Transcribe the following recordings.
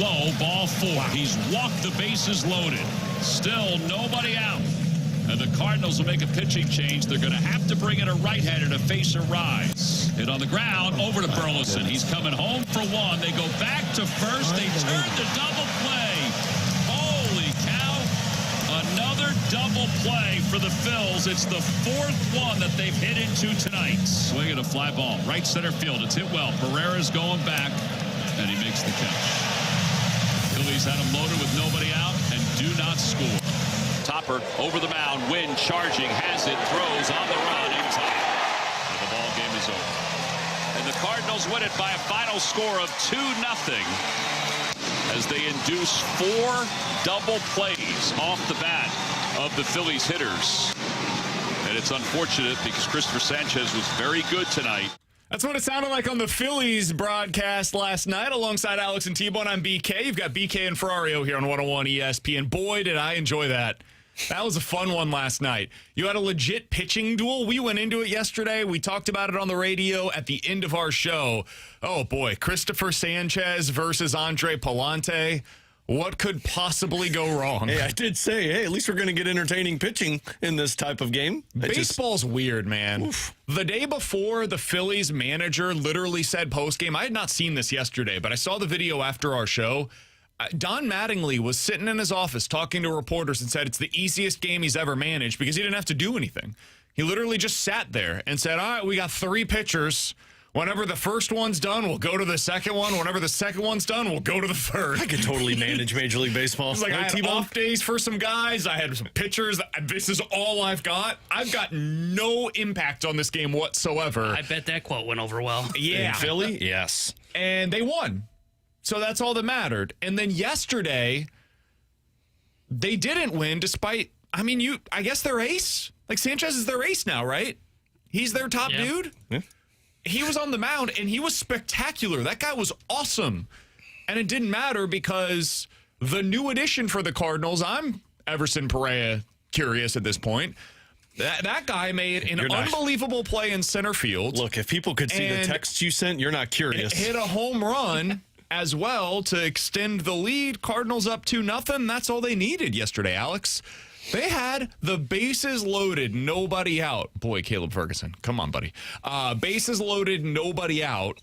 low, ball 4. He's walked the bases loaded. Still nobody out. And the Cardinals will make a pitching change. They're going to have to bring in a right-hander to face a rise. Hit on the ground, over to Burleson. He's coming home for 1. They go back to first. They turn to double play. Holy cow. Another double play for the Phils. It's the 4th one that they've hit into tonight. Swing at a fly ball. Right center field. It's hit well. Pereira's going back, and he makes the catch. Phillies had him loaded with nobody out and do not score. Topper over the mound, Wynn charging, has it, throws on the run in time. And the ball game is over. And the Cardinals win it by a final score of 2-0 as they induce 4 double plays off the bat of the Phillies hitters. And it's unfortunate because Christopher Sanchez was very good tonight. That's what it sounded like on the Phillies broadcast last night alongside Alex and T-Bone. I'm BK. You've got BK and Ferrario here on 101 ESPN. Boy, did I enjoy that. That was a fun one last night. You had a legit pitching duel. We went into it yesterday. We talked about it on the radio at the end of our show. Oh, boy. Christopher Sanchez versus Andre Pallante. What could possibly go wrong? Hey, I did say, at least we're going to get entertaining pitching in this type of game. Baseball's weird, man. Oof. The day before, the Phillies manager literally said postgame, I had not seen this yesterday, but I saw the video after our show. Don Mattingly was sitting in his office talking to reporters and said it's the easiest game he's ever managed because he didn't have to do anything. He literally just sat there and said, all right, we got 3 pitchers. Whenever the first one's done, we'll go to the second one. Whenever the second one's done, we'll go to the third. I could totally manage Major League Baseball. It's like I had off days for some guys. I had some pitchers. This is all I've got. I've got no impact on this game whatsoever. I bet that quote went over well. Yeah. In Philly? Yes. And they won. So that's all that mattered. And then yesterday, they didn't win despite, I guess their ace. Like Sanchez is their ace now, right? He's their top dude. Yeah. He was on the mound, and he was spectacular. That guy was awesome. And it didn't matter because the new addition for the Cardinals, I'm Everson Pereira curious at this point. That guy made an unbelievable play in center field. Look, if people could see the texts you sent, you're not curious. Hit a home run as well to extend the lead. Cardinals up 2-0. That's all they needed yesterday, Alex. They had the bases loaded, nobody out. Boy, Caleb Ferguson. Come on, buddy. Bases loaded, nobody out.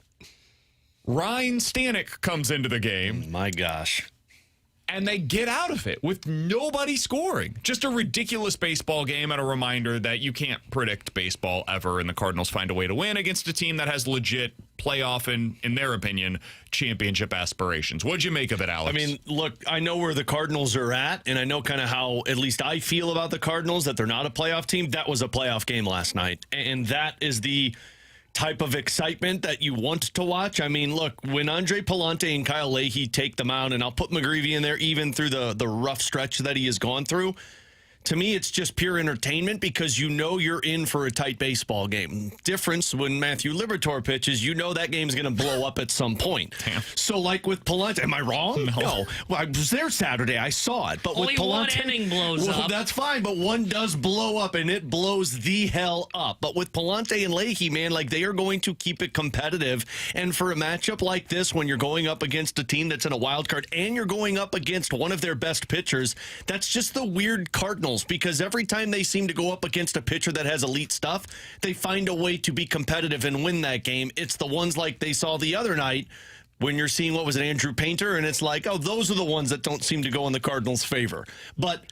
Ryan Stanek comes into the game. My gosh. And they get out of it with nobody scoring. Just a ridiculous baseball game and a reminder that you can't predict baseball ever, and the Cardinals find a way to win against a team that has legit playoff and, in their opinion, championship aspirations. What'd you make of it, Alex? Look, I know where the Cardinals are at, and I know kind of how at least I feel about the Cardinals, that they're not a playoff team. That was a playoff game last night, and that is the type of excitement that you want to watch. Look, when Andre Pallante and Kyle Leahy take the mound, and I'll put McGreevy in there even through the rough stretch that he has gone through, to me, it's just pure entertainment because you know you're in for a tight baseball game. Difference when Matthew Liberatore pitches, you know that game's going to blow up at some point. Damn. So, like with Pallante, am I wrong? No. Well, I was there Saturday. I saw it. But only with Pallante, one inning blows up. That's fine, but one does blow up, and it blows the hell up. But with Pallante and Leahy, man, they are going to keep it competitive. And for a matchup like this, when you're going up against a team that's in a wild card and you're going up against one of their best pitchers, that's just the weird Cardinals. Because every time they seem to go up against a pitcher that has elite stuff, they find a way to be competitive and win that game. It's the ones like they saw the other night when you're seeing, what was it, Andrew Painter, and it's like, oh, those are the ones that don't seem to go in the Cardinals' favor. But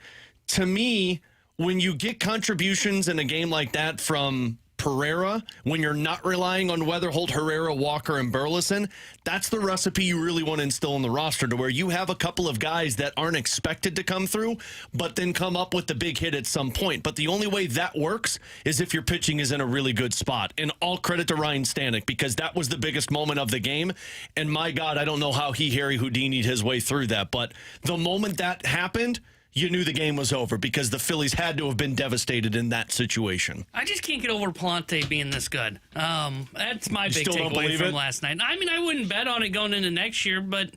to me, when you get contributions in a game like that from Pereira, when you're not relying on Weatherholt, Herrera, Walker, and Burleson, that's the recipe you really want to instill in the roster, to where you have a couple of guys that aren't expected to come through, but then come up with the big hit at some point. But the only way that works is if your pitching is in a really good spot. And all credit to Ryan Stanek, because that was the biggest moment of the game. And my God, I don't know how he Harry Houdini'd his way through that. But the moment that happened, you knew the game was over because the Phillies had to have been devastated in that situation. I just can't get over Pallante being this good. That's my big takeaway from last night. I wouldn't bet on it going into next year, but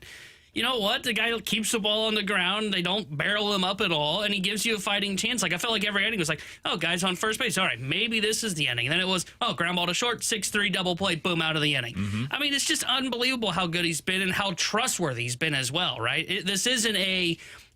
you know what? The guy keeps the ball on the ground. They don't barrel him up at all, and he gives you a fighting chance. Like, I felt like every inning was like, oh, guy's on first base. All right, maybe this is the inning. And then it was, oh, ground ball to short, 6-3 double play, boom, out of the inning. Mm-hmm. I mean, it's just unbelievable how good he's been and how trustworthy he's been as well, right? This isn't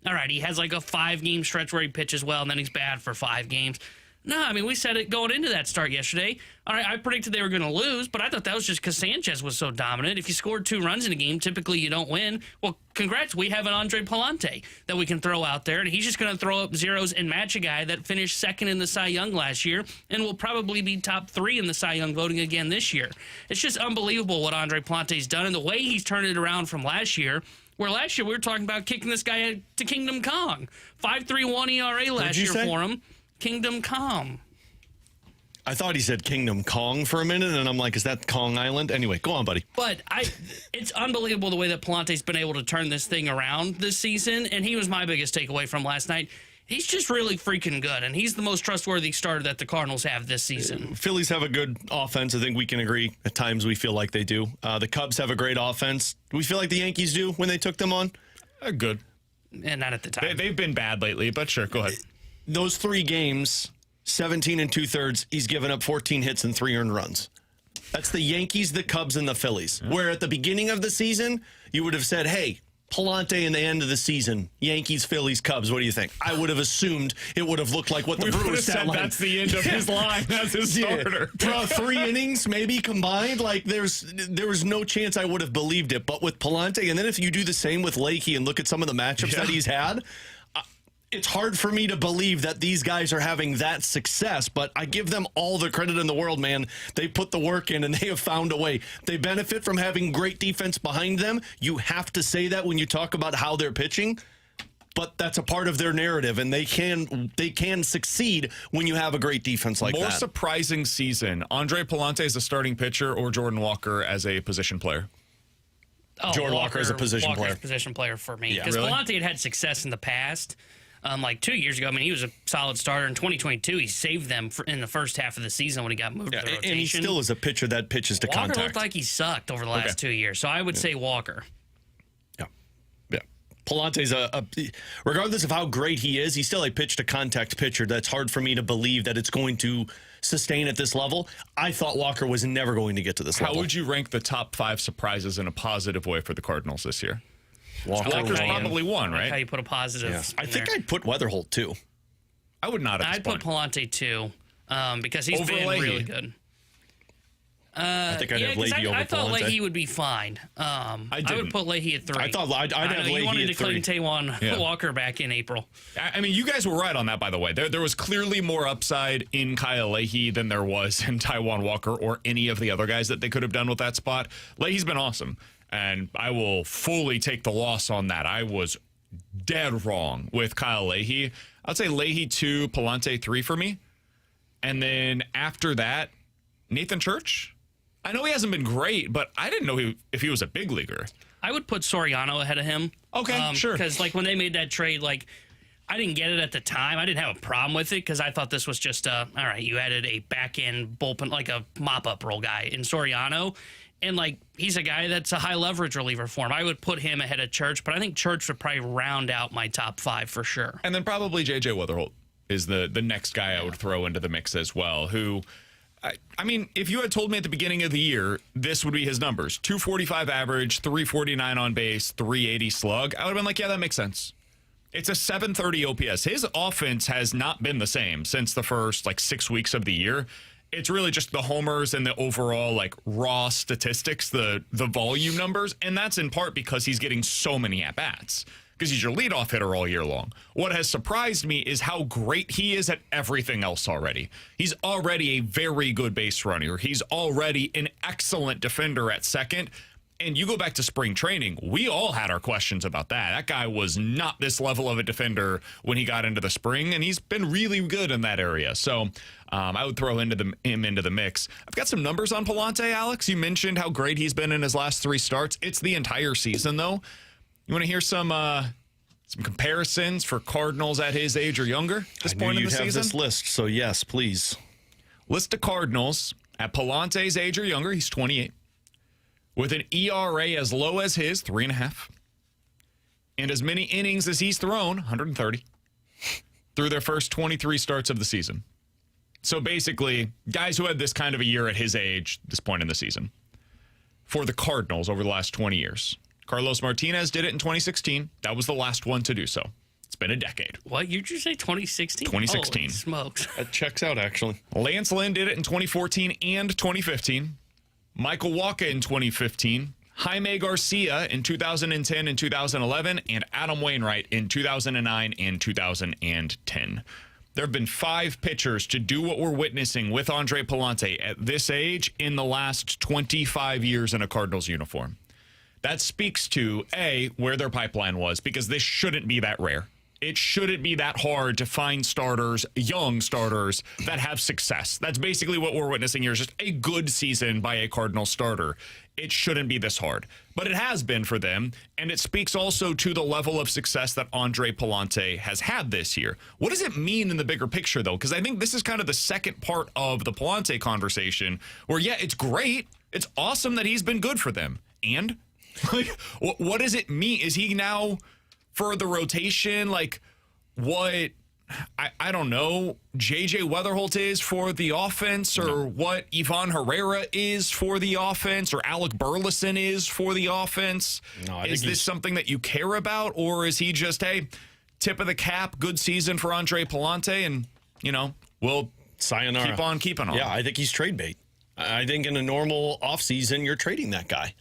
all right, he has like a 5-game stretch where he pitches well, and then he's bad for 5 games. No, I mean, we said it going into that start yesterday. All right, I predicted they were going to lose, but I thought that was just because Sanchez was so dominant. If you scored 2 runs in a game, typically you don't win. Well, congrats, we have an Andre Pallante that we can throw out there, and he's just going to throw up zeros and match a guy that finished second in the Cy Young last year and will probably be top 3 in the Cy Young voting again this year. It's just unbelievable what Andre Pallante's done and the way he's turned it around from last year. Where last year we were talking about kicking this guy to Kingdom Kong. 5.31 ERA last year for him. Kingdom Kong. I thought he said Kingdom Kong for a minute, and I'm like, is that Kong Island? Anyway, go on, buddy. But it's unbelievable the way that Pallante's been able to turn this thing around this season, and he was my biggest takeaway from last night. He's just really freaking good, and he's the most trustworthy starter that the Cardinals have this season. Phillies have a good offense. I think we can agree. At times we feel like they do. The Cubs have a great offense. Do we feel like the Yankees do when they took them on? Good. And not at the time. They've been bad lately, but sure, go ahead. Those 3 games, 17 2/3, he's given up 14 hits and 3 earned runs. That's the Yankees, the Cubs, and the Phillies. Where at the beginning of the season, you would have said, hey, Pallante in the end of the season, Yankees, Phillies, Cubs, what do you think? I would have assumed it would have looked like what the Brewers stat line. That's the end of his line. That's his starter. 3 innings maybe combined. Like there was no chance I would have believed it. But with Pallante, and then if you do the same with Leahy and look at some of the matchups that he's had, it's hard for me to believe that these guys are having that success, but I give them all the credit in the world, man. They put the work in, and they have found a way. They benefit from having great defense behind them. You have to say that when you talk about how they're pitching, but that's a part of their narrative, and they can succeed when you have a great defense like that. More surprising season, Andre Pallante as a starting pitcher or Jordan Walker as a position player? Jordan Walker as a position Walker's player. Position player for me. Yeah, Because really? Pallante had success in the past. Like 2 years ago, I mean, he was a solid starter. In 2022, he saved them in the first half of the season when he got moved to the rotation. And he still is a pitcher that pitches to Walker contact. looked like he sucked over the last 2 years, so I would say Walker. Yeah. Pallante's regardless of how great he is, he's still a pitch to contact pitcher. That's hard for me to believe that it's going to sustain at this level. I thought Walker was never going to get to this level. How would you rank the top 5 surprises in a positive way for the Cardinals this year? Walker's probably one, right? How you put a positive? Yeah. I think there. I'd put Weatherholt too. I would not at this I'd put point. Pallante too, because he's Over been Leahy. really good. I think I'd have Leahy over I thought Pallante. Leahy would be fine. I would didn't. put Leahy at 3. I thought I'd I have know, Leahy you wanted at to 3. claim Taijuan Walker back in April. I mean, you guys were right on that, by the way. There was clearly more upside in Kyle Leahy than there was in Taijuan Walker or any of the other guys that they could have done with that spot. Leahy's been awesome, and I will fully take the loss on that. I was dead wrong with Kyle Leahy. I'd say Leahy 2, Pallante 3 for me. And then after that, Nathan Church. I know he hasn't been great, but I didn't know if he was a big leaguer. I would put Soriano ahead of him. Okay, sure. Because like when they made that trade, like I didn't get it at the time. I didn't have a problem with it because I thought this was just all right. You added a back end bullpen, like a mop up role guy in Soriano, and like he's a guy that's a high leverage reliever for him. I would put him ahead of Church, but I think Church would probably round out my top 5 for sure. And then probably J.J. Weatherholt is the next guy I would throw into the mix as well, who... I mean, if you had told me at the beginning of the year this would be his numbers, 245 average, 349 on base, 380 slug, I would have been like, yeah, that makes sense. It's a 730 OPS. His offense has not been the same since the first 6 weeks of the year. It's really just the homers and the overall raw statistics, the volume numbers, and that's in part because he's getting so many at-bats. Because he's your leadoff hitter all year long. What has surprised me is how great he is at everything else already. He's already a very good base runner. He's already an excellent defender at second. And you go back to spring training, we all had our questions about that. That guy was not this level of a defender when he got into the spring, and he's been really good in that area. So I would throw him into the mix. I've got some numbers on Pallante, Alex. You mentioned how great he's been in his last 3 starts. It's the entire season, though. You want to hear some comparisons for Cardinals at his age or younger at this point in the season? Have this list, so yes, please. List of Cardinals at Pallante's age or younger. He's 28. With an ERA as low as his, 3.5. and as many innings as he's thrown, 130, through their first 23 starts of the season. So basically, guys who had this kind of a year at his age, this point in the season, for the Cardinals over the last 20 years. Carlos Martinez did it in 2016. That was the last one to do so. It's been a decade. What? You just say 2016? 2016. Holy smokes. That checks out, actually. Lance Lynn did it in 2014 and 2015. Michael Wacha in 2015. Jaime Garcia in 2010 and 2011. And Adam Wainwright in 2009 and 2010. There have been 5 pitchers to do what we're witnessing with Andre Pallante at this age in the last 25 years in a Cardinals uniform. That speaks to, A, where their pipeline was, because this shouldn't be that rare. It shouldn't be that hard to find starters, young starters, that have success. That's basically what we're witnessing here, is just a good season by a Cardinals starter. It shouldn't be this hard. But it has been for them, and it speaks also to the level of success that Andre Pallante has had this year. What does it mean in the bigger picture, though? Because I think this is kind of the second part of the Pallante conversation, where, yeah, it's great. It's awesome that he's been good for them. And like, what does it mean? Is he now for the rotation like what, I don't know, J.J. Weatherholt is for the offense, or what Ivan Herrera is for the offense, or Alec Burleson is for the offense? No, is this something that you care about, or is he just, hey, tip of the cap, good season for Andre Pallante, and, you know, we'll sayonara. Keep on keeping on? Yeah, I think he's trade bait. I think in a normal offseason, you're trading that guy.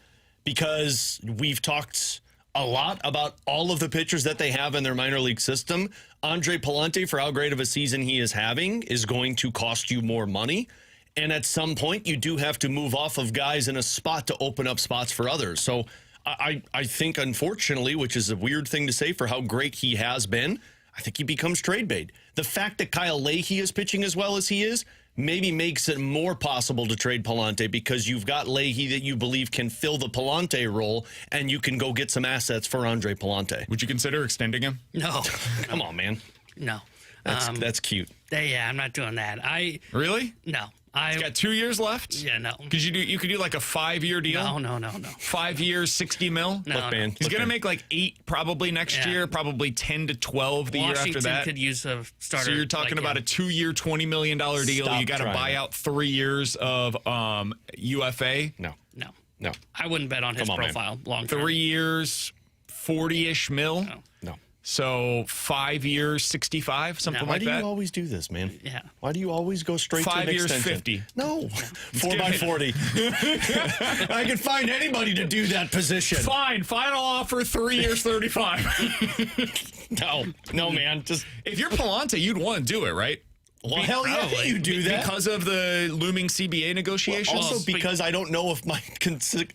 Because we've talked a lot about all of the pitchers that they have in their minor league system. Andre Pallante, for how great of a season he is having, is going to cost you more money. And at some point, you do have to move off of guys in a spot to open up spots for others. So I think, unfortunately, which is a weird thing to say for how great he has been, I think he becomes trade bait. The fact that Kyle Leahy is pitching as well as he is maybe makes it more possible to trade Pallante, because you've got Leahy that you believe can fill the Pallante role, and you can go get some assets for Andre Pallante. Would you consider extending him? No. Come on, man. No. That's cute. Yeah, I'm not doing that. Really? No. He's got 2 years left? Yeah, no. You could do like a 5-year deal? No. 5 years, 60 mil? No, Look, man. He's going to make like 8 probably next year, probably 10 to 12 the year after Washington that. could use a starter. So you're talking about a 2-year, $20 million deal. Stop You got to buy out 3 years of UFA. No. No. I wouldn't bet on his profile long term. 3 years, 40-ish mil. No. So 5 years, 65, something Why like do that. you always do this, man? Yeah. Why do you always go straight 5 to an years, extension? 50. No. 4 by 40. I could find anybody to do that position. Fine. Final offer, 3 years, 35. No, man. Just If you're Pallante, you'd want to do it, right? well, hell yeah, you do that. Because of the looming CBA negotiations? Also, because I don't know if my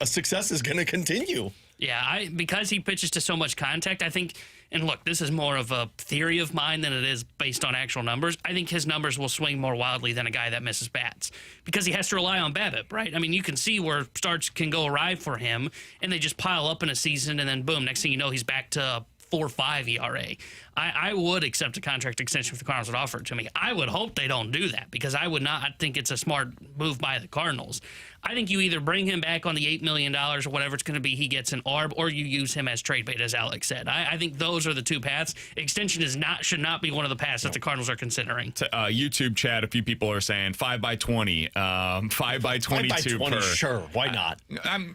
success is going to continue. Yeah, because he pitches to so much contact, I think, and look, this is more of a theory of mine than it is based on actual numbers. I think his numbers will swing more wildly than a guy that misses bats, because he has to rely on BABIP, right? I mean, you can see where starts can go awry for him, and they just pile up in a season, and then boom, next thing you know, he's back to 4.5 ERA. I would accept a contract extension if the Cardinals would offer it to me. I would hope they don't do that, because I would not think it's a smart move by the Cardinals. I think you either bring him back on the $8 million or whatever it's going to be he gets in ARB, or you use him as trade bait, as Alex said. I think those are the two paths. Extension should not be one of the paths that the Cardinals are considering. YouTube chat, a few people are saying 5 by 20, 5 by 22 5 by 20, per. sure. Why not?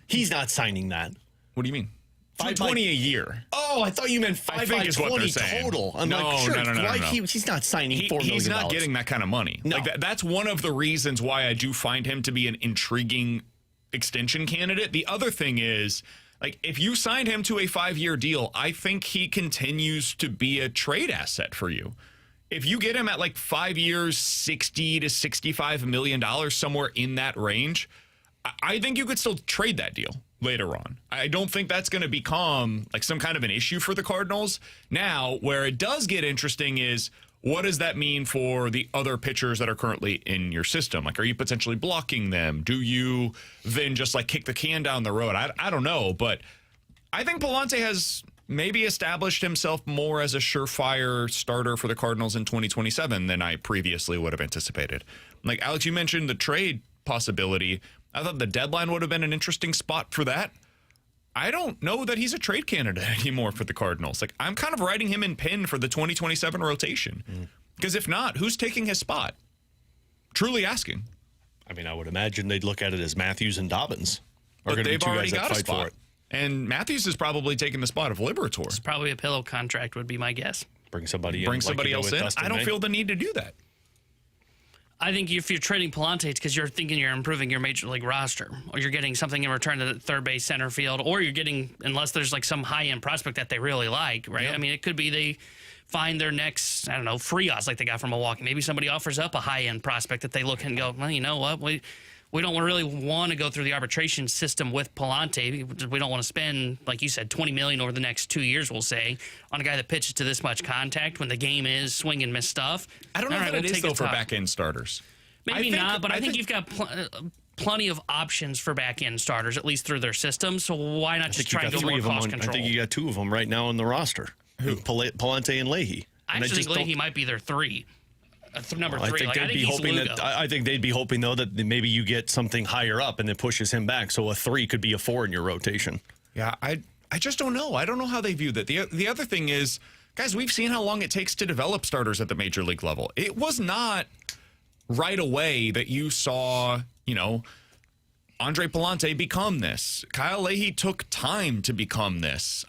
He's not signing that. What do you mean? 5 220 a year. Oh, I thought you meant 5 by is what 20 they're saying. total. I'm No, like, sure, no. he's not signing $4 million. He's not getting that kind of money. No. Like that's one of the reasons why I do find him to be an intriguing extension candidate. The other thing is, like, if you signed him to a 5-year deal, I think he continues to be a trade asset for you. If you get him at like 5 years, $60 to $65 million, somewhere in that range, I think you could still trade that deal later on. I don't think that's going to become like some kind of an issue for the Cardinals. Now, where it does get interesting is, what does that mean for the other pitchers that are currently in your system? Like, are you potentially blocking them? Do you then just like kick the can down the road? I don't know, but I think Pallante has maybe established himself more as a surefire starter for the Cardinals in 2027 than I previously would have anticipated. Like, Alex, you mentioned the trade possibility. I thought the deadline would have been an interesting spot for that. I don't know that he's a trade candidate anymore for the Cardinals. Like, I'm kind of writing him in pin for the 2027 rotation. Because if not, who's taking his spot? Truly asking. I mean, I would imagine they'd look at it as Mathews and Dobbins. But they've already got a spot. And Mathews is probably taking the spot of Liberator. It's probably a pillow contract would be my guess. Bring somebody in. Bring somebody else in. I don't feel the need to do that. I think if you're trading Pallante, it's because you're thinking you're improving your major league roster, or you're getting something in return to the third base, center field, or you're getting, unless there's like some high-end prospect that they really like, right? Yep. I mean, it could be they find their next, I don't know, Frias like they got from Milwaukee. Maybe somebody offers up a high-end prospect that they look and go, well, you know what, we don't really want to go through the arbitration system with Pallante. We don't want to spend, like you said, $20 million over the next 2 years, we'll say, on a guy that pitches to this much contact when the game is swing and miss stuff. I don't know if it is, though, for back-end starters. Maybe not, but I think you've got plenty of options for back-end starters, at least through their system. So why not just try and go more cost control? I think you got two of them right now on the roster. Who? Pallante and Leahy. I actually think Leahy might be their three. Number three. I think they'd be hoping, though, that maybe you get something higher up and it pushes him back. So a 3 could be a 4 in your rotation. Yeah, I just don't know. I don't know how they view that. The other thing is, guys, we've seen how long it takes to develop starters at the major league level. It was not right away that you saw, Andre Pallante become this. Kyle Leahy took time to become this.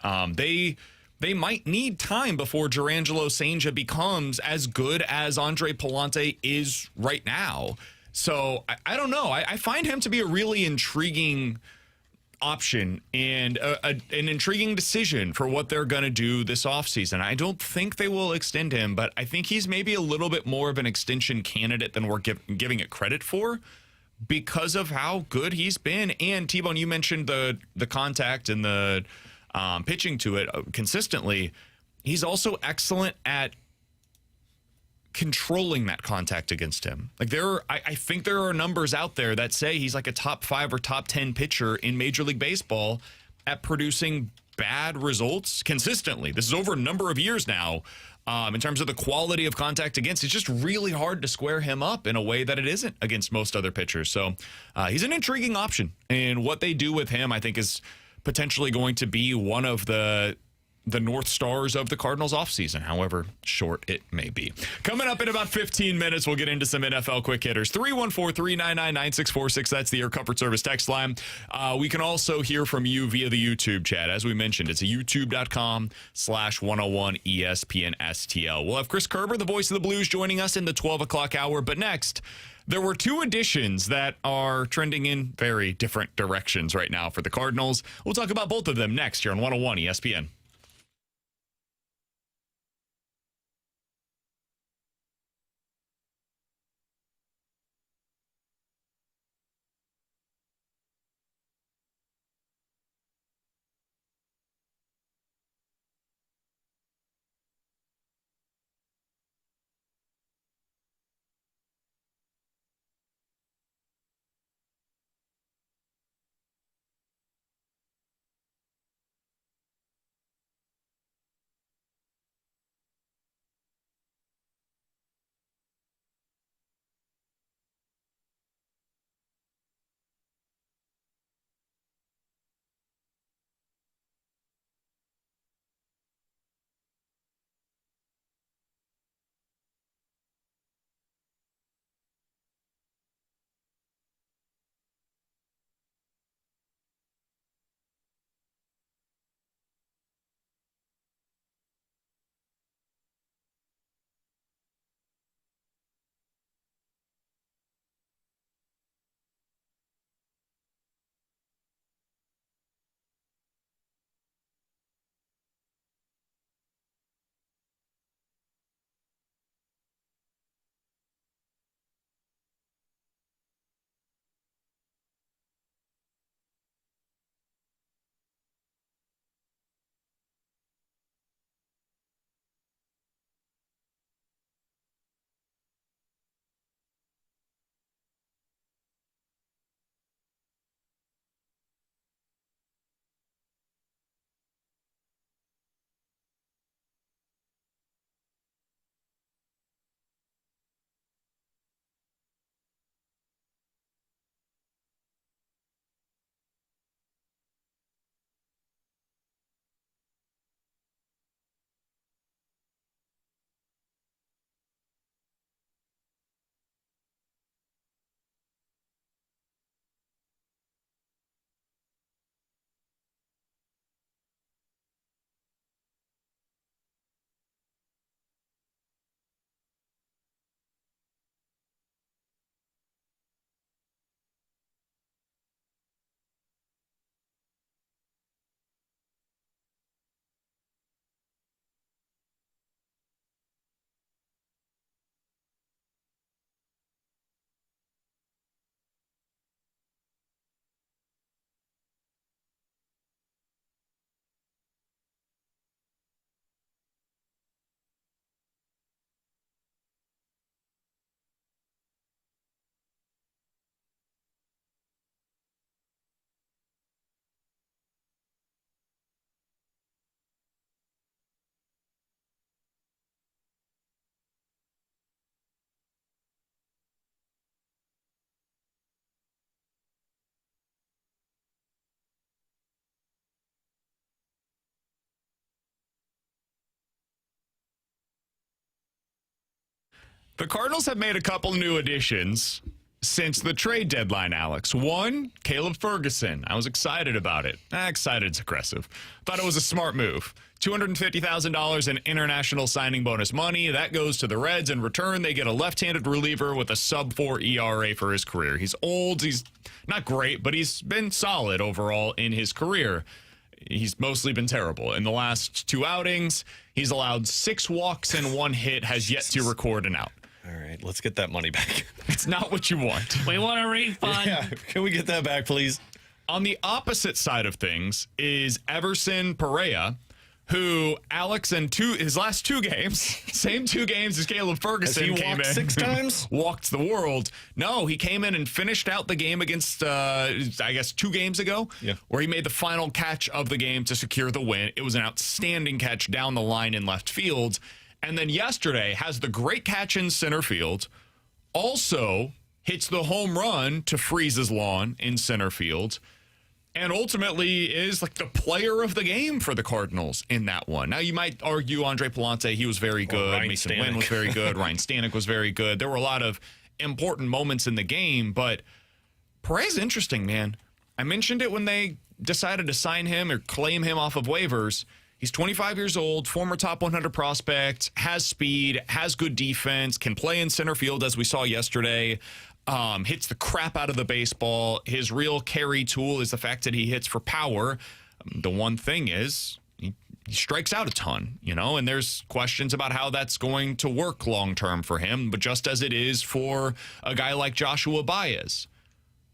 They might need time before Jurangelo Sainja becomes as good as Andre Pallante is right now. So I don't know. I find him to be a really intriguing option and an intriguing decision for what they're going to do this offseason. I don't think they will extend him, but I think he's maybe a little bit more of an extension candidate than we're giving it credit for because of how good he's been. And T-Bone, you mentioned the contact and the pitching to it consistently. He's also excellent at controlling that contact against him. Like I think there are numbers out there that say he's like a top 5 or top 10 pitcher in Major League Baseball at producing bad results consistently. This is over a number of years now. In terms of the quality of contact against, it's just really hard to square him up in a way that it isn't against most other pitchers. So he's an intriguing option. And what they do with him, I think, is potentially going to be one of the North Stars of the Cardinals offseason, however short it may be. Coming up in about 15 minutes, we'll get into some NFL quick hitters. 314-399-9646. That's the Air Comfort Service text line. We can also hear from you via the YouTube chat. As we mentioned, it's youtube.com/101 ESPN STL. We'll have Chris Kerber, the voice of the Blues, joining us in the 12 o'clock hour. But next, there were 2 additions that are trending in very different directions right now for the Cardinals. We'll talk about both of them next here on 101 ESPN. The Cardinals have made a couple new additions since the trade deadline, Alex. One, Caleb Ferguson. I was excited about it. Excited's aggressive. Thought it was a smart move. $250,000 in international signing bonus money. That goes to the Reds. In return, they get a left-handed reliever with a sub-4 ERA for his career. He's old. He's not great, but he's been solid overall in his career. He's mostly been terrible. In the last 2 outings, he's allowed 6 walks and 1 hit, has yet to record an out. All right, let's get that money back. It's not what you want. We want a refund. Yeah, can we get that back, please? On the opposite side of things is Everson Perea, who Alex in his last 2 games, same 2 games as Caleb Ferguson, Has he came walked in 6 times? walked the world. No, he came in and finished out the game against, I guess, 2 games ago, where he made the final catch of the game to secure the win. It was an outstanding catch down the line in left field. And then yesterday has the great catch in center field, also hits the home run to freeze his lawn in center field, and ultimately is like the player of the game for the Cardinals in that one. Now, you might argue Andre Pallante, he was very good. Mason Wynn was very good. Ryan Stanek was very good. There were a lot of important moments in the game, but Perea's interesting, man. I mentioned it when they decided to sign him or claim him off of waivers. He's 25 years old, former top 100 prospect, has speed, has good defense, can play in center field, as we saw yesterday, hits the crap out of the baseball. His real carry tool is the fact that he hits for power. The one thing is he strikes out a ton, and there's questions about how that's going to work long-term for him, but just as it is for a guy like Joshua Baez.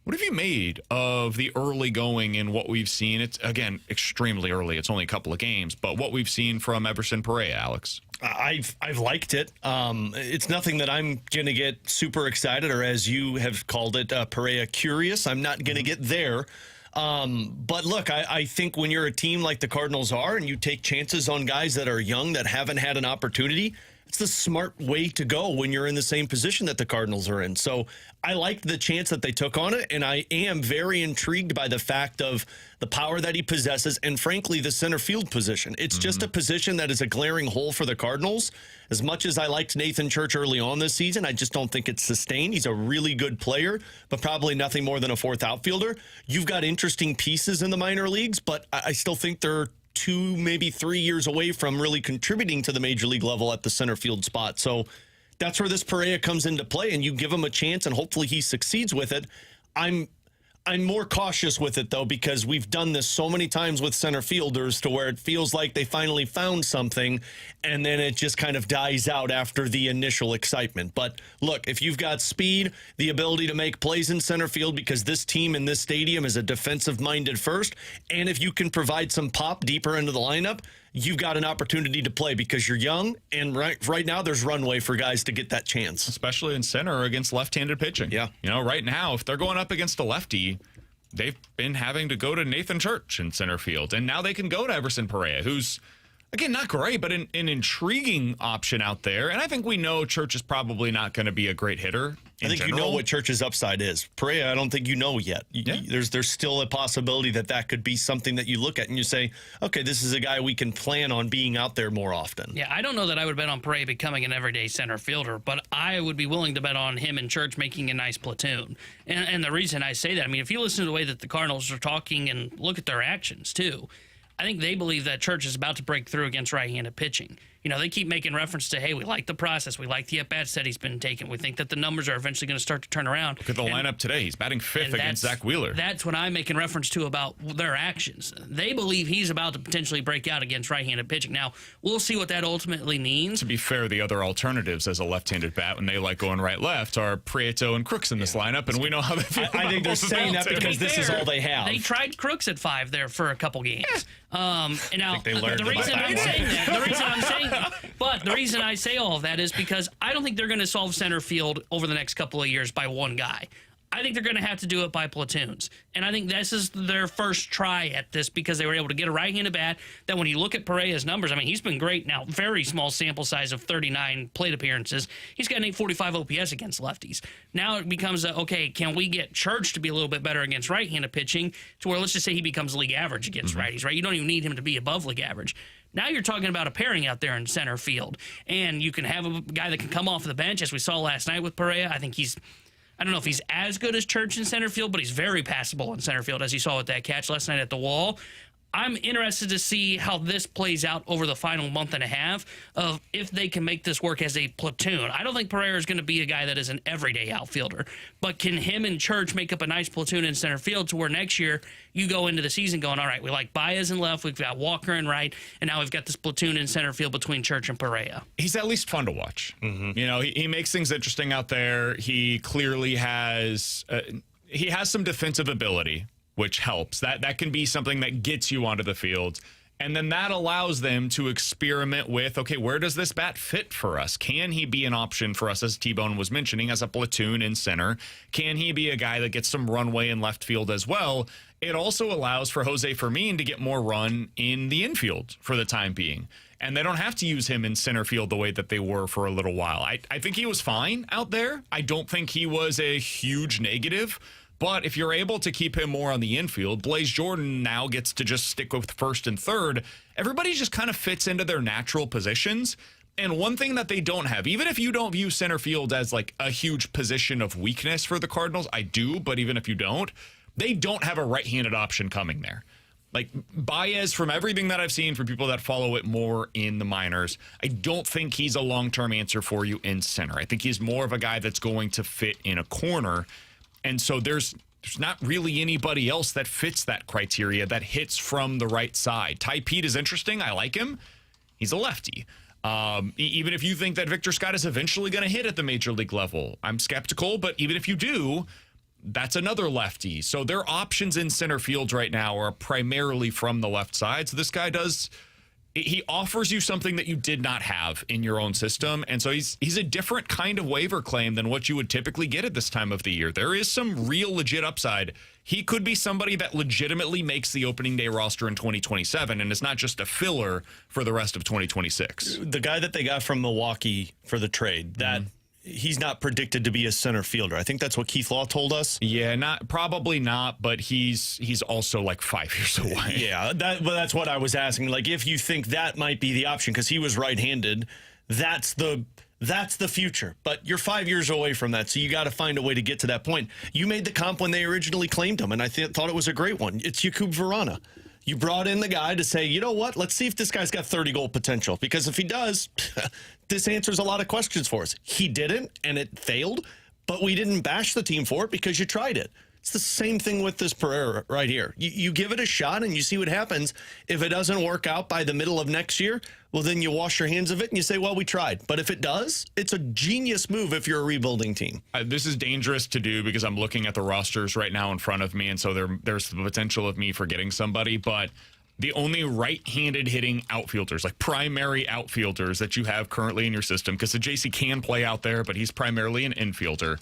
What have you made of the early going in what we've seen? It's, again, extremely early. It's only a couple of games, but what we've seen from Everson Perea, Alex? I've liked it. It's nothing that I'm going to get super excited, or as you have called it, Perea curious. I'm not going to get there. But look, I think when you're a team like the Cardinals are and you take chances on guys that are young, that haven't had an opportunity, it's the smart way to go when you're in the same position that the Cardinals are in. So I liked the chance that they took on it, and I am very intrigued by the fact of the power that he possesses and, frankly, the center field position. It's just a position that is a glaring hole for the Cardinals. As much as I liked Nathan Church early on this season, I just don't think it's sustained. He's a really good player, but probably nothing more than a 4th outfielder. You've got interesting pieces in the minor leagues, but I still think they're 2, maybe 3 years away from really contributing to the major league level at the center field spot. So that's where this Perea comes into play, and you give him a chance, and hopefully he succeeds with it. I'm more cautious with it, though, because we've done this so many times with center fielders to where it feels like they finally found something, and then it just kind of dies out after the initial excitement. But look, if you've got speed, the ability to make plays in center field, because this team in this stadium is a defensive-minded first, and if you can provide some pop deeper into the lineup, you've got an opportunity to play because you're young, and right now there's runway for guys to get that chance. Especially in center against left-handed pitching. Yeah. Right now, if they're going up against a lefty, they've been having to go to Nathan Church in center field, and now they can go to Everson Perea, who's, again, not great, but an intriguing option out there. And I think we know Church is probably not going to be a great hitter. I think you know what Church's upside is. Perea, I don't think you know yet. There's still a possibility that could be something that you look at and you say, okay, this is a guy we can plan on being out there more often. Yeah, I don't know that I would bet on Perea becoming an everyday center fielder, but I would be willing to bet on him and Church making a nice platoon. And the reason I say that, I mean, if you listen to the way that the Cardinals are talking and look at their actions too, I think they believe that Church is about to break through against right-handed pitching. They keep making reference to, hey, we like the process. We like the at-bats that he's been taking. We think that the numbers are eventually going to start to turn around. Look at the lineup today. He's batting 5th against Zach Wheeler. That's what I'm making reference to about their actions. They believe he's about to potentially break out against right-handed pitching. Now, we'll see what that ultimately means. To be fair, the other alternatives as a left-handed bat when they like going right-left are Prieto and Crooks in this lineup, and we know how they feel. I think they're saying that because this is all they have. They tried Crooks at 5 there for a couple games. And now, they learned the reason I'm saying that, the reason I say all of that is because I don't think they're going to solve center field over the next couple of years by one guy. I think they're going to have to do it by platoons. And I think this is their first try at this because they were able to get a right-handed bat. Then when you look at Pereira's numbers, I mean, he's been great now. Very small sample size of 39 plate appearances. He's got an 845 OPS against lefties. Now it becomes, okay, can we get Church to be a little bit better against right-handed pitching to where let's just say he becomes league average against righties, right? You don't even need him to be above league average. Now you're talking about a pairing out there in center field. And you can have a guy that can come off the bench, as we saw last night with Pereira. I think I don't know if he's as good as Church in center field, but he's very passable in center field, as you saw with that catch last night at the wall. I'm interested to see how this plays out over the final month and a half of if they can make this work as a platoon. I don't think Pereira is going to be a guy that is an everyday outfielder, but can him and Church make up a nice platoon in center field to where next year you go into the season going, all right, we like Baez in left, we've got Walker in right, and now we've got this platoon in center field between Church and Pereira. He's at least fun to watch. You know, he makes things interesting out there. He clearly has some defensive ability, which helps. That can be something that gets you onto the field. And then that allows them to experiment with, okay, where does this bat fit for us? Can he be an option for us, as T-Bone was mentioning, as a platoon in center? Can he be a guy that gets some runway in left field as well? It also allows for Jose Fermin to get more run in the infield for the time being. And they don't have to use him in center field the way that they were for a little while. I think he was fine out there. I don't think he was a huge negative. But if you're able to keep him more on the infield, Blaze Jordan now gets to just stick with first and third. Everybody just kind of fits into their natural positions. And one thing that they don't have, even if you don't view center field as like a huge position of weakness for the Cardinals, I do, but even if you don't, they don't have a right-handed option coming there. Like Baez, from everything that I've seen from people that follow it more in the minors, I don't think he's a long-term answer for you in center. I think he's more of a guy that's going to fit in a corner. And so there's not really anybody else that fits that criteria that hits from the right side. Ty Pete is interesting. I like him. He's a lefty. Even if you think that Victor Scott is eventually going to hit at the major league level, I'm skeptical. But even if you do, that's another lefty. So their options in center field right now are primarily from the left side. So this guy he offers you something that you did not have in your own system. And so he's a different kind of waiver claim than what you would typically get at this time of the year. There is some real legit upside. He could be somebody that legitimately makes the opening day roster in 2027 and is not just a filler for the rest of 2026. The guy that they got from Milwaukee for the trade, he's not predicted to be a center fielder. I think that's what Keith Law told us. Yeah, probably not, but he's also like 5 years away. Yeah, that's what I was asking. Like, if you think that might be the option, because he was right-handed, that's the future. But you're 5 years away from that, so you got to find a way to get to that point. You made the comp when they originally claimed him, and I thought it was a great one. It's Jakub Verana. You brought in the guy to say, you know what, let's see if this guy's got 30-goal potential. Because if he does, this answers a lot of questions for us. He didn't, and it failed, but we didn't bash the team for it because you tried it. It's the same thing with this Pereira right here. You give it a shot and you see what happens. If it doesn't work out by the middle of next year, well, then you wash your hands of it and you say, well, we tried. But if it does, it's a genius move if you're a rebuilding team. This is dangerous to do because I'm looking at the rosters right now in front of me, and so there's the potential of me forgetting somebody. But the only right-handed hitting outfielders, like primary outfielders that you have currently in your system, because the JC can play out there, but he's primarily an infielder.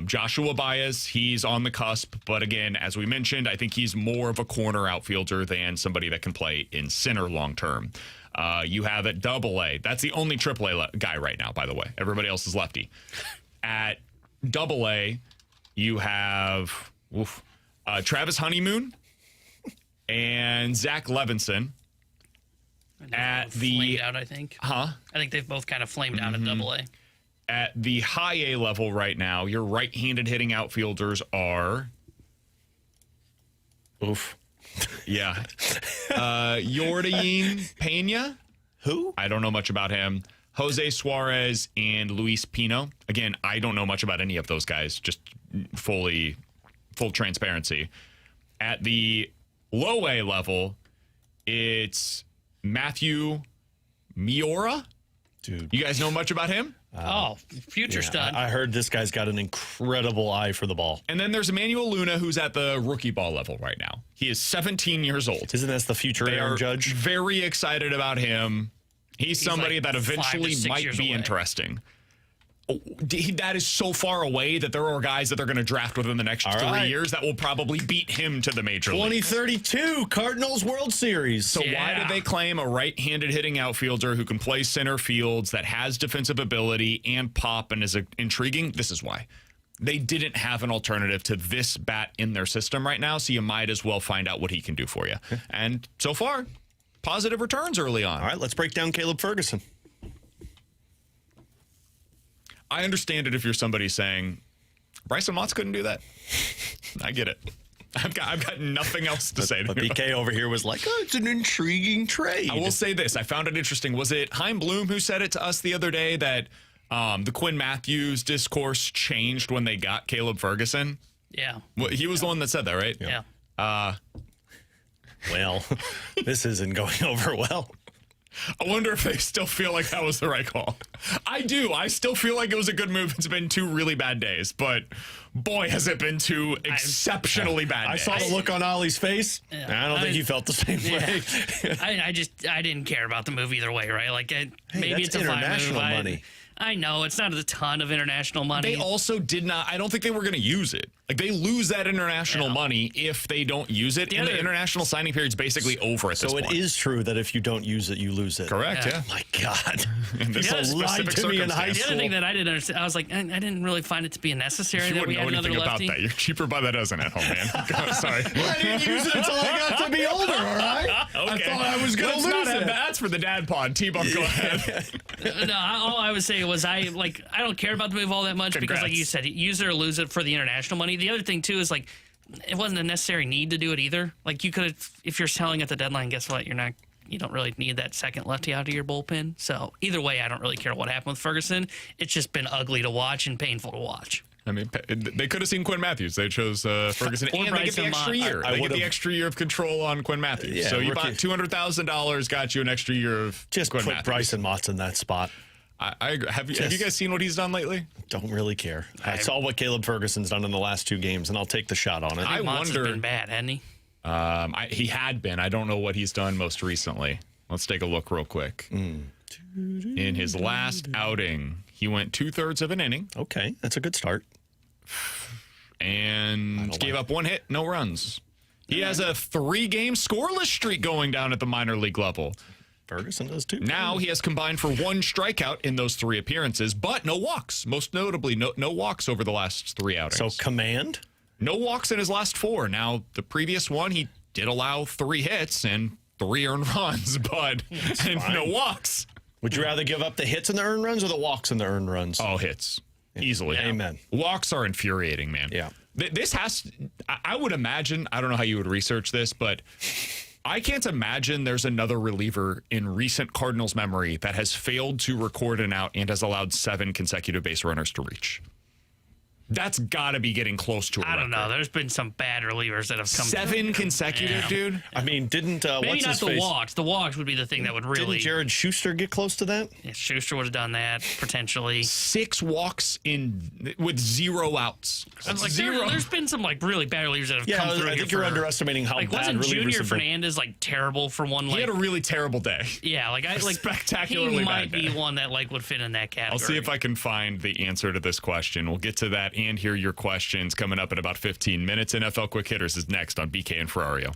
Joshua Baez, he's on the cusp, but again, as we mentioned, I think he's more of a corner outfielder than somebody that can play in center long-term. You have at Double-A, that's the only Triple-A guy right now, by the way. Everybody else is lefty. At Double-A, you have Travis Honeymoon and Zach Levinson. At the flamed out, I think. I think they've both kind of flamed out at Double-A. At the high A level right now, your right-handed hitting outfielders are... Yeah. Yordayin Pena. Who? I don't know much about him. Jose Suarez and Luis Pino. Again, I don't know much about any of those guys, just full transparency. At the low A level, it's Matthew Miura. Dude. You guys know much about him? Future stud. I heard this guy's got an incredible eye for the ball. And then there's Emmanuel Luna, who's at the rookie ball level right now. He is 17 years old. Isn't that the future Aaron Judge? Very excited about him. He's somebody like that eventually 5 to 6 might years be away. interesting. that is so far away that there are guys that they're going to draft within the next 3 years that will probably beat him to the major league. 2032 Cardinals World Series. So why did they claim a right-handed hitting outfielder who can play center fields, that has defensive ability and pop and is intriguing? This is why. They didn't have an alternative to this bat in their system right now, so you might as well find out what he can do for you. And so far, positive returns early on. All right, let's break down Caleb Ferguson. I understand it if you're somebody saying, Bryson Motts couldn't do that. I get it. I've got nothing else to say. But BK over here was like, oh, it's an intriguing trade. I will say this. I found it interesting. Was it Chaim Bloom who said it to us the other day that the Quinn Mathews discourse changed when they got Caleb Ferguson? Yeah. Well, he was the one that said that, right? Yeah. Well, this isn't going over well. I wonder if they still feel like that was the right call. I do. I still feel like it was a good move. It's been 2 really bad days, but boy, has it been 2 exceptionally bad days. I saw the look on Ollie's face. Yeah. I don't think he felt the same way. I didn't care about the move either way, right? Like maybe it's a international fine move. money. I know it's not a ton of international money. They also did not. I don't think they were going to use it. Like they lose that international money if they don't use it. And the international signing period is basically over at this point. So it is true that if you don't use it, you lose it. Correct. Yeah. My God. This lied to me in high The school. other thing that I didn't understand, I was like, I didn't really find it to be necessary You that we wouldn't had know another anything lefty. about that. You're cheaper by the dozen at home, man. Sorry. I didn't use it until I got to be older, all right? Okay. I thought I was going to Let's lose not have it. That's for the dad pod. T-Bump, go ahead. No, all I would say was I don't care about the move all that much because, like you said, use it or lose it for the international money. The other thing too is like it wasn't a necessary need to do it either. Like you could, if you're selling at the deadline, guess what? You don't really need that second lefty out of your bullpen. So either way, I don't really care what happened with Ferguson. It's just been ugly to watch and painful to watch. I mean, they could have seen Quinn Mathews. They chose Ferguson, and they get the extra year. They get the extra year of control on Quinn Mathews. Yeah, so you bought $200,000, got you an extra year of just Quinn put Mathews. Bryson Motts in that spot. I agree. Have you guys seen what he's done lately? Don't really care. I saw what Caleb Ferguson's done in the last 2 games, and I'll take the shot on it. I Motts wonder. Has been bad, hasn't he? He had been. I don't know what he's done most recently. Let's take a look real quick. In his last outing, he went 2/3 of an inning. Okay, that's a good start. And gave up 1 hit, no runs. He has a 3-game scoreless streak going down at the minor league level. Ferguson does too. Now he has combined for 1 strikeout in those 3 appearances, but no walks. Most notably, no walks over the last 3 outings. So command? No walks in his last 4. Now, the previous one, he did allow 3 hits and 3 earned runs, but no walks. Would you rather give up the hits and the earned runs or the walks and the earned runs? Oh, hits. Easily. Amen. Walks are infuriating, man. Yeah. This has, I would imagine, I don't know how you would research this, but I can't imagine there's another reliever in recent Cardinals memory that has failed to record an out and has allowed 7 consecutive base runners to reach. That's got to be getting close to a I don't know. record. There's been some bad relievers that have come. 7 consecutive, dude? I mean, didn't Maybe what's not his the face? walks. The walks would be the thing that would really. Didn't Jared Schuster get close to that? Yeah, Schuster would have done that potentially. 6 walks with 0 outs. Like, Zero. There's been some like really bad relievers that have come through. I think you're underestimating how like bad wasn't relievers Junior have been. Fernandez like terrible for one? He Like had a really terrible day. yeah, like Spectacularly he bad might be day. one that like would fit in that category. I'll see if I can find the answer to this question. We'll get to that and hear your questions coming up in about 15 minutes. NFL Quick Hitters is next on BK and Ferrario.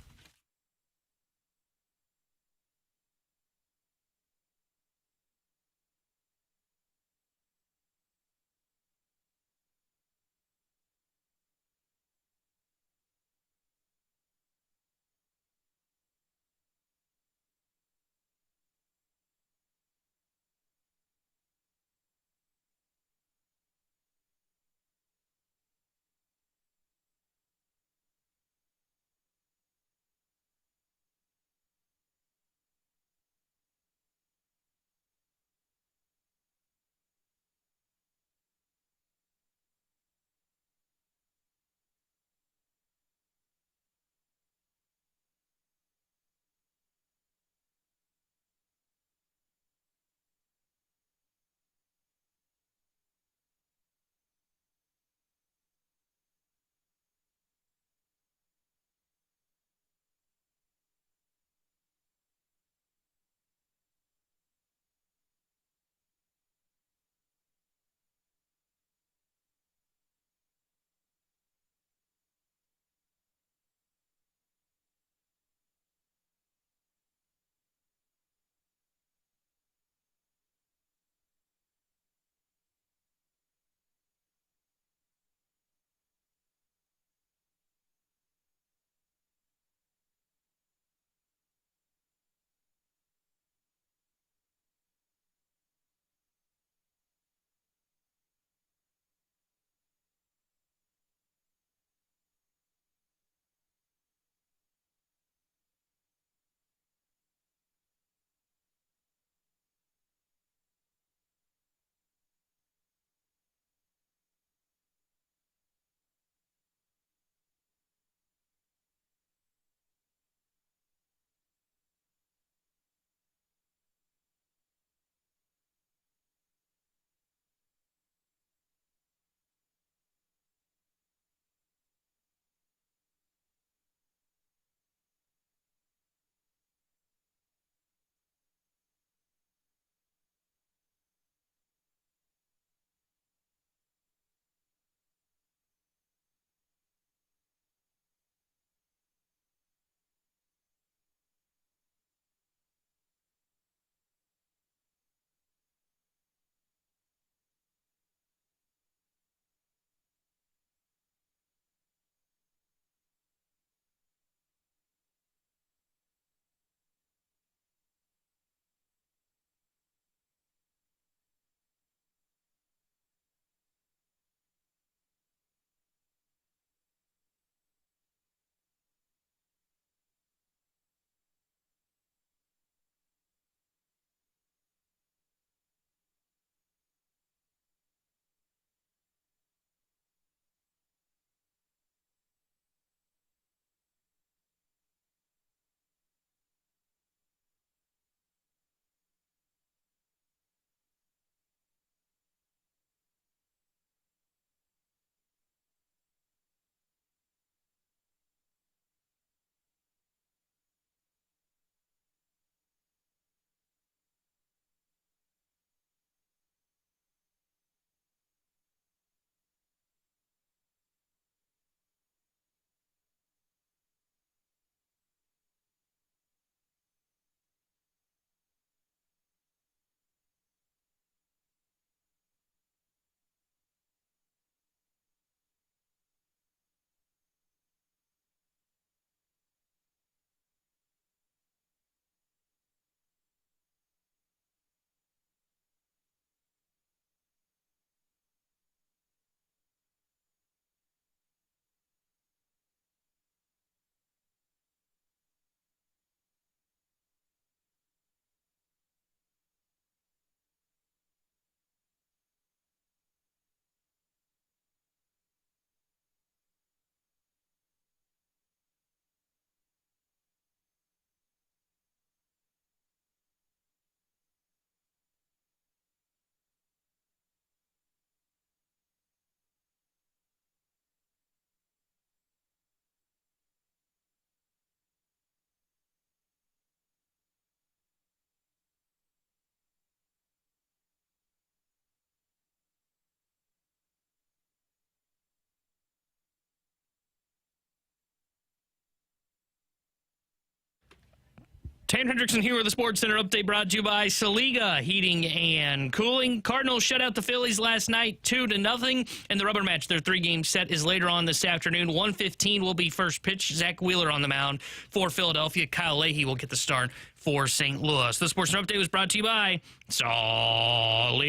Tanner Hendrickson here with the Sports Center update brought to you by Saliga Heating and Cooling. Cardinals shut out the Phillies last night 2-0 in the rubber match. Their 3-game set is later on this afternoon. 1:15 will be first pitch. Zach Wheeler on the mound for Philadelphia. Kyle Leahy will get the start for St. Louis. The Sports Center update was brought to you by Saliga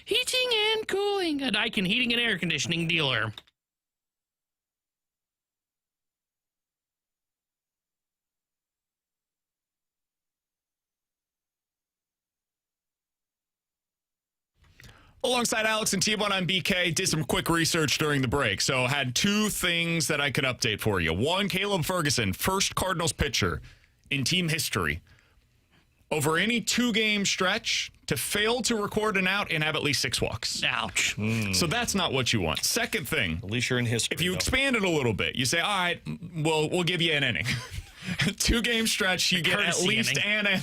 Heating and Cooling, a Daikin heating and air conditioning dealer. Alongside Alex and T-Bone, I'm BK. Did some quick research during the break, so had two things that I could update for you. One, Caleb Ferguson, first Cardinals pitcher in team history over any 2-game stretch to fail to record an out and have at least 6 walks. Ouch. So that's not what you want. Second thing, At least you're in history. if you expand it a little bit, you say, all right, we'll give you an inning. 2-game stretch, you get at least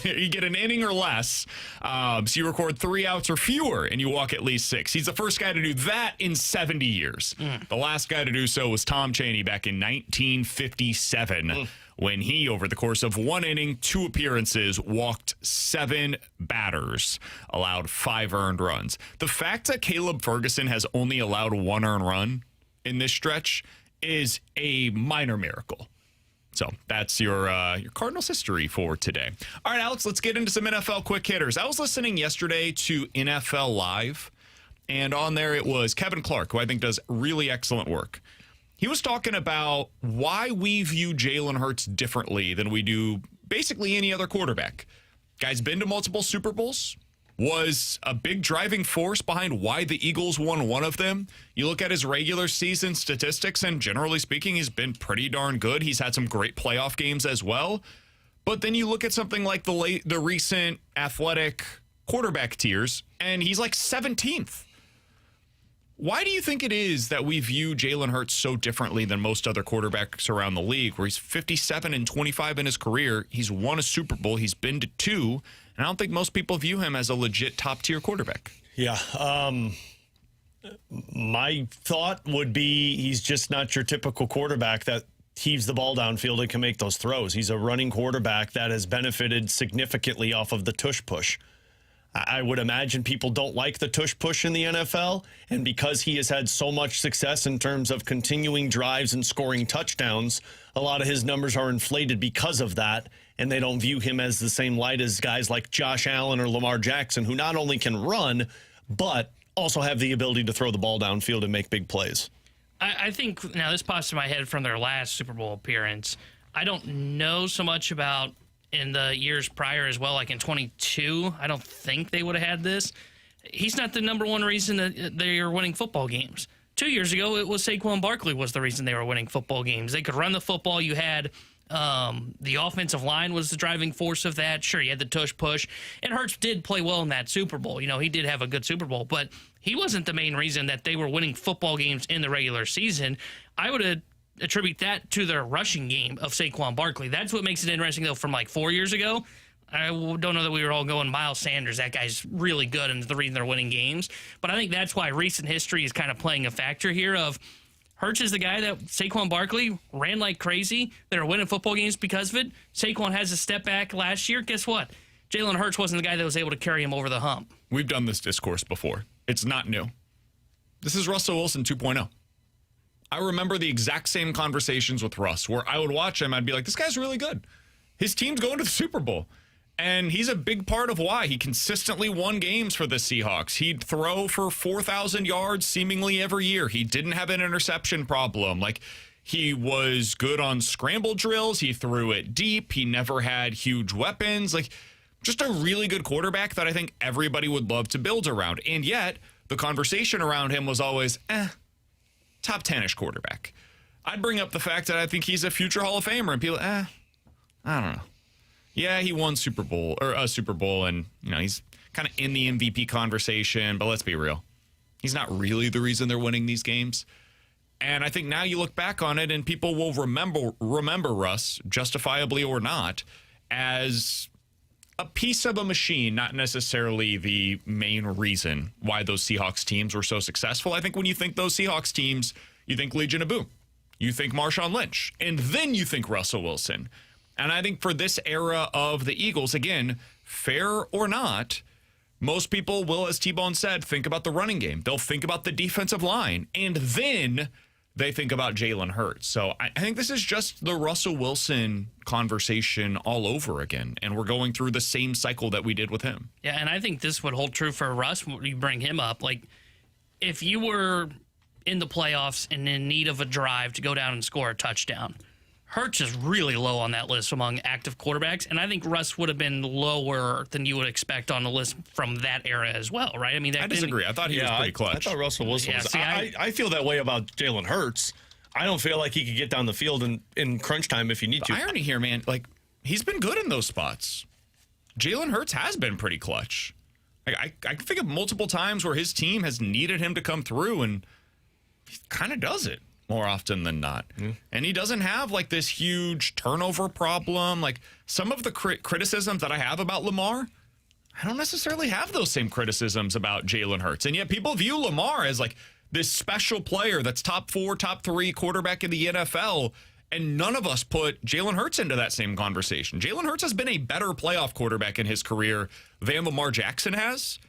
you get an inning or less. So you record 3 outs or fewer, and you walk at least 6. He's the first guy to do that in 70 years. The last guy to do so was Tom Chaney back in 1957, when he, over the course of 1 inning, 2 appearances, walked 7 batters, allowed 5 earned runs. The fact that Caleb Ferguson has only allowed 1 earned run in this stretch is a minor miracle. So that's your Cardinals history for today. All right, Alex, let's get into some NFL quick hitters. I was listening yesterday to NFL Live, and on there it was Kevin Clark, who I think does really excellent work. He was talking about why we view Jalen Hurts differently than we do basically any other quarterback. Guy's been to multiple Super Bowls, was a big driving force behind why the Eagles won one of them. You look at his regular season statistics, and generally speaking, he's been pretty darn good. He's had some great playoff games as well. But then you look at something like the recent athletic quarterback tiers, and he's like 17th. Why do you think it is that we view Jalen Hurts so differently than most other quarterbacks around the league, where he's 57-25 in his career? He's won a Super Bowl. He's been to 2. And I don't think most people view him as a legit top-tier quarterback. Yeah. My thought would be he's just not your typical quarterback that heaves the ball downfield and can make those throws. He's a running quarterback that has benefited significantly off of the tush push. I would imagine people don't like the tush push in the NFL, and because he has had so much success in terms of continuing drives and scoring touchdowns, a lot of his numbers are inflated because of that, and they don't view him as the same light as guys like Josh Allen or Lamar Jackson, who not only can run, but also have the ability to throw the ball downfield and make big plays. I think, now this pops to my head from their last Super Bowl appearance. I don't know so much about in the years prior as well, like in 22, I don't think they would have had this. He's not the number one reason that they are winning football games. 2 years ago, it was Saquon Barkley was the reason they were winning football games. They could run the football. You had the offensive line was the driving force of that. Sure, you had the tush push. And Hurts did play well in that Super Bowl. You know, he did have a good Super Bowl, but he wasn't the main reason that they were winning football games in the regular season. I would attribute that to their rushing game of Saquon Barkley. That's what makes it interesting, though, from like 4 years ago. I don't know that we were all going Miles Sanders. That guy's really good and the reason they're winning games. But I think that's why recent history is kind of playing a factor here of Hurts is the guy that Saquon Barkley ran like crazy. They're winning football games because of it. Saquon has a step back last year. Guess what? Jalen Hurts wasn't the guy that was able to carry him over the hump. We've done this discourse before. It's not new. This is Russell Wilson 2.0. I remember the exact same conversations with Russ where I would watch him. I'd be like, this guy's really good. His team's going to the Super Bowl. And he's a big part of why he consistently won games for the Seahawks. He'd throw for 4,000 yards seemingly every year. He didn't have an interception problem. Like, he was good on scramble drills. He threw it deep. He never had huge weapons. Like, just a really good quarterback that I think everybody would love to build around. And yet, the conversation around him was always, top 10-ish quarterback. I'd bring up the fact that I think he's a future Hall of Famer, and people, I don't know. Yeah, he won Super Bowl, and you know he's kind of in the MVP conversation. But let's be real, he's not really the reason they're winning these games. And I think now you look back on it, and people will remember Russ, justifiably or not, as a piece of a machine, not necessarily the main reason why those Seahawks teams were so successful. I think when you think those Seahawks teams, you think Legion of Boom, you think Marshawn Lynch, and then you think Russell Wilson. And I think for this era of the Eagles, again, fair or not, most people will, as T-Bone said, think about the running game. They'll think about the defensive line, and then they think about Jalen Hurts. So I think this is just the Russell Wilson conversation all over again, and we're going through the same cycle that we did with him. Yeah, and I think this would hold true for Russ when you bring him up. Like, if you were in the playoffs and in need of a drive to go down and score a touchdown, Hurts is really low on that list among active quarterbacks, and I think Russ would have been lower than you would expect on the list from that era as well, right? I mean, I disagree. I thought he was pretty clutch. I thought Russell Wilson was. see, I feel that way about Jalen Hurts. I don't feel like he could get down the field in crunch time if you need to. The irony here, man, like, he's been good in those spots. Jalen Hurts has been pretty clutch. I can think of multiple times where his team has needed him to come through, and he kind of does it more often than not. And he doesn't have like this huge turnover problem. Like some of the criticisms that I have about Lamar, I don't necessarily have those same criticisms about Jalen Hurts. And yet people view Lamar as like this special player that's top 4, top 3 quarterback in the NFL. And none of us put Jalen Hurts into that same conversation. Jalen Hurts has been a better playoff quarterback in his career than Lamar Jackson has.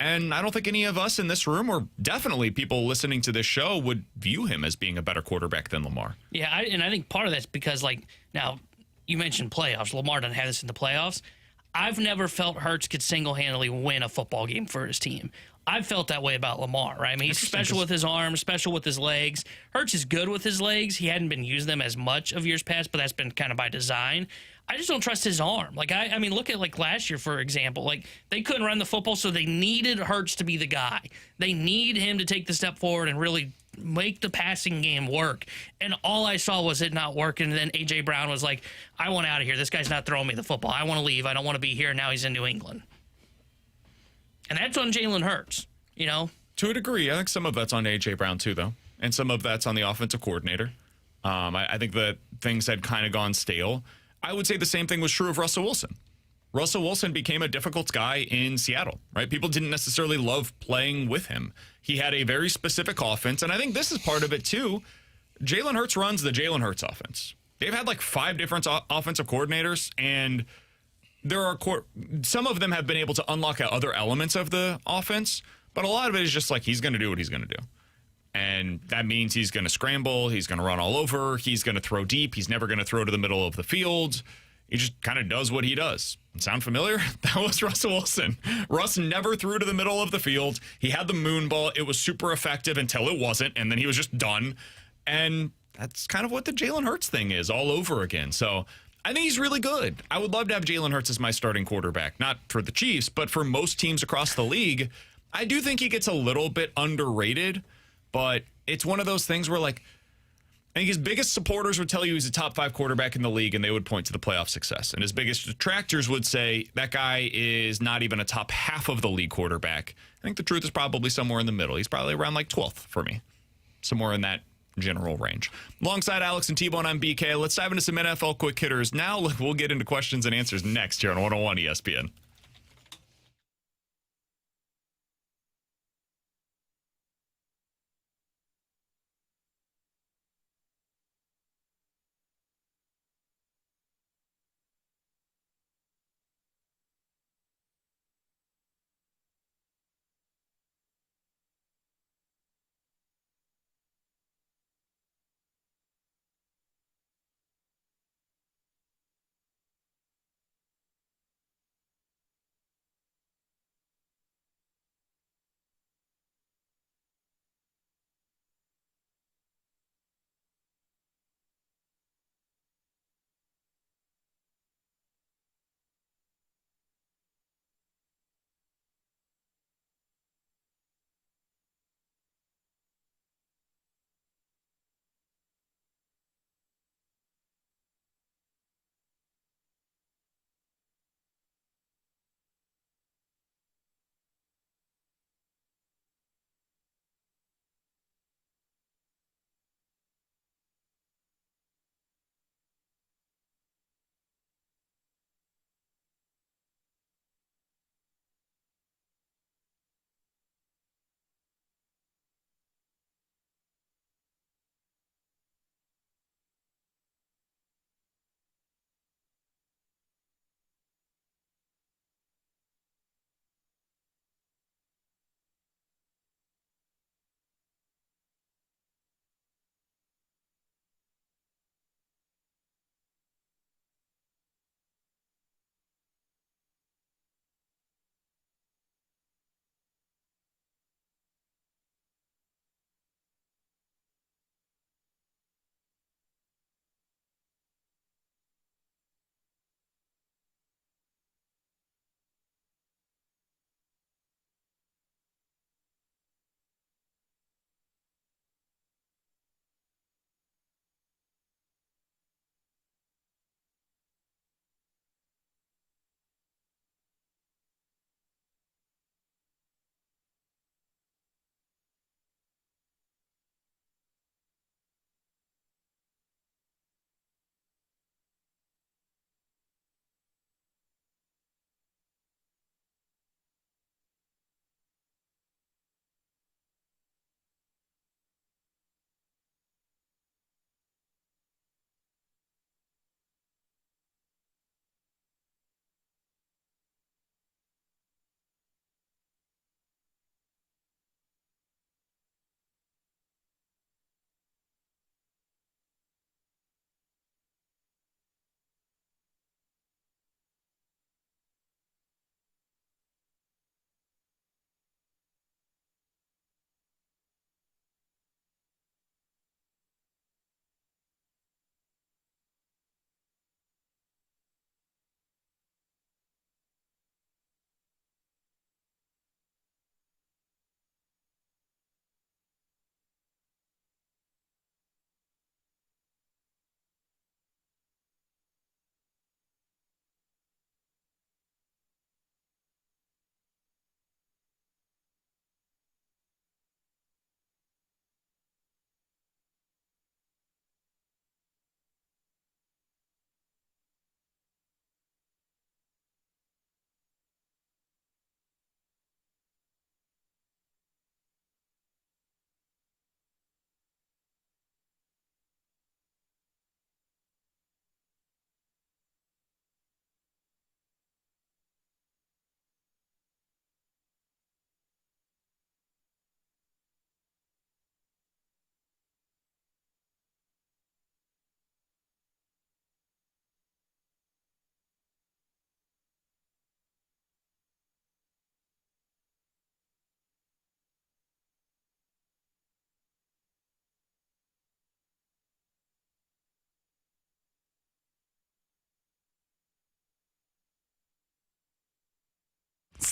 And I don't think any of us in this room, or definitely people listening to this show, would view him as being a better quarterback than Lamar. Yeah, and I think part of that's because, like, now you mentioned playoffs. Lamar doesn't have this in the playoffs. I've never felt Hurts could single-handedly win a football game for his team. I've felt that way about Lamar, right? I mean, he's special with his arms, special with his legs. Hurts is good with his legs. He hadn't been using them as much of years past, but that's been kind of by design. I just don't trust his arm. Like, I mean, look at, like, last year, for example. Like, they couldn't run the football, so they needed Hurts to be the guy. They need him to take the step forward and really make the passing game work. And all I saw was it not working. And then A.J. Brown was like, I want out of here. This guy's not throwing me the football. I want to leave. I don't want to be here. Now he's in New England. And that's on Jalen Hurts, you know? To a degree. I think some of that's on A.J. Brown, too, though. And some of that's on the offensive coordinator. I think that things had kind of gone stale. I would say the same thing was true of Russell Wilson. Russell Wilson became a difficult guy in Seattle, right? People didn't necessarily love playing with him. He had a very specific offense, and I think this is part of it too. Jalen Hurts runs the Jalen Hurts offense. They've had like 5 different offensive coordinators, and there are some of them have been able to unlock other elements of the offense, but a lot of it is just like he's going to do what he's going to do. And that means he's going to scramble. He's going to run all over. He's going to throw deep. He's never going to throw to the middle of the field. He just kind of does what he does. Sound familiar? That was Russell Wilson. Russ never threw to the middle of the field. He had the moon ball. It was super effective until it wasn't, and then he was just done. And that's kind of what the Jalen Hurts thing is all over again. So I think he's really good. I would love to have Jalen Hurts as my starting quarterback, not for the Chiefs, but for most teams across the league. I do think he gets a little bit underrated. But it's one of those things where, like, I think his biggest supporters would tell you he's a top 5 quarterback in the league, and they would point to the playoff success. And his biggest detractors would say that guy is not even a top half of the league quarterback. I think the truth is probably somewhere in the middle. He's probably around, like, 12th for me, somewhere in that general range. Alongside Alex and T-Bone, I'm BK. Let's dive into some NFL quick hitters. Now we'll get into questions and answers next here on 101 ESPN.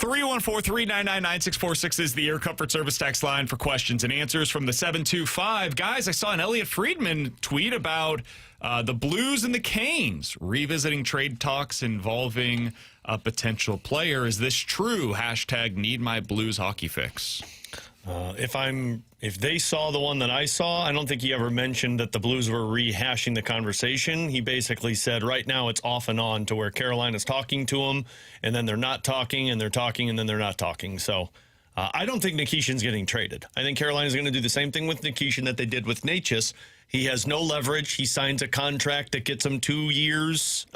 314-399-9646 is the Air Comfort Service text line for questions and answers from the 725. Guys, I saw an Elliot Friedman tweet about the Blues and the Canes revisiting trade talks involving a potential player. Is this true? Hashtag need my Blues hockey fix. If they saw the one that I saw, I don't think he ever mentioned that the Blues were rehashing the conversation. He basically said right now it's off and on to where Carolina's talking to him, and then they're not talking, and they're talking, and then they're not talking. So I don't think Nikishin's getting traded. I think Carolina's going to do the same thing with Nikishin that they did with Necas. He has no leverage. He signs a contract that gets him 2 years,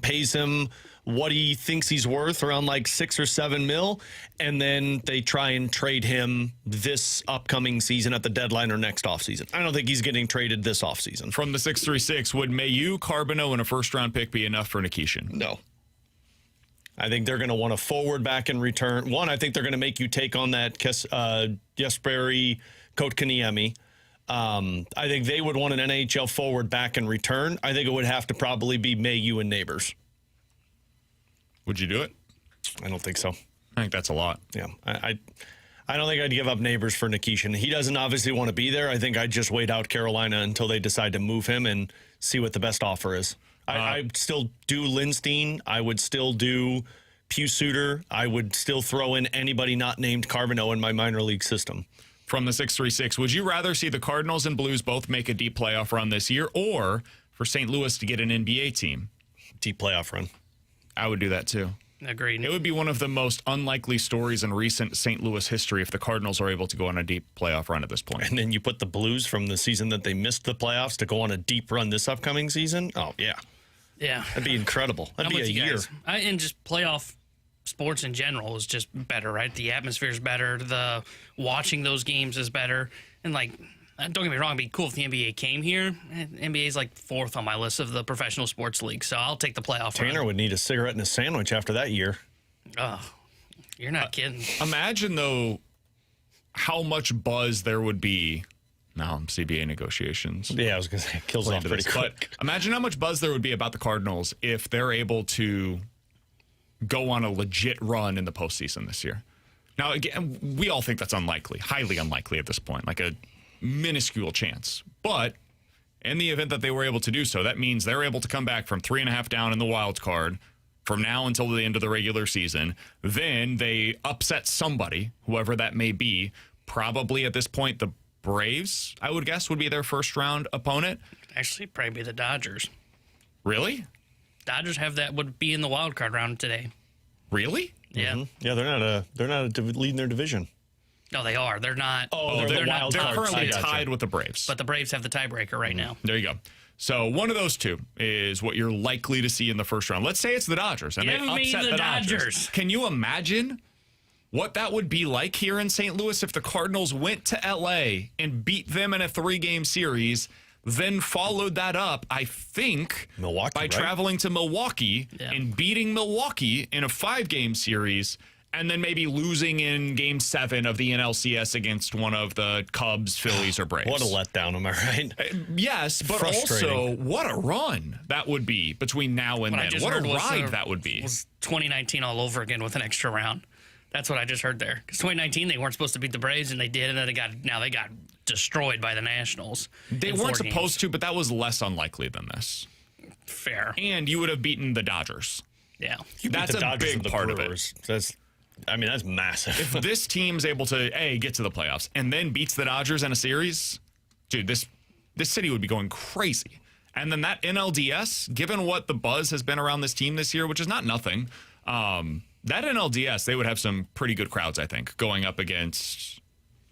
pays him what he thinks he's worth, around like $6 or $7 million, and then they try and trade him this upcoming season at the deadline or next offseason. I don't think he's getting traded this offseason. From the 636, would Mayu, Carbonneau, and a first-round pick be enough for Nikishin? No. I think they're going to want a forward back in return. One, I think they're going to make you take on that Jesperi Kotkaniemi. I think they would want an NHL forward back in return. I think it would have to probably be Mayu and Neighbors. Would you do it? I don't think so. I think that's a lot. Yeah. I don't think I'd give up Neighbors for Nikishin. He doesn't obviously want to be there. I think I'd just wait out Carolina until they decide to move him and see what the best offer is. I'd still do Lindstein. I would still do Pew Suter. I would still throw in anybody not named Carbonneau in my minor league system. From the 636, would you rather see the Cardinals and Blues both make a deep playoff run this year, or for St. Louis to get an NBA team? Deep playoff run. I would do that too. Agreed. It would be one of the most unlikely stories in recent St. Louis history if the Cardinals are able to go on a deep playoff run at this point. And then you put the Blues from the season that they missed the playoffs to go on a deep run this upcoming season. Oh, yeah. Yeah. That'd be incredible. That'd be a year. And just playoff sports in general is just better, right? The atmosphere is better. The watching those games is better. And, like, don't get me wrong, it'd be cool if the NBA came here. NBA is like fourth on my list of the professional sports leagues, so I'll take the playoff Tanner run. would need a cigarette and a sandwich after that year. Oh, you're not kidding. Imagine, though, how much buzz there would be. Now, CBA negotiations. Yeah, I was going to say, it kills off pretty quick. But imagine how much buzz there would be about the Cardinals if they're able to go on a legit run in the postseason this year. Now, again, we all think that's unlikely, highly unlikely at this point, like a minuscule chance. But in the event that they were able to do so, that means they're able to come back from 3.5 down in the wild card from now until the end of the regular season. Then they upset somebody, whoever that may be. Probably at this point, the Braves, I would guess, would be their first round opponent. Actually, probably the Dodgers. Really? Dodgers would be in the wild card round today. Really? Yeah. Mm-hmm. Yeah, they're not leading their division. No, they are. They're not. Oh, they're wild they're card. currently tied with the Braves. But the Braves have the tiebreaker right now. There you go. So one of those two is what you're likely to see in the first round. Let's say it's the Dodgers, and Give they me upset the the Dodgers. Can you imagine what that would be like here in St. Louis if the Cardinals went to L.A. and beat them in a 3-game series, then followed that up, I think, Milwaukee, by right? traveling to Milwaukee and beating Milwaukee in a 5-game series, and then maybe losing in Game 7 of the NLCS against one of the Cubs, Phillies, or Braves. What a letdown, am I right? Yes, but also, what a run that would be between now and then. What a ride that would be. Was 2019 all over again with an extra round. That's what I just heard there. Because 2019, they weren't supposed to beat the Braves, and they did, and then they got destroyed by the Nationals. They weren't supposed to, but that was less unlikely than this. Fair. And you would have beaten the Dodgers. Yeah. That's a big part of it. That's massive. If this team's able to, get to the playoffs and then beats the Dodgers in a series, dude, this city would be going crazy. And then that NLDS, given what the buzz has been around this team this year, which is not nothing, that NLDS, they would have some pretty good crowds, I think, going up against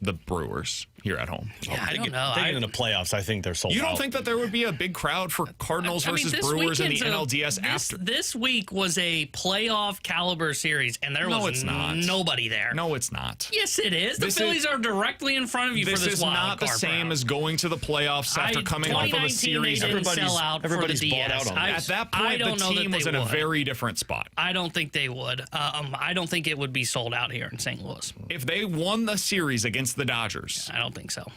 the Brewers here at home. Yeah, I don't know. They get in the playoffs, I think they're sold out. You don't think that there would be a big crowd for Cardinals versus Brewers in the NLDS after? This week was a playoff caliber series, and there was nobody there. No, it's not. Yes, it is. The Phillies are directly in front of you for this wild card. This is not the same as going to the playoffs after coming off of a series. Everybody's bought out on At that point, the team was in a very different spot. I don't think they would. I don't think it would be sold out here in St. Louis. If they won the series against the Dodgers, I don't think so.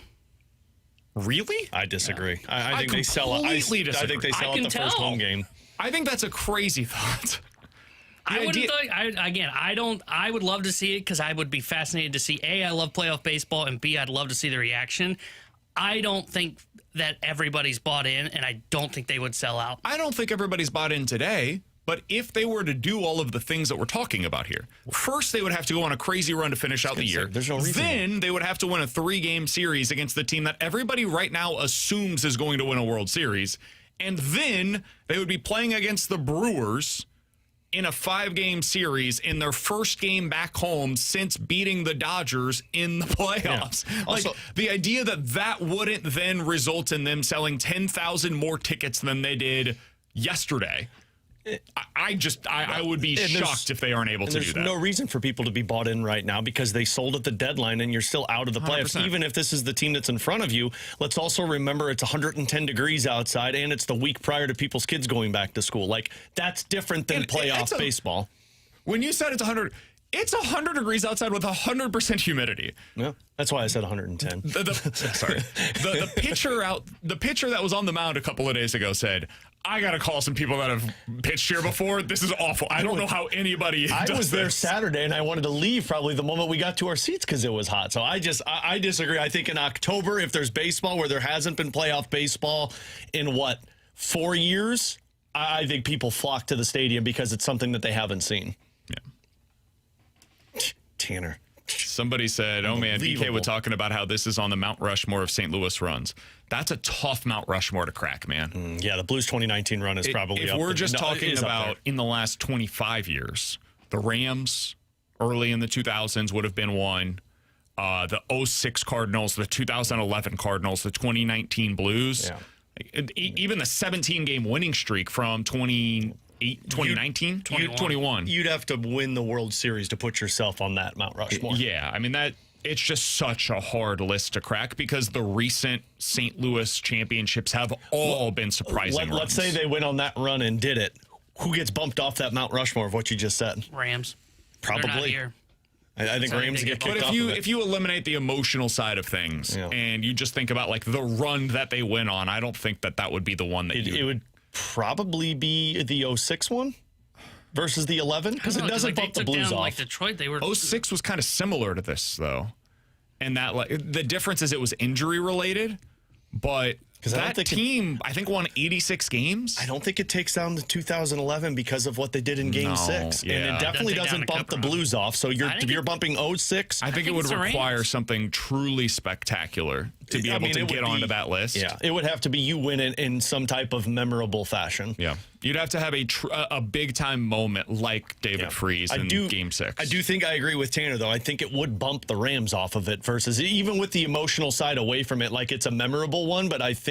Really? I disagree. I think they sell out. I think they sell out the first home game. I think that's a crazy thought. I would love to see it because I would be fascinated to see, A, I love playoff baseball, and B, I'd love to see the reaction. I don't think that everybody's bought in, and I don't think they would sell out. I don't think everybody's bought in today, but if they were to do all of the things that we're talking about here, first they would have to go on a crazy run to finish out the year. There's no reason. Then they would have to win a 3-game series against the team that everybody right now assumes is going to win a World Series. And then they would be playing against the Brewers in a 5-game series in their first game back home since beating the Dodgers in the playoffs. Yeah. Like, Also, the idea that wouldn't then result in them selling 10,000 more tickets than they did yesterday. I would be shocked if they aren't able to do that. There's no reason for people to be bought in right now because they sold at the deadline and you're still out of the playoffs. 100%. Even if this is the team that's in front of you, let's also remember it's 110 degrees outside and it's the week prior to people's kids going back to school. Like, that's different than playoff baseball. When you said it's 100, it's 100 degrees outside with 100% humidity. Yeah, that's why I said 110. Sorry. The pitcher that was on the mound a couple of days ago said, I got to call some people that have pitched here before. This is awful. I don't know how anybody I does was there this. Saturday, and I wanted to leave probably the moment we got to our seats because it was hot. So I disagree. I think in October, if there's baseball where there hasn't been playoff baseball in, 4 years, I think people flock to the stadium because it's something that they haven't seen. Yeah. Tanner. Somebody said, oh, man, BK was talking about how this is on the Mount Rushmore of St. Louis runs. That's a tough Mount Rushmore to crack, man. Yeah, the Blues 2019 run is probably if up. If we're just No, talking about in the last 25 years, the Rams early in the 2000s would have been one. The 06 Cardinals, the 2011 Cardinals, the 2019 Blues. Yeah. Even the 17-game winning streak from 2019? 21. You'd have to win the World Series to put yourself on that Mount Rushmore. Yeah, I mean, it's just such a hard list to crack because the recent St. Louis championships have all been surprising runs. Let's say they went on that run and did it. Who gets bumped off that Mount Rushmore of what you just said? Rams. Probably. They're not here. I think Rams get kicked But off. if you eliminate the emotional side of things and you just think about like the run that they went on, I don't think that would be the one that it would probably be the 06 one versus the 11 because it doesn't bump the Blues off. Like Detroit, they were 06 was kind of similar to this though, and that like the difference is it was injury related, but that team I think won 86 games. I don't think it takes down the 2011 because of what they did in Game 6, and it definitely doesn't bump the Blues off. So you're bumping 06. I think it would require something truly spectacular to be able to get onto that list. Yeah, it would have to be you win it in some type of memorable fashion. Yeah, you'd have to have a big time moment like David Freese in Game 6. I do think I agree with Tanner though. I think it would bump the Rams off of it versus even with the emotional side away from it. Like it's a memorable one, but I think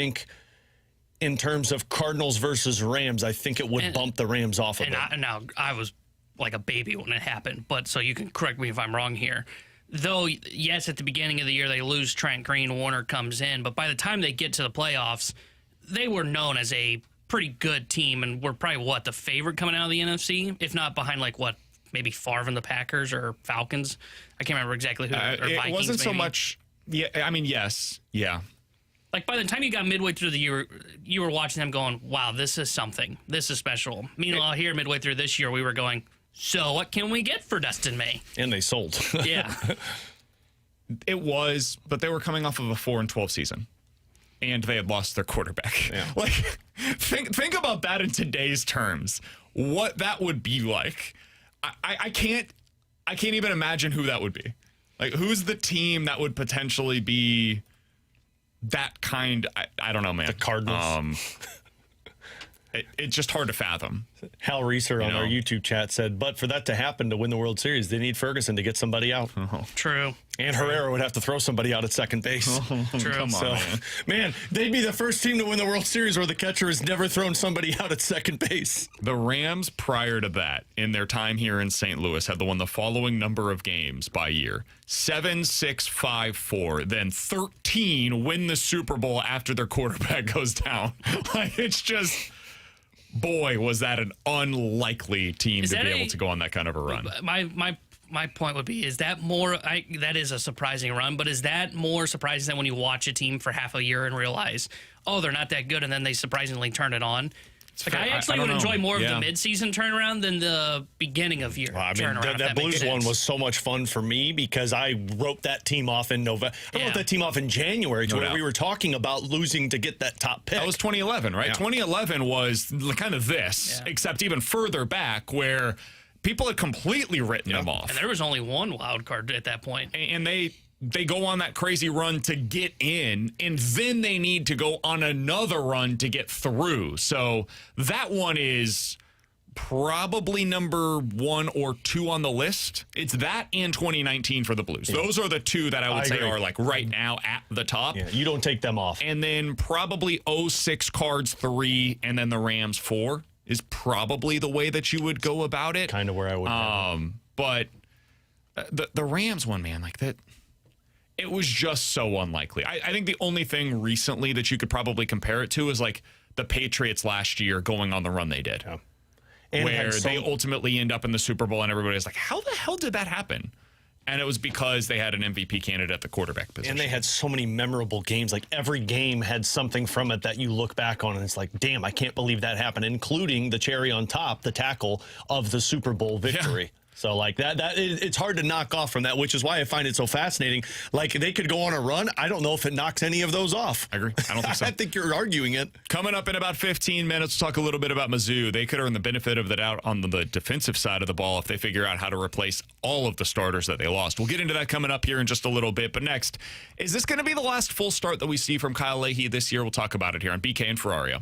in terms of Cardinals versus Rams, I think it would bump the Rams off of it. Now I was like a baby when it happened, but so you can correct me if I'm wrong here. Though, yes, at the beginning of the year, they lose Trent Green, Warner comes in, but by the time they get to the playoffs, they were known as a pretty good team and were probably, the favorite coming out of the NFC, if not behind, maybe Favre and the Packers or Falcons. I can't remember exactly who. Or it Vikings, wasn't so maybe. much, I mean, yes, yeah. Like, by the time you got midway through the year, you were watching them going, wow, this is something. This is special. Meanwhile, here, midway through this year, we were going, so what can we get for Dustin May? And they sold. Yeah. It was, but they were coming off of a 4-12 season. And they had lost their quarterback. Yeah. Like, think about that in today's terms. What that would be like. I can't even imagine who that would be. Like, who's the team that would potentially be that kind? I don't know, man. The Cardinals. It's just hard to fathom. Hal Reeser on our YouTube chat said, but for that to happen to win the World Series, they need Ferguson to get somebody out. Oh. True. And Herrera would have to throw somebody out at second base. True. Come on, man, they'd be the first team to win the World Series where the catcher has never thrown somebody out at second base. The Rams, prior to that, in their time here in St. Louis, had won the following number of games by year: 7, 6, 5, 4. Then 13 win the Super Bowl after their quarterback goes down. Like, it's just, boy, was that an unlikely team to be able to go on that kind of a run. My point would be, is that more, that is a surprising run, but is that more surprising than when you watch a team for half a year and realize, oh, they're not that good, and then they surprisingly turn it on? Like, I actually would enjoy more of the midseason turnaround than the beginning of year turnaround. That Blues one was so much fun for me because I wrote that team off in November. I wrote that team off in January where we were talking about losing to get that top pick. That was 2011, right? Yeah. 2011 was kind of this, except even further back where people had completely written them off. And there was only one wild card at that point. And they go on that crazy run to get in, and then they need to go on another run to get through. So that one is probably number 1 or 2 on the list. It's that and 2019 for the Blues. Yeah. Those are the two that I would say are like right now at the top. Yeah, you don't take them off. And then probably 06 Cards 3 and then the Rams 4 is probably the way that you would go about it. Kind of where I would. But the Rams one, man, like that. It was just so unlikely. I think the only thing recently that you could probably compare it to is like the Patriots last year going on the run they did. Yeah. Where they ultimately end up in the Super Bowl and everybody's like, how the hell did that happen? And it was because they had an MVP candidate at the quarterback position. And they had so many memorable games. Like every game had something from it that you look back on and it's like, damn, I can't believe that happened, including the cherry on top, the tackle of the Super Bowl victory. Yeah. So, like, it's hard to knock off from that, which is why I find it so fascinating. Like, they could go on a run. I don't know if it knocks any of those off. I agree. I don't think so. I think you're arguing it. Coming up in about 15 minutes, we'll talk a little bit about Mizzou. They could earn the benefit of the doubt on the defensive side of the ball if they figure out how to replace all of the starters that they lost. We'll get into that coming up here in just a little bit. But next, is this going to be the last full start that we see from Kyle Leahy this year? We'll talk about it here on BK and Ferrario.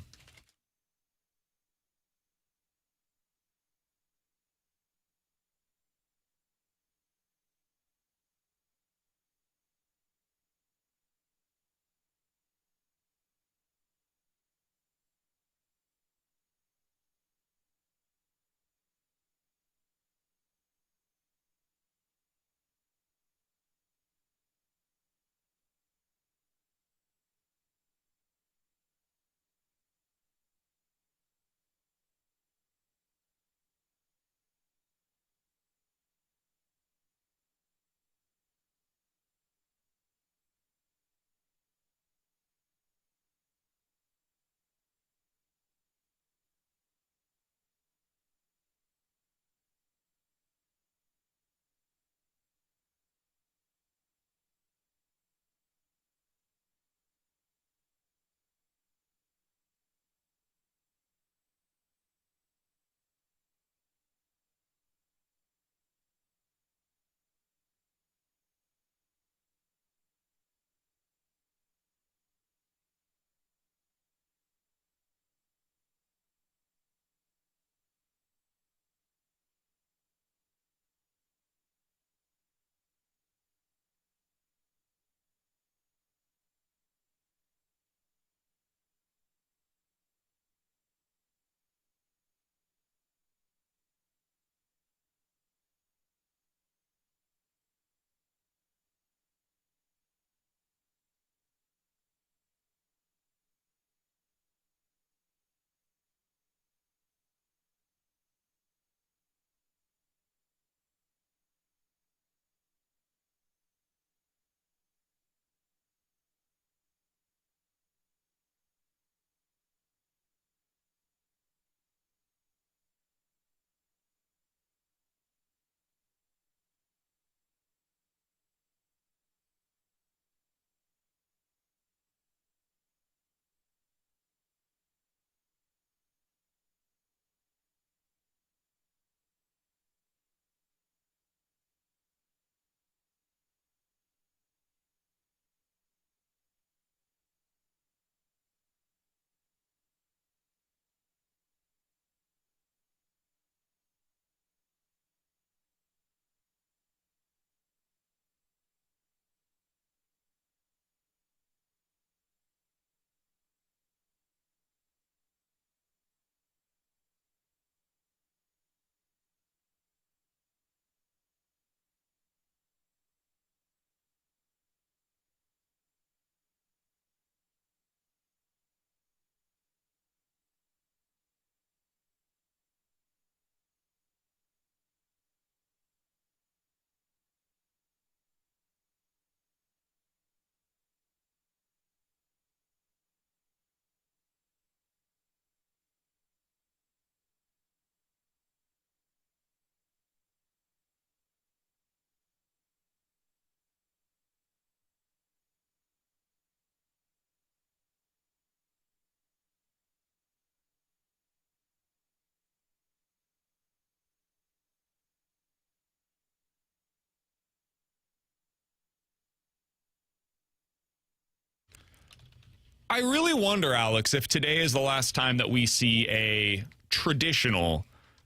I really wonder, Alex, if today is the last time that we see a traditional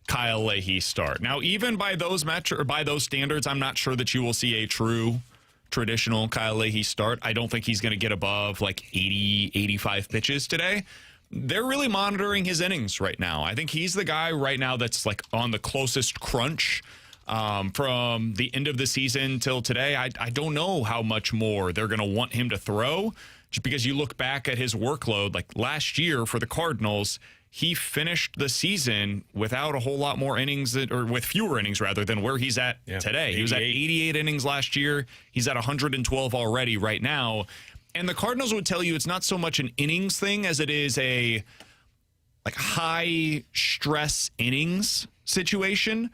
Kyle Leahy start. Now, even by those standards, I'm not sure that you will see a true traditional Kyle Leahy start. I don't think he's going to get above like 80, 85 pitches today. They're really monitoring his innings right now. I think he's the guy right now that's like on the closest crunch from the end of the season till today. I don't know how much more they're going to want him to throw, just because you look back at his workload. Like last year for the Cardinals, he finished the season without a whole lot more innings, or with fewer innings rather, than where he's at today. 88. He was at 88 innings last year. He's at 112 already right now. And the Cardinals would tell you it's not so much an innings thing as it is a like high stress innings situation.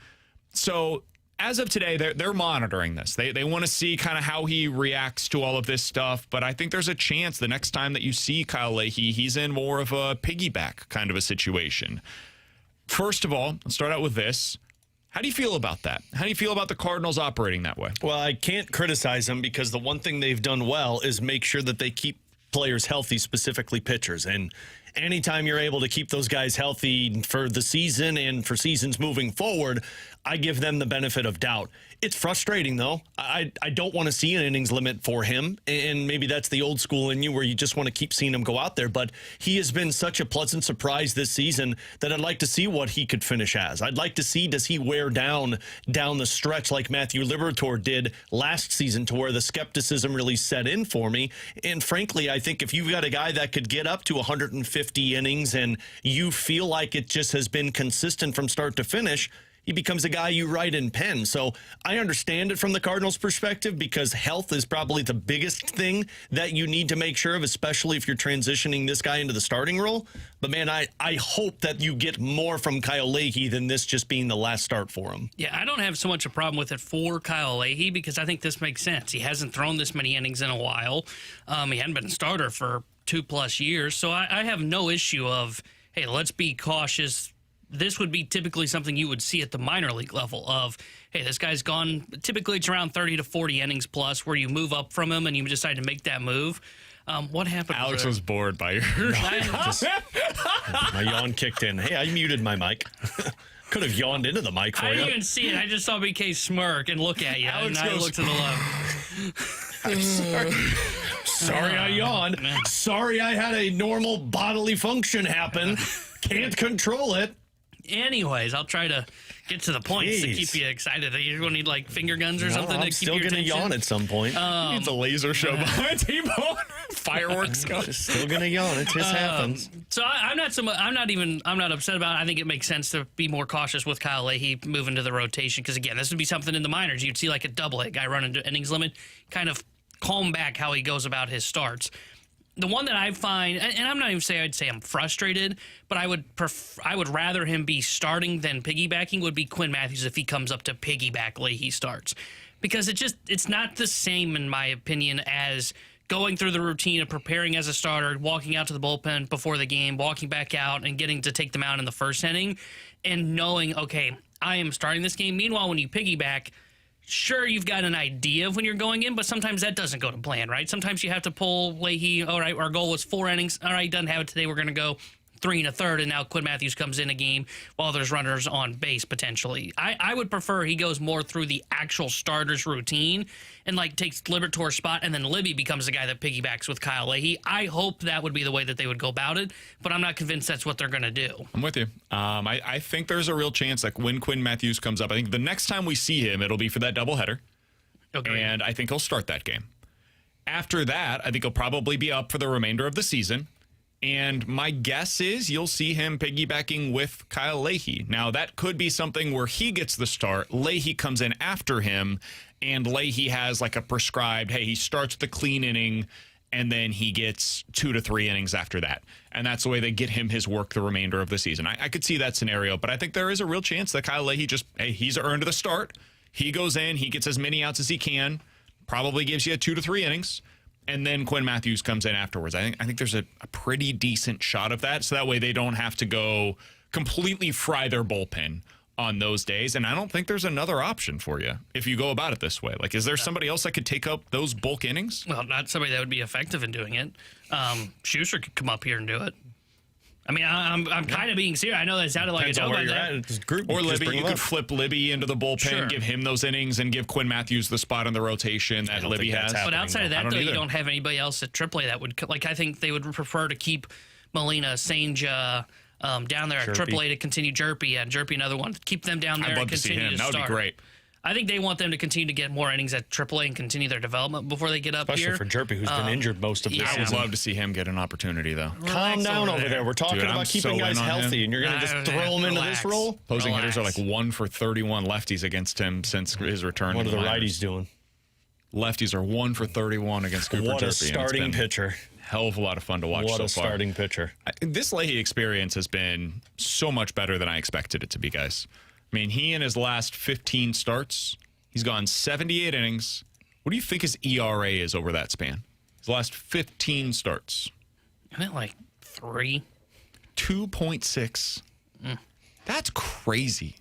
So as of today, they're monitoring this. They want to see kind of how he reacts to all of this stuff. But I think there's a chance the next time that you see Kyle Leahy, he's in more of a piggyback kind of a situation. First of all, let's start out with this. How do you feel about that? How do you feel about the Cardinals operating that way? Well, I can't criticize them, because the one thing they've done well is make sure that they keep players healthy, specifically pitchers. And anytime you're able to keep those guys healthy for the season and for seasons moving forward, I give them the benefit of doubt. It's frustrating, though. I don't want to see an innings limit for him, and maybe that's the old school in you where you just want to keep seeing him go out there. But he has been such a pleasant surprise this season that I'd like to see what he could finish as. I'd like to see, does he wear down the stretch like Matthew Liberatore did last season, to where the skepticism really set in for me. And frankly, I think if you've got a guy that could get up to 150 innings and you feel like it just has been consistent from start to finish, he becomes a guy you write in pen. So I understand it from the Cardinals' perspective, because health is probably the biggest thing that you need to make sure of, especially if you're transitioning this guy into the starting role. But, man, I hope that you get more from Kyle Leahy than this just being the last start for him. Yeah, I don't have so much a problem with it for Kyle Leahy, because I think this makes sense. He hasn't thrown this many innings in a while. He hadn't been a starter for 2+ years. So I have no issue of, hey, let's be cautious. This would be typically something you would see at the minor league level of, hey, this guy's gone. Typically, it's around 30 to 40 innings plus, where you move up from him and you decide to make that move. What happened? Alex was bored by your... My yawn kicked in. Hey, I muted my mic. Could have yawned into the mic for you. I didn't even see it. I just saw BK smirk and look at you. Alex and I looked to the left. I'm sorry. Sorry I yawned. Sorry I had a normal bodily function happen. Can't control it. Anyways, I'll try to get to the points to keep you excited. You're going to need like finger guns or something to keep your attention. I'm still going to yawn at some point. It's a laser show behind T-Bone. Fireworks going. Still going to yawn. It just happens. So I'm not upset about it. I think it makes sense to be more cautious with Kyle Leahy moving to the rotation, because again, this would be something in the minors. You'd see like a double hit guy run into innings limit, kind of calm back how he goes about his starts. The one that I find, and I'm not even saying I'd say I'm frustrated, but I would rather him be starting than piggybacking, would be Quinn Mathews if he comes up to piggyback Leahy starts. Because it's not the same, in my opinion, as going through the routine of preparing as a starter, walking out to the bullpen before the game, walking back out and getting to take them out in the first inning, and knowing, okay, I am starting this game. Meanwhile, when you piggyback, sure, you've got an idea of when you're going in, but sometimes that doesn't go to plan, right? Sometimes you have to pull Leahy. All right, our goal was 4 innings. All right, he doesn't have it today. We're going to go 3 1/3, and now Quinn Mathews comes in a game while there's runners on base potentially. I would prefer he goes more through the actual starter's routine and like takes Liberatore's spot, and then Libby becomes the guy that piggybacks with Kyle Leahy. I hope that would be the way that they would go about it, but I'm not convinced that's what they're going to do. I'm with you. I think there's a real chance, like when Quinn Mathews comes up, I think the next time we see him, it'll be for that doubleheader. Okay. And I think he'll start that game. After that, I think he'll probably be up for the remainder of the season. And my guess is you'll see him piggybacking with Kyle Leahy. Now, that could be something where he gets the start, Leahy comes in after him, and Leahy has like a prescribed, hey, he starts the clean inning, and then he gets 2 to 3 innings after that. And that's the way they get him his work the remainder of the season. I could see that scenario, but I think there is a real chance that Kyle Leahy he's earned the start. He goes in, he gets as many outs as he can, probably gives you 2 to 3 innings. And then Quinn Mathews comes in afterwards. I think there's a pretty decent shot of that. So that way they don't have to go completely fry their bullpen on those days, and I don't think there's another option for you if you go about it this way. Like, is there somebody else that could take up those bulk innings? Well, not somebody that would be effective in doing it. Schuster could come up here and do it. I mean, I'm kind of being serious. I know that sounded like a joke, Or Libby, you could flip Libby into the bullpen, give him those innings, and give Quinn Mathews the spot in the rotation that Libby has. But outside of that, though, you don't have anybody else at AAA that would, like, I think they would prefer to keep Molina, Sainja down there at AAA to continue Jerpy, and Jerpy another one. Keep them down there and continue to start. That would be great. I think they want them to continue to get more innings at AAA and continue their development before they get up here. Especially for Jerpy, who's been injured most of this season. I would love to see him get an opportunity, though. Calm down over there. We're talking about keeping guys healthy, and you're going to just throw him into this role? Opposing hitters are like 1 for 31 lefties against him since his return. What are the righties doing? Lefties are 1 for 31 against Cooper Jerpy. What a starting pitcher. Hell of a lot of fun to watch so far. What a starting pitcher. This Leahy experience has been so much better than I expected it to be, guys. I mean, he in his last 15 starts, he's gone 78 innings. What do you think his ERA is over that span? His last 15 starts. I meant like 3. 2.6. That's crazy.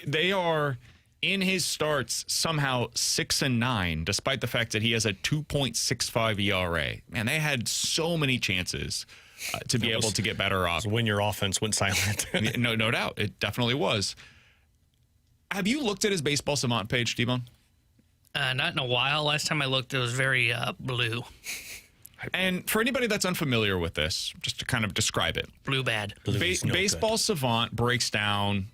They are, in his starts, somehow 6-9, despite the fact that he has a 2.65 ERA. Man, they had so many chances to be able to get better off. When your offense went silent. No doubt. It definitely was. Have you looked at his Baseball Savant page, T-Bone? Not in a while. Last time I looked, it was very blue. And for anybody that's unfamiliar with this, just to kind of describe it. Blue bad. Baseball Savant breaks down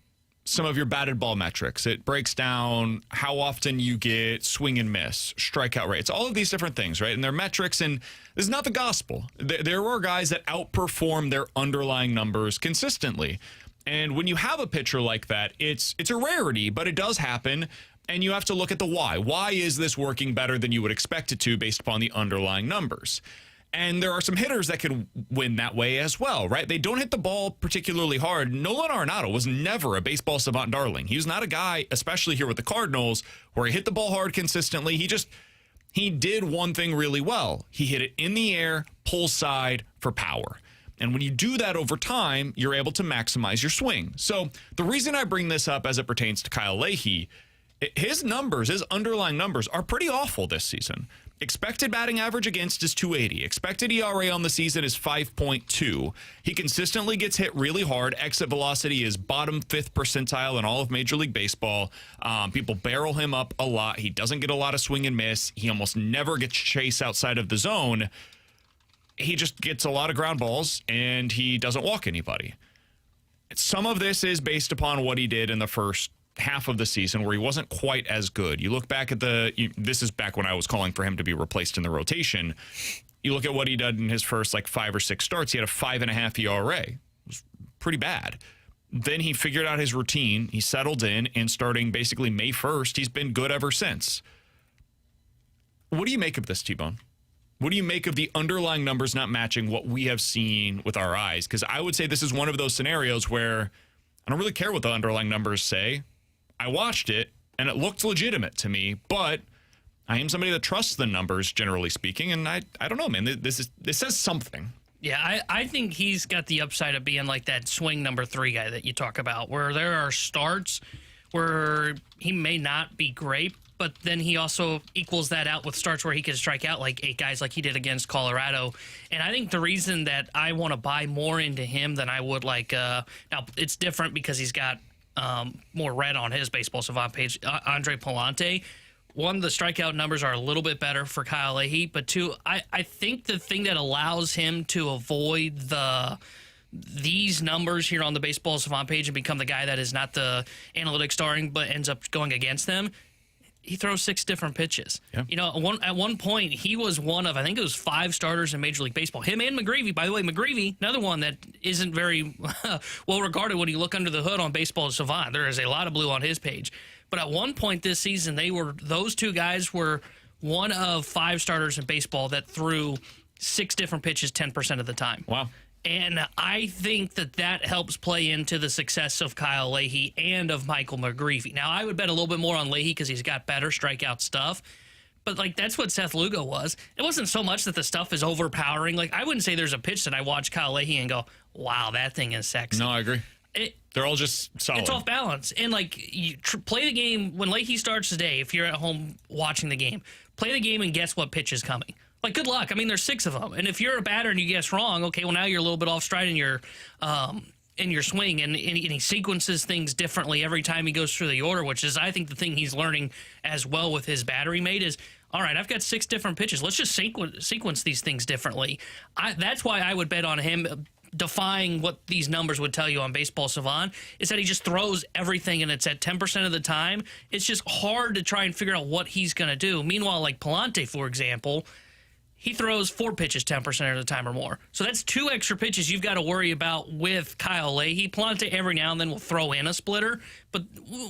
some of your batted ball metrics. It breaks down how often you get swing and miss, strikeout rates, all of these different things, right? And they're metrics, and this is not the gospel. There are guys that outperform their underlying numbers consistently. And when you have a pitcher like that, it's a rarity, but it does happen, and you have to look at the why. Why is this working better than you would expect it to based upon the underlying numbers? And there are some hitters that could win that way as well, right? They don't hit the ball particularly hard. Nolan Arenado was never a Baseball Savant darling. He was not a guy, especially here with the Cardinals, where he hit the ball hard consistently. He did one thing really well. He hit it in the air, pull side for power. And when you do that over time, you're able to maximize your swing. So the reason I bring this up as it pertains to Kyle Leahy, his numbers, his underlying numbers are pretty awful this season. Expected batting average against is 280. Expected ERA on the season is 5.2. He consistently gets hit really hard. Exit velocity is bottom 5th percentile in all of Major League Baseball. People barrel him up a lot. He doesn't get a lot of swing and miss. He almost never gets chase outside of the zone. He just gets a lot of ground balls, and he doesn't walk anybody. Some of this is based upon what he did in the first half of the season where he wasn't quite as good. You look back at this is back when I was calling for him to be replaced in the rotation. You look at what he did in his first 5 or 6 starts. He had a 5.5 ERA. It was pretty bad. Then he figured out his routine. He settled in, and starting basically May 1st, he's been good ever since. What do you make of this, T-Bone? What do you make of the underlying numbers not matching what we have seen with our eyes? Because I would say this is one of those scenarios where I don't really care what the underlying numbers say. I watched it, and it looked legitimate to me, but I am somebody that trusts the numbers, generally speaking, and I don't know, man. This says something. Yeah, I think he's got the upside of being like that swing number 3 guy that you talk about, where there are starts where he may not be great, but then he also equals that out with starts where he can strike out like 8 guys like he did against Colorado. And I think the reason that I want to buy more into him than I would now it's different because he's got more red on his Baseball Savant page, Andre Pallante. 1, the strikeout numbers are a little bit better for Kyle Leahy, but 2, I think the thing that allows him to avoid these numbers here on the Baseball Savant page and become the guy that is not the analytics starring but ends up going against them, he throws 6 different pitches. Yeah. You know, at one point, he was one of, I think it was 5 starters in Major League Baseball. Him and McGreevy. By the way, McGreevy, another one that isn't very well regarded when you look under the hood on Baseball Savant. There is a lot of blue on his page. But at one point this season, those 2 guys were one of 5 starters in baseball that threw 6 different pitches 10% of the time. Wow. And I think that helps play into the success of Kyle Leahy and of Michael McGreevy. Now, I would bet a little bit more on Leahy because he's got better strikeout stuff. But, that's what Seth Lugo was. It wasn't so much that the stuff is overpowering. I wouldn't say there's a pitch that I watch Kyle Leahy and go, wow, that thing is sexy. No, I agree. They're all just solid. It's off balance. And, like, you play the game when Leahy starts today, if you're at home watching the game, play the game and guess what pitch is coming. Like, good luck. I mean, there's 6 of them. And if you're a batter and you guess wrong, okay, well, now you're a little bit off stride in your swing. And he sequences things differently every time he goes through the order, which is, I think, the thing he's learning as well with his battery mate is, all right, I've got 6 different pitches. Let's just sequence these things differently. That's why I would bet on him defying what these numbers would tell you on Baseball Savant, is that he just throws everything and it's at 10% of the time. It's just hard to try and figure out what he's going to do. Meanwhile, like Pallante, for example, he throws 4 pitches 10% of the time or more. So that's 2 extra pitches you've got to worry about with Kyle Leahy. Pallante every now and then will throw in a splitter, but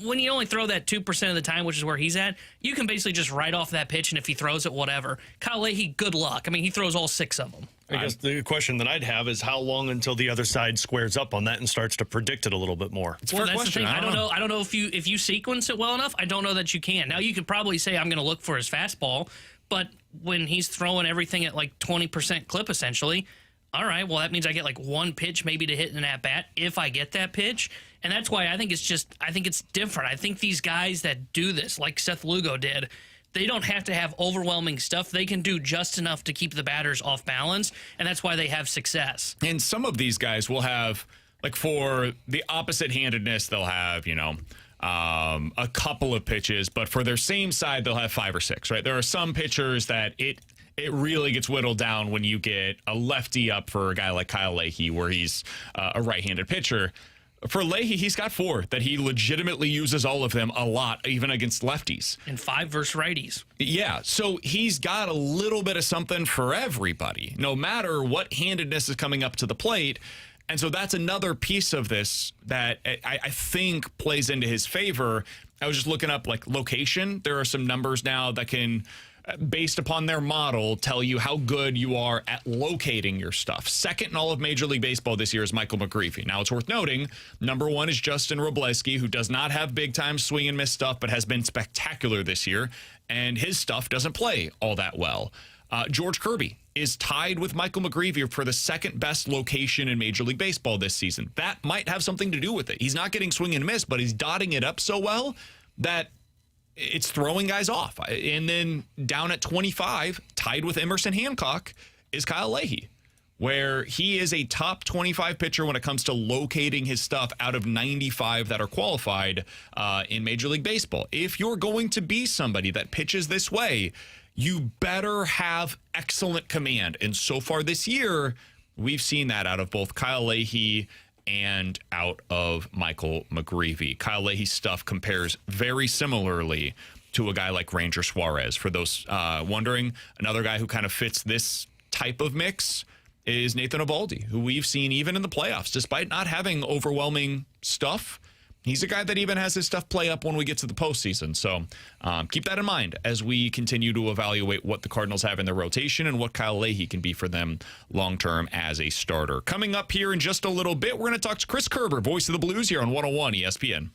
when you only throw that 2% of the time, which is where he's at, you can basically just write off that pitch, and if he throws it, whatever. Kyle Leahy, good luck. I mean, he throws all 6 of them. I guess the question that I'd have is how long until the other side squares up on that and starts to predict it a little bit more. It's a fair That's question. the thing. I don't know if you sequence it well enough. I don't know that you can. Now you could probably say I'm going to look for his fastball, but when he's throwing everything at like 20% clip, essentially, all right, well, that means I get like 1 pitch maybe to hit an at bat if I get that pitch. And that's why I think it's different. I think these guys that do this, like Seth Lugo did, they don't have to have overwhelming stuff. They can do just enough to keep the batters off balance, and that's why they have success. And some of these guys will have, like, for the opposite handedness, they'll have, a couple of pitches, but for their same side, they'll have 5 or 6, right? There are some pitchers that it really gets whittled down when you get a lefty up for a guy like Kyle Leahy, where he's a right-handed pitcher. For Leahy, he's got 4 that he legitimately uses all of them a lot, even against lefties. And 5 versus righties. Yeah, so he's got a little bit of something for everybody, no matter what handedness is coming up to the plate. And so that's another piece of this that I think plays into his favor. I was just looking up, like, location. There are some numbers now that can, based upon their model, tell you how good you are at locating your stuff. Second in all of Major League Baseball this year is Michael McGreevy. Now, it's worth noting, number 1 is Justin Wroblewski, who does not have big-time swing and miss stuff, but has been spectacular this year, and his stuff doesn't play all that well. George Kirby is tied with Michael McGreevy for the second best location in Major League Baseball this season. That might have something to do with it. He's not getting swing and miss, but he's dotting it up so well that it's throwing guys off. And then down at 25, tied with Emerson Hancock, is Kyle Leahy, where he is a top 25 pitcher when it comes to locating his stuff out of 95 that are qualified in Major League Baseball. If you're going to be somebody that pitches this way, you better have excellent command. And so far this year, we've seen that out of both Kyle Leahy and out of Michael McGreevy. Kyle Leahy's stuff compares very similarly to a guy like Ranger Suarez. For those wondering, another guy who kind of fits this type of mix is Nathan Eovaldi, who we've seen even in the playoffs, despite not having overwhelming stuff. He's a guy that even has his stuff play up when we get to the postseason. So keep that in mind as we continue to evaluate what the Cardinals have in their rotation and what Kyle Leahy can be for them long-term as a starter. Coming up here in just a little bit, we're going to talk to Chris Kerber, voice of the Blues, here on 101 ESPN.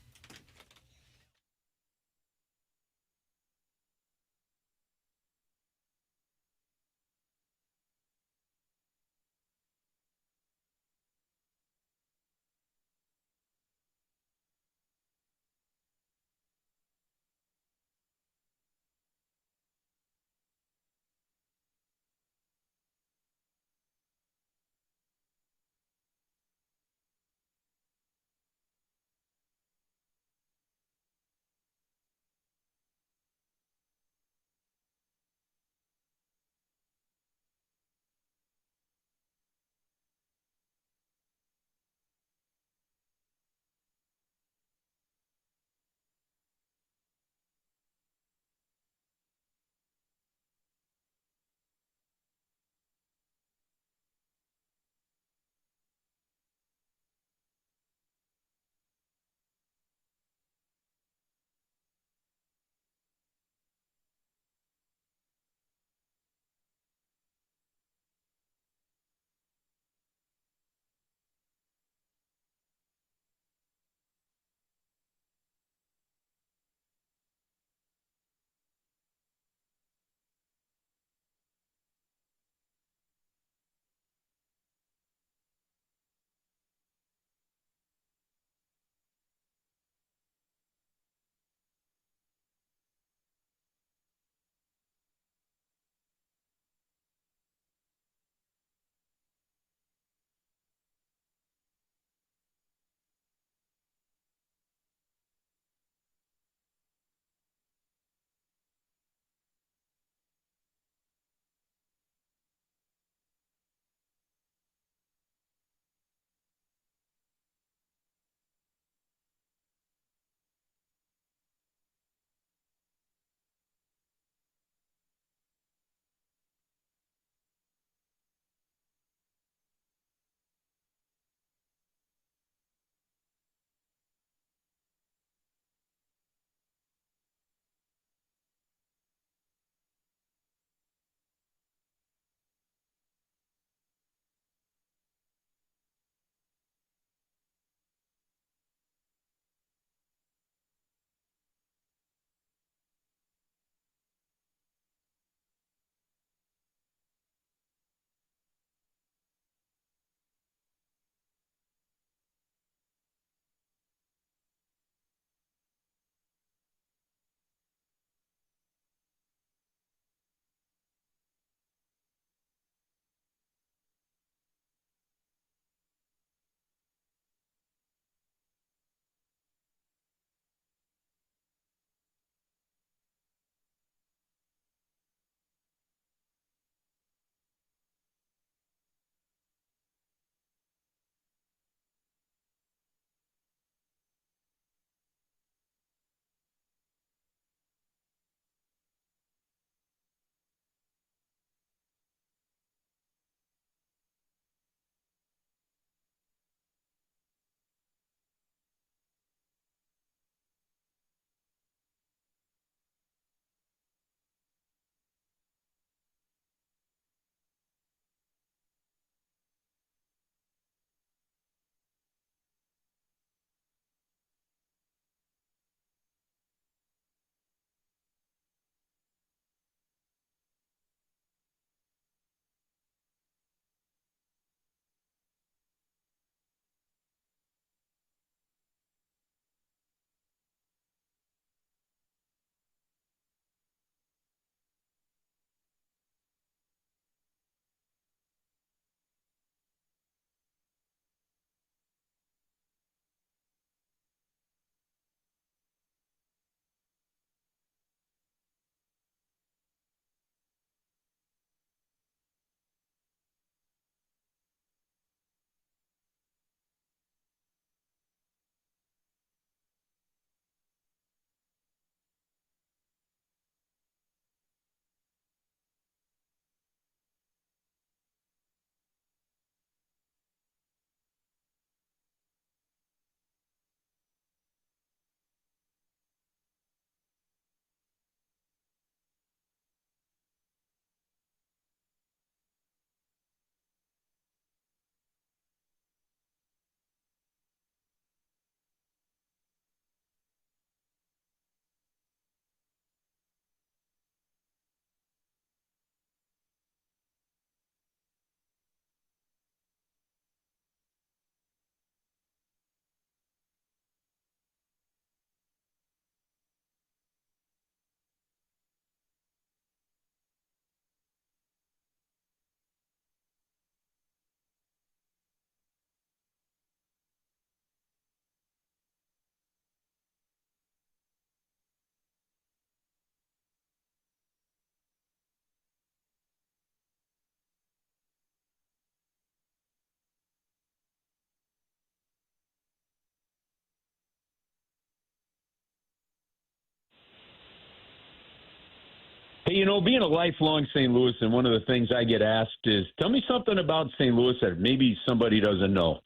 Hey, being a lifelong St. Louis, and one of the things I get asked is, tell me something about St. Louis that maybe somebody doesn't know.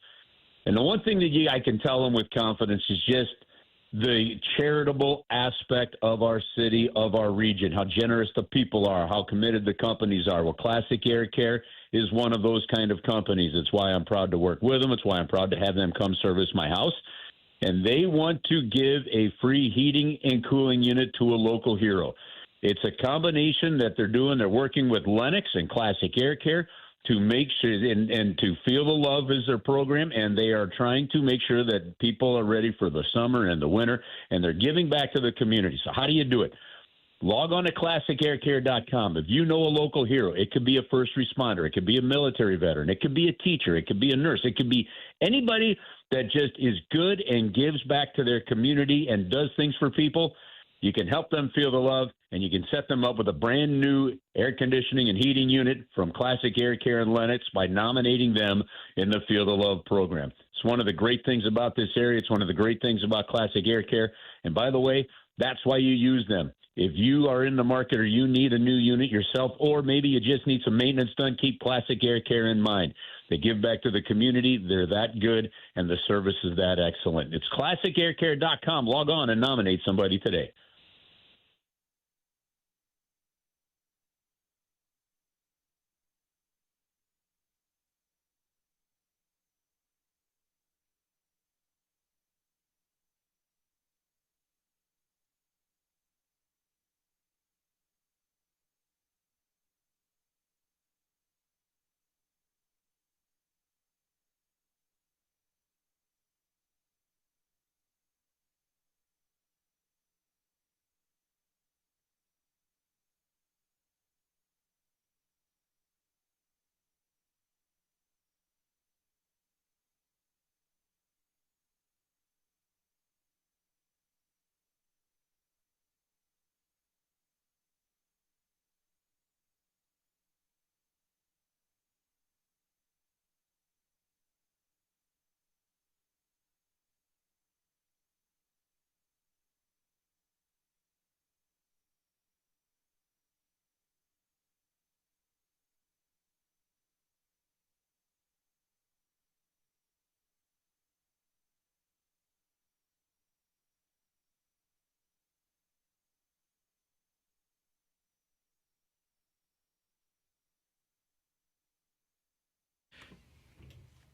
And the one thing that I can tell them with confidence is just the charitable aspect of our city, of our region, how generous the people are, how committed the companies are. Well, Classic Air Care is one of those kind of companies. It's why I'm proud to work with them. It's why I'm proud to have them come service my house. And they want to give a free heating and cooling unit to a local hero. It's a combination that they're doing. They're working with Lennox and Classic Air Care to make sure and to Feel the Love is their program, and they are trying to make sure that people are ready for the summer and the winter, and they're giving back to the community. So how do you do it? Log on to classicaircare.com. If you know a local hero, it could be a first responder, it could be a military veteran, it could be a teacher, it could be a nurse, it could be anybody that just is good and gives back to their community and does things for people. You can help them feel the love, and you can set them up with a brand new air conditioning and heating unit from Classic Air Care and Lennox by nominating them in the Feel the Love program. It's one of the great things about this area. It's one of the great things about Classic Air Care. And by the way, that's why you use them. If you are in the market or you need a new unit yourself, or maybe you just need some maintenance done, keep Classic Air Care in mind. They give back to the community. They're that good, and the service is that excellent. It's classicaircare.com. Log on and nominate somebody today.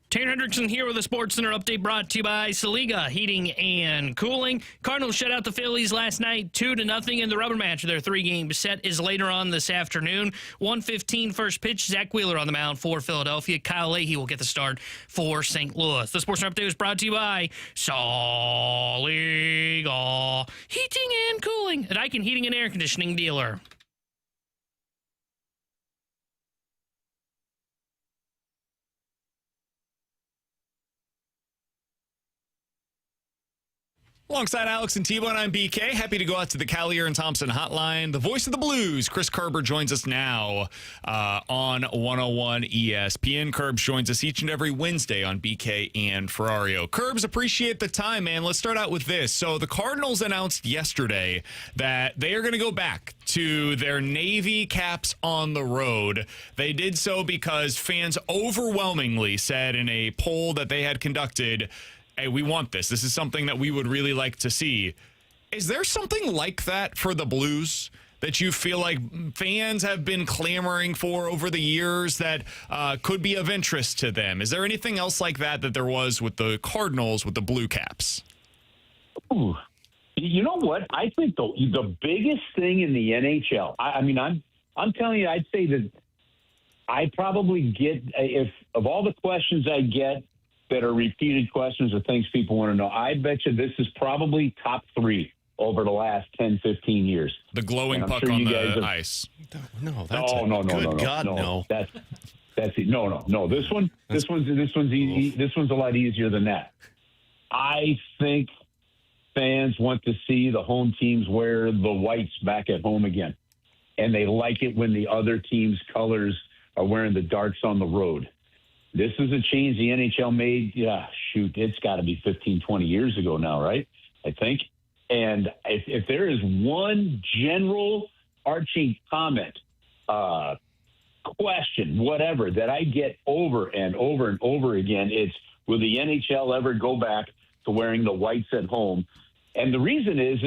Tanner Hendrickson here with a Sports Center update brought to you by Saliga Heating and Cooling. Cardinals shut out the Phillies last night 2-0 in the rubber match. Their 3-game set is later on this afternoon. 1:15 first pitch. Zach Wheeler on the mound for Philadelphia. Kyle Leahy will get the start for St. Louis. The Sports Center update was brought to you by Saliga Heating and Cooling, an Icon Heating and Air Conditioning dealer. Alongside Alex and T-Bone, I'm BK. Happy to go out to the Callier and Thompson hotline. The voice of the Blues, Chris Kerber, joins us now on 101 ESPN. Kerbs joins us each and every Wednesday on BK and Ferrario. Kerbs, appreciate the time, man. Let's start out with this. So the Cardinals announced yesterday that they are going to go back to their Navy caps on the road. They did so because fans overwhelmingly said in a poll that they had conducted, hey, we want this. This is something that we would really like to see. Is there something like that for the Blues that you feel like fans have been clamoring for over the years that could be of interest to them? Is there anything else like that that there was with the Cardinals with the Blue Caps? Ooh. You know what? I think the biggest thing in the NHL, I'm telling you, I'd say that I probably get, if of all the questions I get, that are repeated questions or things people want to know, I bet you this is probably top 3 over the last 10, 15 years. The glowing puck on the ice. No. That's God, no. That's it. No. This one's easy. This one's a lot easier than that. I think fans want to see the home teams wear the whites back at home again, and they like it when the other team's colors are wearing the darks on the road. This is a change the NHL made. It's got to be 15, 20 years ago now, right? I think. And if there is one general overarching comment, question, whatever, that I get over and over and over again. It's, will the NHL ever go back to wearing the whites at home? And the reason is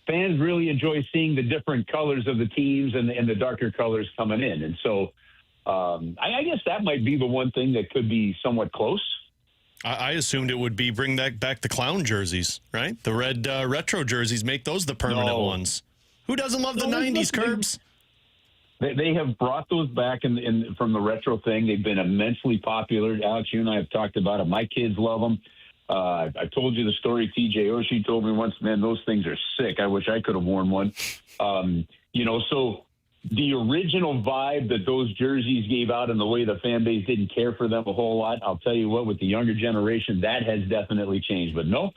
fans really enjoy seeing the different colors of the teams and the darker colors coming in. And so I guess that might be the one thing that could be somewhat close. I assumed it would be bring back the clown jerseys, right? The red retro jerseys, make those the permanent ones. Who doesn't love the 90s, Curbs? They have brought those back from the retro thing. They've been immensely popular. Alex, you and I have talked about it. My kids love them. I told you the story TJ Oshie told me once, man, those things are sick. I wish I could have worn one. So the original vibe that those jerseys gave out and the way the fan base didn't care for them a whole lot, I'll tell you what, with the younger generation, that has definitely changed. But no,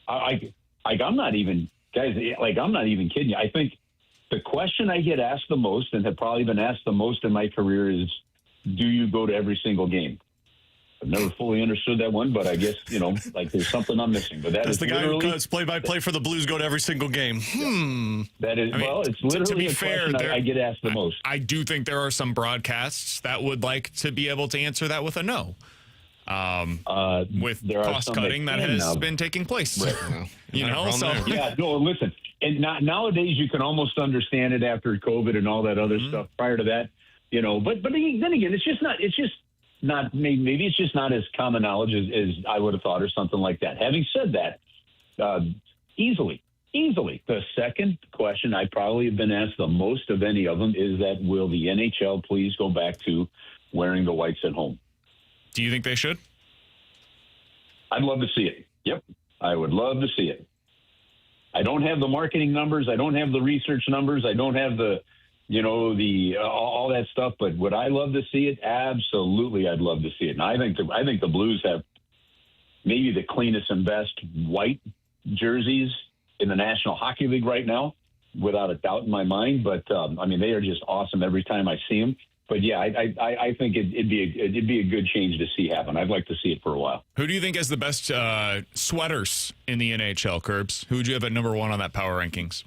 I'm not even, guys, I'm not even kidding you. I think the question I get asked the most and have probably been asked the most in my career is, do you go to every single game? I've never fully understood that one, but I guess, there's something I'm missing. But that is the guy who does play-by-play for the Blues go to every single game. That is, it's literally to be fair, I get asked the most. I do think there are some broadcasts that would like to be able to answer that with a no. With cost cutting that has been taking place. Right. Yeah, no, listen. And nowadays you can almost understand it after COVID and all that other stuff. Prior to that, but then again, it's just not, maybe it's just not as common knowledge as I would have thought or something like that. Having said that, easily, the second question I probably have been asked the most of any of them is that, will the NHL please go back to wearing the whites at home? Do you think they should? I'd love to see it. Yep. I would love to see it. I don't have the marketing numbers. I don't have the research numbers. I don't have the all that stuff. But would I love to see it? Absolutely, I'd love to see it. And I think the Blues have maybe the cleanest and best white jerseys in the National Hockey League right now, without a doubt in my mind. But they are just awesome every time I see them. But yeah, I think it'd be a good change to see happen. I'd like to see it for a while. Who do you think has the best sweaters in the NHL, Curbs? Who would you have at number one on that power rankings?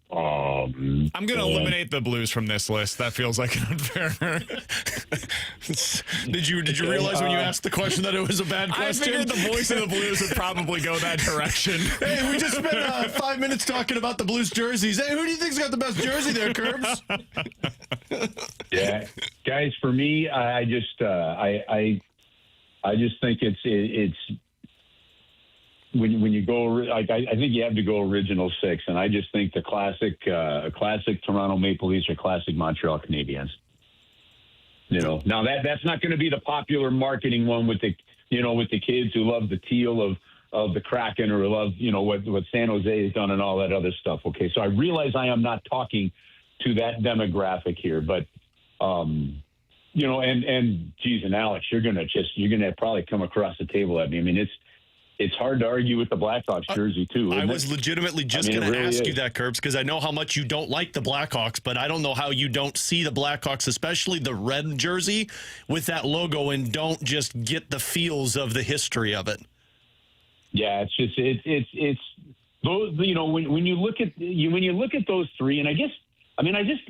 I'm going to eliminate the Blues from this list. That feels like an unfair. Did you realize when you asked the question that it was a bad question? I figured the voice of the Blues would probably go that direction. Hey, we just spent 5 minutes talking about the Blues jerseys. Hey, who do you think's got the best jersey there, Curbs? Yeah, guys, for me, I just think it's. When you go, I think you have to go original six, and I just think the classic Toronto Maple Leafs or classic Montreal Canadiens. Now that's not going to be the popular marketing one with the kids who love the teal of the Kraken or love what San Jose has done and all that other stuff. Okay, so I realize I am not talking to that demographic here, but and geez, and Alex, you're gonna probably come across the table at me. It's hard to argue with the Blackhawks jersey, too. I was legitimately just going to ask you that, Curbs, because I know how much you don't like the Blackhawks, but I don't know how you don't see the Blackhawks, especially the red jersey with that logo, and don't just get the feels of the history of it. Yeah, it's those. When you look at those three, and I just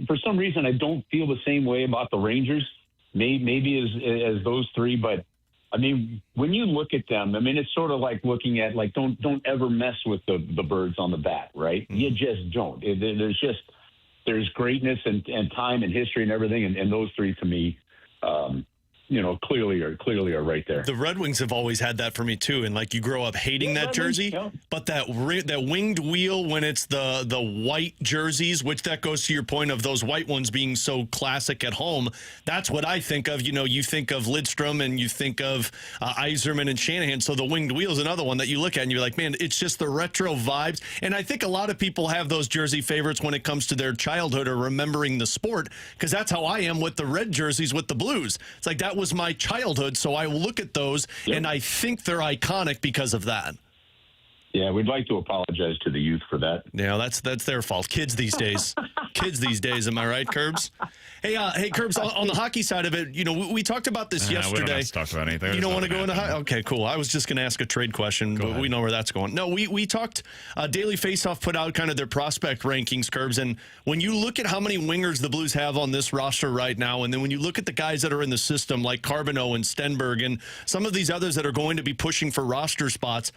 for some reason I don't feel the same way about the Rangers, maybe as those three, but. When you look at them, it's sort of like looking at, don't ever mess with the birds on the bat, right? You just don't. There's greatness and time and history and everything, and those three to me, clearly are right there. The Red Wings have always had that for me too, and you grow up hating that jersey, but that winged wheel when it's the white jerseys, which that goes to your point of those white ones being so classic at home. That's what I think of. You think of Lidstrom and you think of Yzerman and Shanahan. So the winged wheel is another one that you look at and you're like, man, it's just the retro vibes. And I think a lot of people have those jersey favorites when it comes to their childhood or remembering the sport, because that's how I am with the red jerseys with the Blues. It's like that was my childhood, so I look at those and I think they're iconic because of that. Yeah, we'd like to apologize to the youth for that. Yeah, that's their fault. Kids these days. Kids these days, am I right, Curbs? Hey, Curbs, on the hockey side of it, we talked about this yesterday. We don't have to talk about anything. You don't want to go into hockey? Okay, cool. I was just going to ask a trade question, but we know where that's going. No, we talked, Daily Faceoff put out kind of their prospect rankings, Curbs, and when you look at how many wingers the Blues have on this roster right now, and then when you look at the guys that are in the system, like Carbonneau and Stenberg, and some of these others that are going to be pushing for roster spots,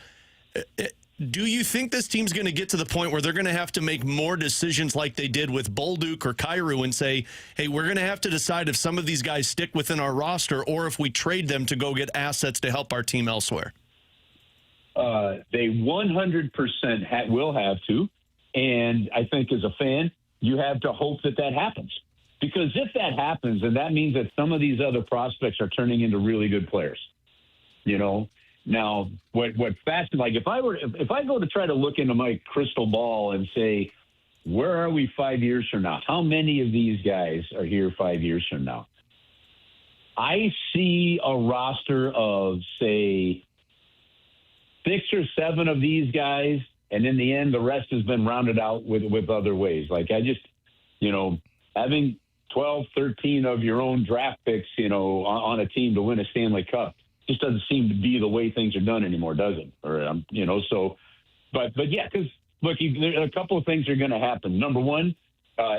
do you think this team's going to get to the point where they're going to have to make more decisions like they did with Bolduc or Kyrou and say, hey, we're going to have to decide if some of these guys stick within our roster or if we trade them to go get assets to help our team elsewhere? They 100% will have to. And I think as a fan, you have to hope that happens. Because if that happens, then that means that some of these other prospects are turning into really good players. Now, what fascinating, like if I go to try to look into my crystal ball and say, where are we 5 years from now? How many of these guys are here 5 years from now? I see a roster of, say, 6 or 7 of these guys, and in the end, the rest has been rounded out with other ways. Like I just, having 12, 13 of your own draft picks, on a team to win a Stanley Cup just doesn't seem to be the way things are done anymore, does it? Or, but yeah, because look, there are a couple of things are going to happen. Number one,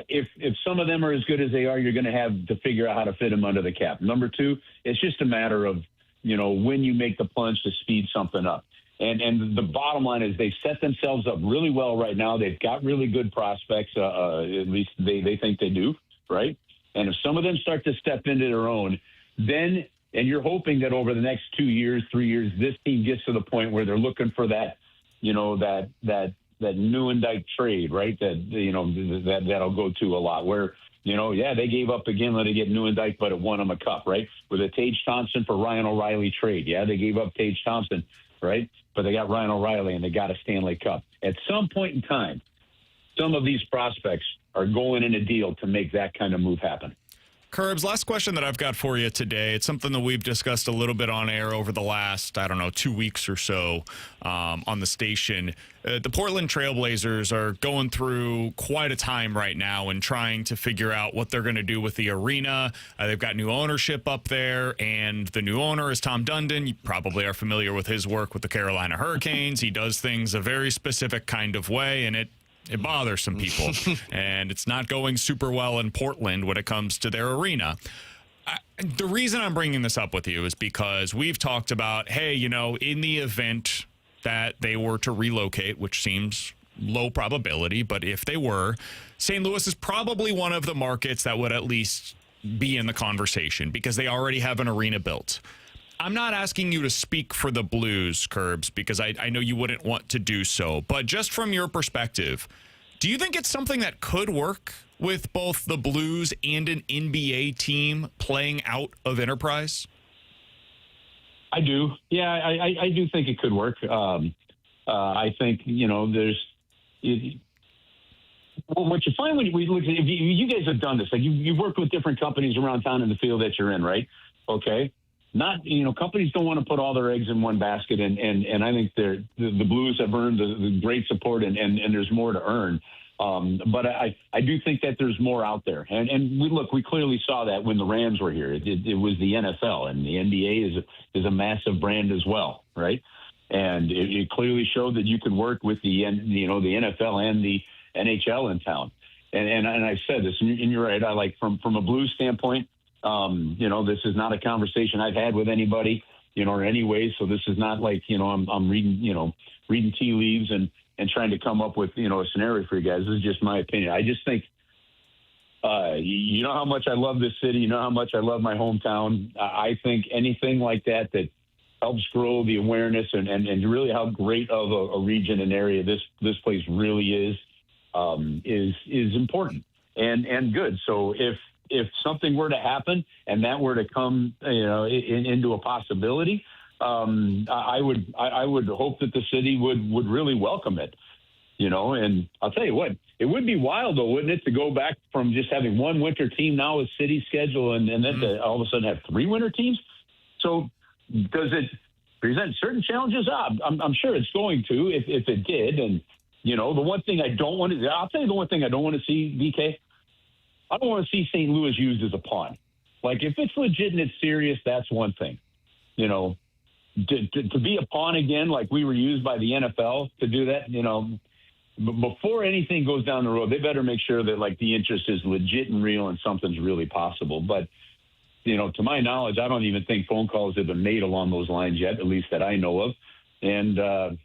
if some of them are as good as they are, you're going to have to figure out how to fit them under the cap. Number two, it's just a matter of, when you make the plunge to speed something up. And the bottom line is they set themselves up really well right now. They've got really good prospects. At least they think they do, right? And if some of them start to step into their own, then and you're hoping that over the next 2 years, 3 years, this team gets to the point where they're looking for that, that Neuendijk trade, right? That'll go to a lot where, they gave up again, let it get Neuendijk, but it won them a cup, right? With a Tage Thompson for Ryan O'Reilly trade. Yeah, they gave up Tage Thompson, right? But they got Ryan O'Reilly and they got a Stanley Cup. At some point in time, some of these prospects are going in a deal to make that kind of move happen. Curbs, last question that I've got for you today. It's something that we've discussed a little bit on air over the last, 2 weeks or so on the station. The Portland Trailblazers are going through quite a time right now and trying to figure out what they're going to do with the arena. They've got new ownership up there, and the new owner is Tom Dundon. You probably are familiar with his work with the Carolina Hurricanes. He does things a very specific kind of way, and it bothers some people, and it's not going super well in Portland when it comes to their arena. The reason I'm bringing this up with you is because we've talked about, hey, in the event that they were to relocate, which seems low probability, but if they were, St. Louis is probably one of the markets that would at least be in the conversation because they already have an arena built. I'm not asking you to speak for the Blues, Curbs, because I know you wouldn't want to do so. But just from your perspective, do you think it's something that could work with both the Blues and an NBA team playing out of Enterprise? I do. Yeah, I do think it could work. I think, there's what you find when we look at if you guys have done this, like you've worked with different companies around town in the field that you're in, right? Okay. Not, companies don't want to put all their eggs in one basket, and I think the Blues have earned the great support, and there's more to earn. But I do think that there's more out there, and we clearly saw that when the Rams were here. It was the NFL, and the NBA is a massive brand as well, right? And it clearly showed that you could work with the NFL and the NHL in town. And I've said this, and you're right. I like from a Blues standpoint. This is not a conversation I've had with anybody, or any way. So this is not like, I'm reading tea leaves and trying to come up with, a scenario for you guys. This is just my opinion. I just think, you know how much I love this city. You know how much I love my hometown. I think anything like that helps grow the awareness and really how great of a region and area this place really is important and good. So if something were to happen and that were to come, into a possibility, I would hope that the city would really welcome it, and I'll tell you what, it would be wild though, wouldn't it, to go back from just having one winter team now with city schedule and then to all of a sudden have 3 winter teams. So does present certain challenges. I'm sure it's going to if it did. And, the one thing I don't want to – I'll tell you the one thing I don't want to see, BK. I don't want to see St. Louis used as a pawn. Like, if it's legit and it's serious, that's one thing. To be a pawn again, like we were used by the NFL to do that, before anything goes down the road, they better make sure that, like, the interest is legit and real and something's really possible. But, to my knowledge, I don't even think phone calls have been made along those lines yet, at least that I know of. And,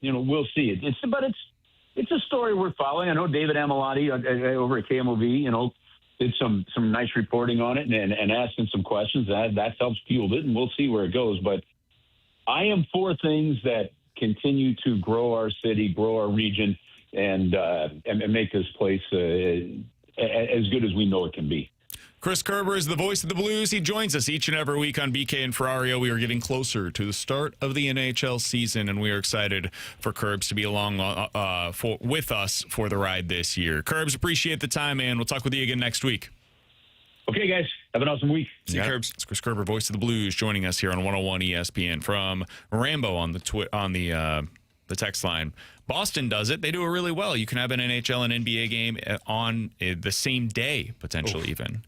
we'll see. It's a story worth following. I know David Amilati over at KMOV, did some nice reporting on it and asking some questions. That helps fuel it, and we'll see where it goes. But I am for things that continue to grow our city, grow our region, and make this place as good as we know it can be. Chris Kerber is the voice of the Blues. He joins us each and every week on BK and Ferrario. We are getting closer to the start of the NHL season, and we are excited for Kerbs to be along with us for the ride this year. Kerbs, appreciate the time, man. We'll talk with you again next week. Okay, guys. Have an awesome week. See you, Kerbs. It's Chris Kerber, voice of the Blues, joining us here on 101 ESPN from Rambo on the text line. Boston does it. They do it really well. You can have an NHL and NBA game on the same day, potentially even.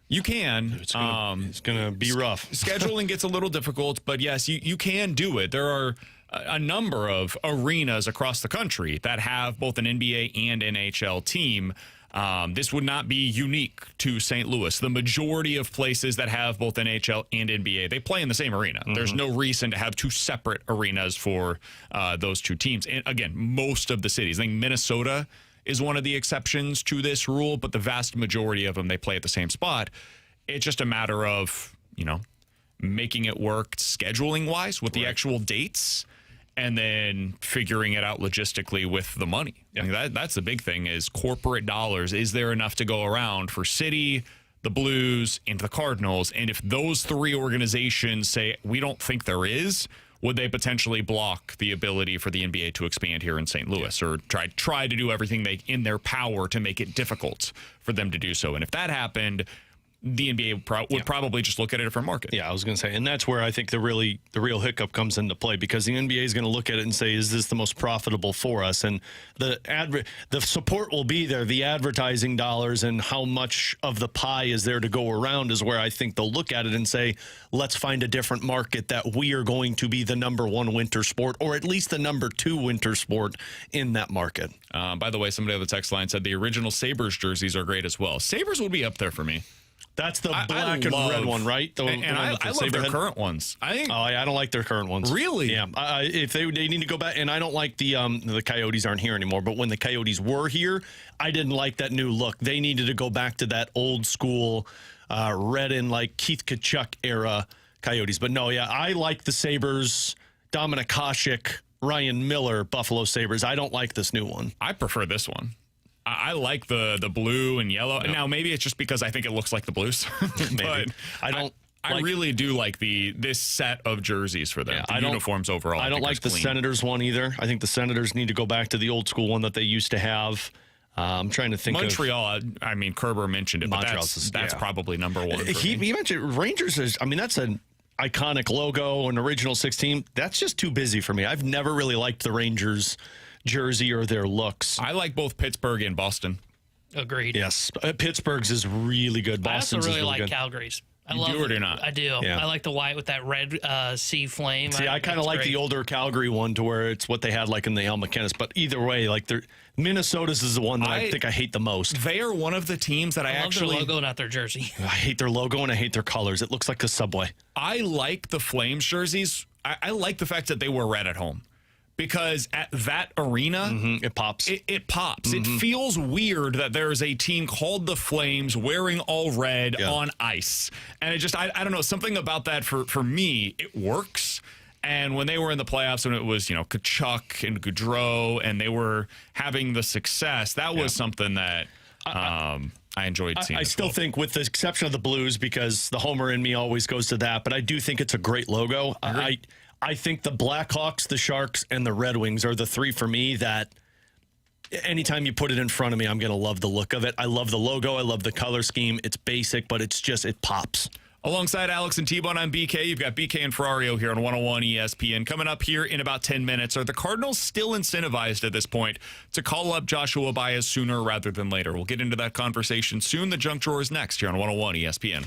You can. It's going to be rough. Scheduling gets a little difficult, but yes, you can do it. There are a number of arenas across the country that have both an NBA and NHL team. This would not be unique to St. Louis. The majority of places that have both NHL and NBA, they play in the same arena. Mm-hmm. There's no reason to have two separate arenas for those two teams. And again, most of the cities, I think Minnesota is one of the exceptions to this rule, but the vast majority of them, they play at the same spot. It's just a matter of, making it work scheduling-wise with the actual dates, and then figuring it out logistically with the money. Yeah. I mean, that's the big thing is corporate dollars. Is there enough to go around for City, the Blues, and the Cardinals? And if those three organizations say, we don't think there is, would they potentially block the ability for the NBA to expand here in St. Louis, or try to do everything in their power to make it difficult for them to do so? And if that happened, the NBA would probably just look at a different market. Yeah, I was going to say, and that's where I think the real hiccup comes into play, because the NBA is going to look at it and say, is this the most profitable for us? And the support will be there. The advertising dollars and how much of the pie is there to go around is where I think they'll look at it and say, let's find a different market that we are going to be the number one winter sport, or at least the number two winter sport in that market. By the way, somebody on the text line said the original Sabres jerseys are great as well. Sabres would be up there for me. That's the black and red one, right? I love their current ones. I don't like their current ones. Really? Yeah. If they need to go back, and I don't like the Coyotes aren't here anymore, but when the Coyotes were here, I didn't like that new look. They needed to go back to that old school red and like Keith Tkachuk era Coyotes. But no, yeah, I like the Sabres, Dominik Hasek, Ryan Miller, Buffalo Sabres. I don't like this new one. I prefer this one. I like the blue and yellow. Yep. Now, maybe it's just because I think it looks like the Blues. But I really do like this set of jerseys for them. The uniforms overall. I don't like the Senators one either. I think the Senators need to go back to the old school one that they used to have. I'm trying to think Montreal, Kerber mentioned it, but that's probably number one for me. He mentioned Rangers that's an iconic logo, an original 16. That's just too busy for me. I've never really liked the Rangers jersey or their looks. I like both Pittsburgh and Boston. Agreed. Yes. Pittsburgh's is really good. Boston's I also really like good. Calgary's. I love it or not? I do. Yeah. I like the white with that red sea flame. See, I kind of like the older Calgary one to where it's what they had like in the Al McInnes. But either way, like Minnesota's is the one that I think I hate the most. They are one of the teams that I love actually their logo, not their jersey. I hate their logo and I hate their colors. It looks like the Subway. I like the Flames jerseys. I like the fact that they wear red at home. Because at that arena, it pops. It pops. It feels weird that there is a team called the Flames wearing all red on ice. And it just, I don't know, something about that for me, it works. And when they were in the playoffs, when it was, Tkachuk and Gaudreau, and they were having the success, that was something that I enjoyed seeing. I still think, with the exception of the Blues, because the homer in me always goes to that, but I do think it's a great logo. I think the Blackhawks, the Sharks, and the Red Wings are the three for me that anytime you put it in front of me, I'm going to love the look of it. I love the logo. I love the color scheme. It's basic, but it pops. Alongside Alex and T-Bone, I'm BK. You've got BK and Ferrario here on 101 ESPN. Coming up here in about 10 minutes, are the Cardinals still incentivized at this point to call up Joshua Baez sooner rather than later? We'll get into that conversation soon. The junk drawer is next here on 101 ESPN.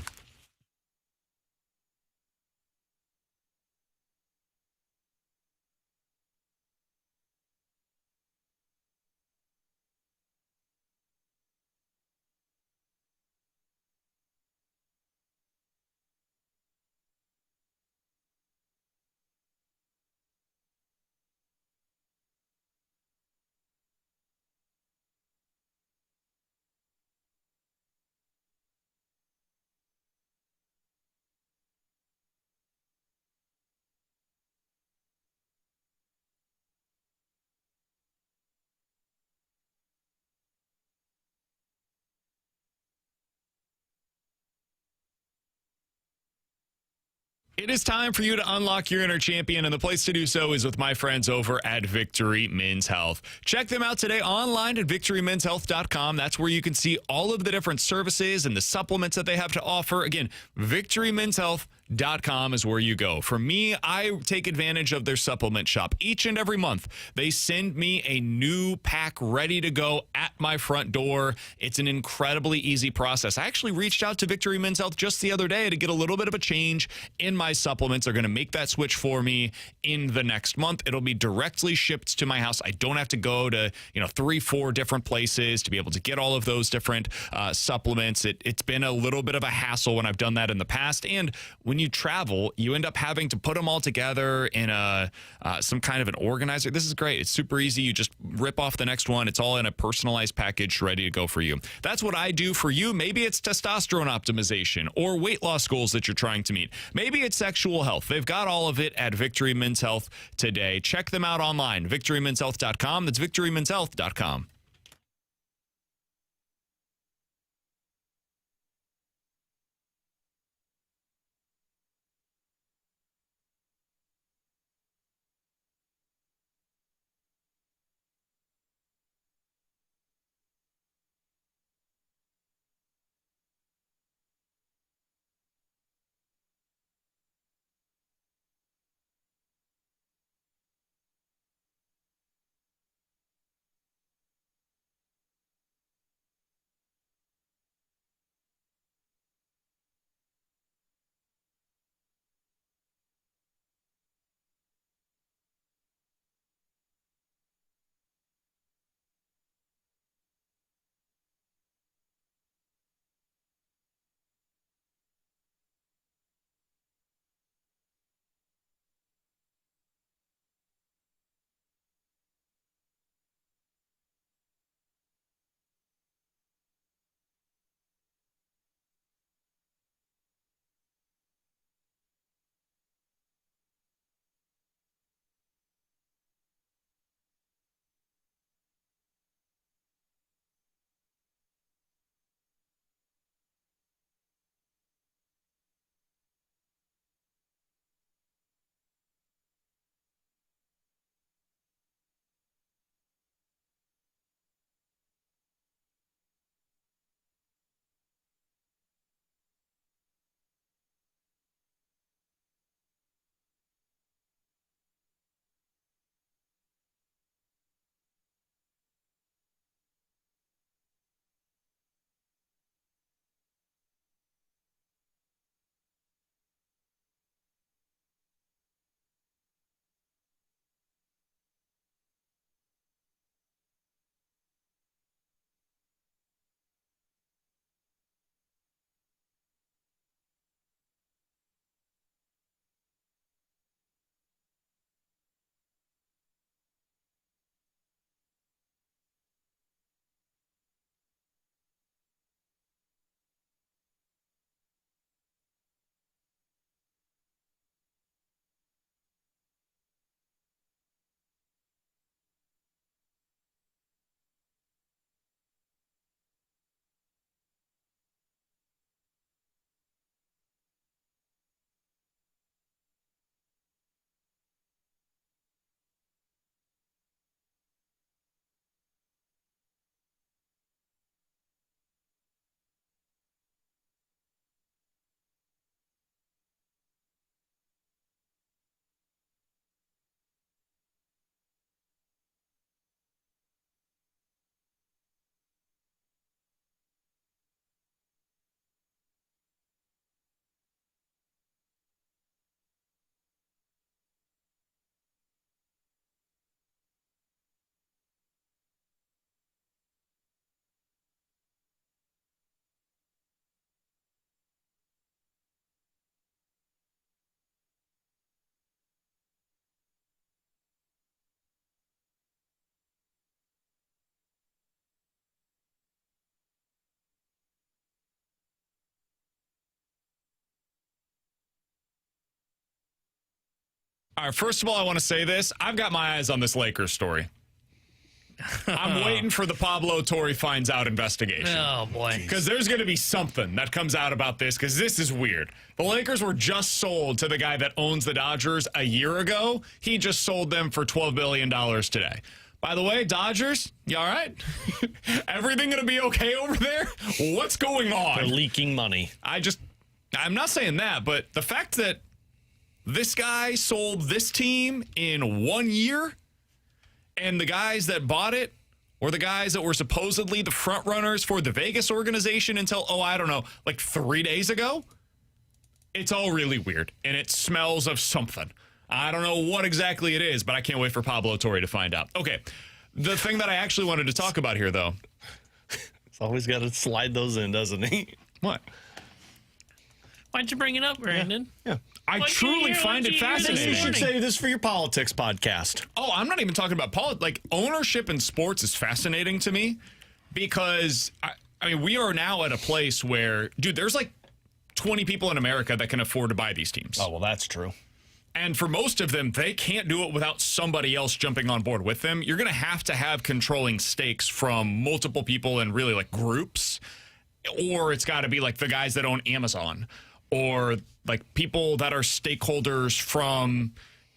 It is time for you to unlock your inner champion, and the place to do so is with my friends over at Victory Men's Health. Check them out today online at victorymenshealth.com. That's where you can see all of the different services and the supplements that they have to offer. Again, victorymenshealth.com is where you go. For me, I take advantage of their supplement shop. Each and every month, they send me a new pack ready to go at my front door. It's an incredibly easy process. I actually reached out to Victory Men's Health just the other day to get a little bit of a change in my supplements. Are going to make that switch for me in the next month. It'll be directly shipped to my house. I don't have to go to 3-4 different places to be able to get all of those different supplements. It's been a little bit of a hassle when I've done that in the past, and when you travel, you end up having to put them all together in some kind of an organizer. This is great. It's super easy. You just rip off the next one. It's all in a personalized package ready to go for you. That's what I do for you. Maybe it's testosterone optimization or weight loss goals that you're trying to meet. Maybe it's sexual health. They've got all of it at Victory Men's Health today. Check them out online, victorymenshealth.com. That's victorymenshealth.com. All right, first of all, I want to say this. I've got my eyes on this Lakers story. I'm waiting for the Pablo Torre finds out investigation. Oh, boy. Because there's going to be something that comes out about this, because this is weird. The Lakers were just sold to the guy that owns the Dodgers a year ago. He just sold them for $12 billion today. By the way, Dodgers, you all right? Everything going to be okay over there? What's going on? They're leaking money. I'm not saying that, but the fact that this guy sold this team in 1 year, and the guys that bought it were the guys that were supposedly the front runners for the Vegas organization until, I don't know, like 3 days ago. It's all really weird, and it smells of something. I don't know what exactly it is, but I can't wait for Pablo Torre to find out. Okay, the thing that I actually wanted to talk about here, though. He's always got to slide those in, doesn't he? What? Why'd you bring it up, Brandon? Yeah. I truly find it fascinating. You should say this for your politics podcast. Oh, I'm not even talking about politics. Like, ownership in sports is fascinating to me because, I mean, we are now at a place where, dude, there's like 20 people in America that can afford to buy these teams. Oh, well, that's true. And for most of them, they can't do it without somebody else jumping on board with them. You're going to have controlling stakes from multiple people and really like groups, or it's got to be like the guys that own Amazon, or like people that are stakeholders from,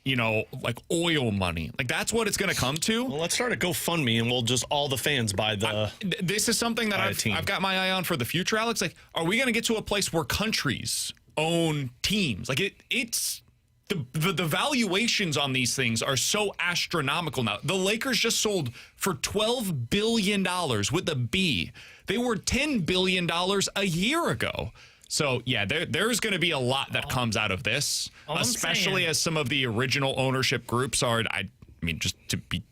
like oil money. Like that's what it's going to come to. Well, let's start a GoFundMe and we'll just all the fans buy the. This is something that I've got my eye on for the future, Alex. Like, are we going to get to a place where countries own teams? Like it's the valuations on these things are so astronomical now. The Lakers just sold for $12 billion with a B. They were $10 billion a year ago. So, yeah, there's going to be a lot that comes out of this, especially as some of the original ownership groups are, I mean, just to be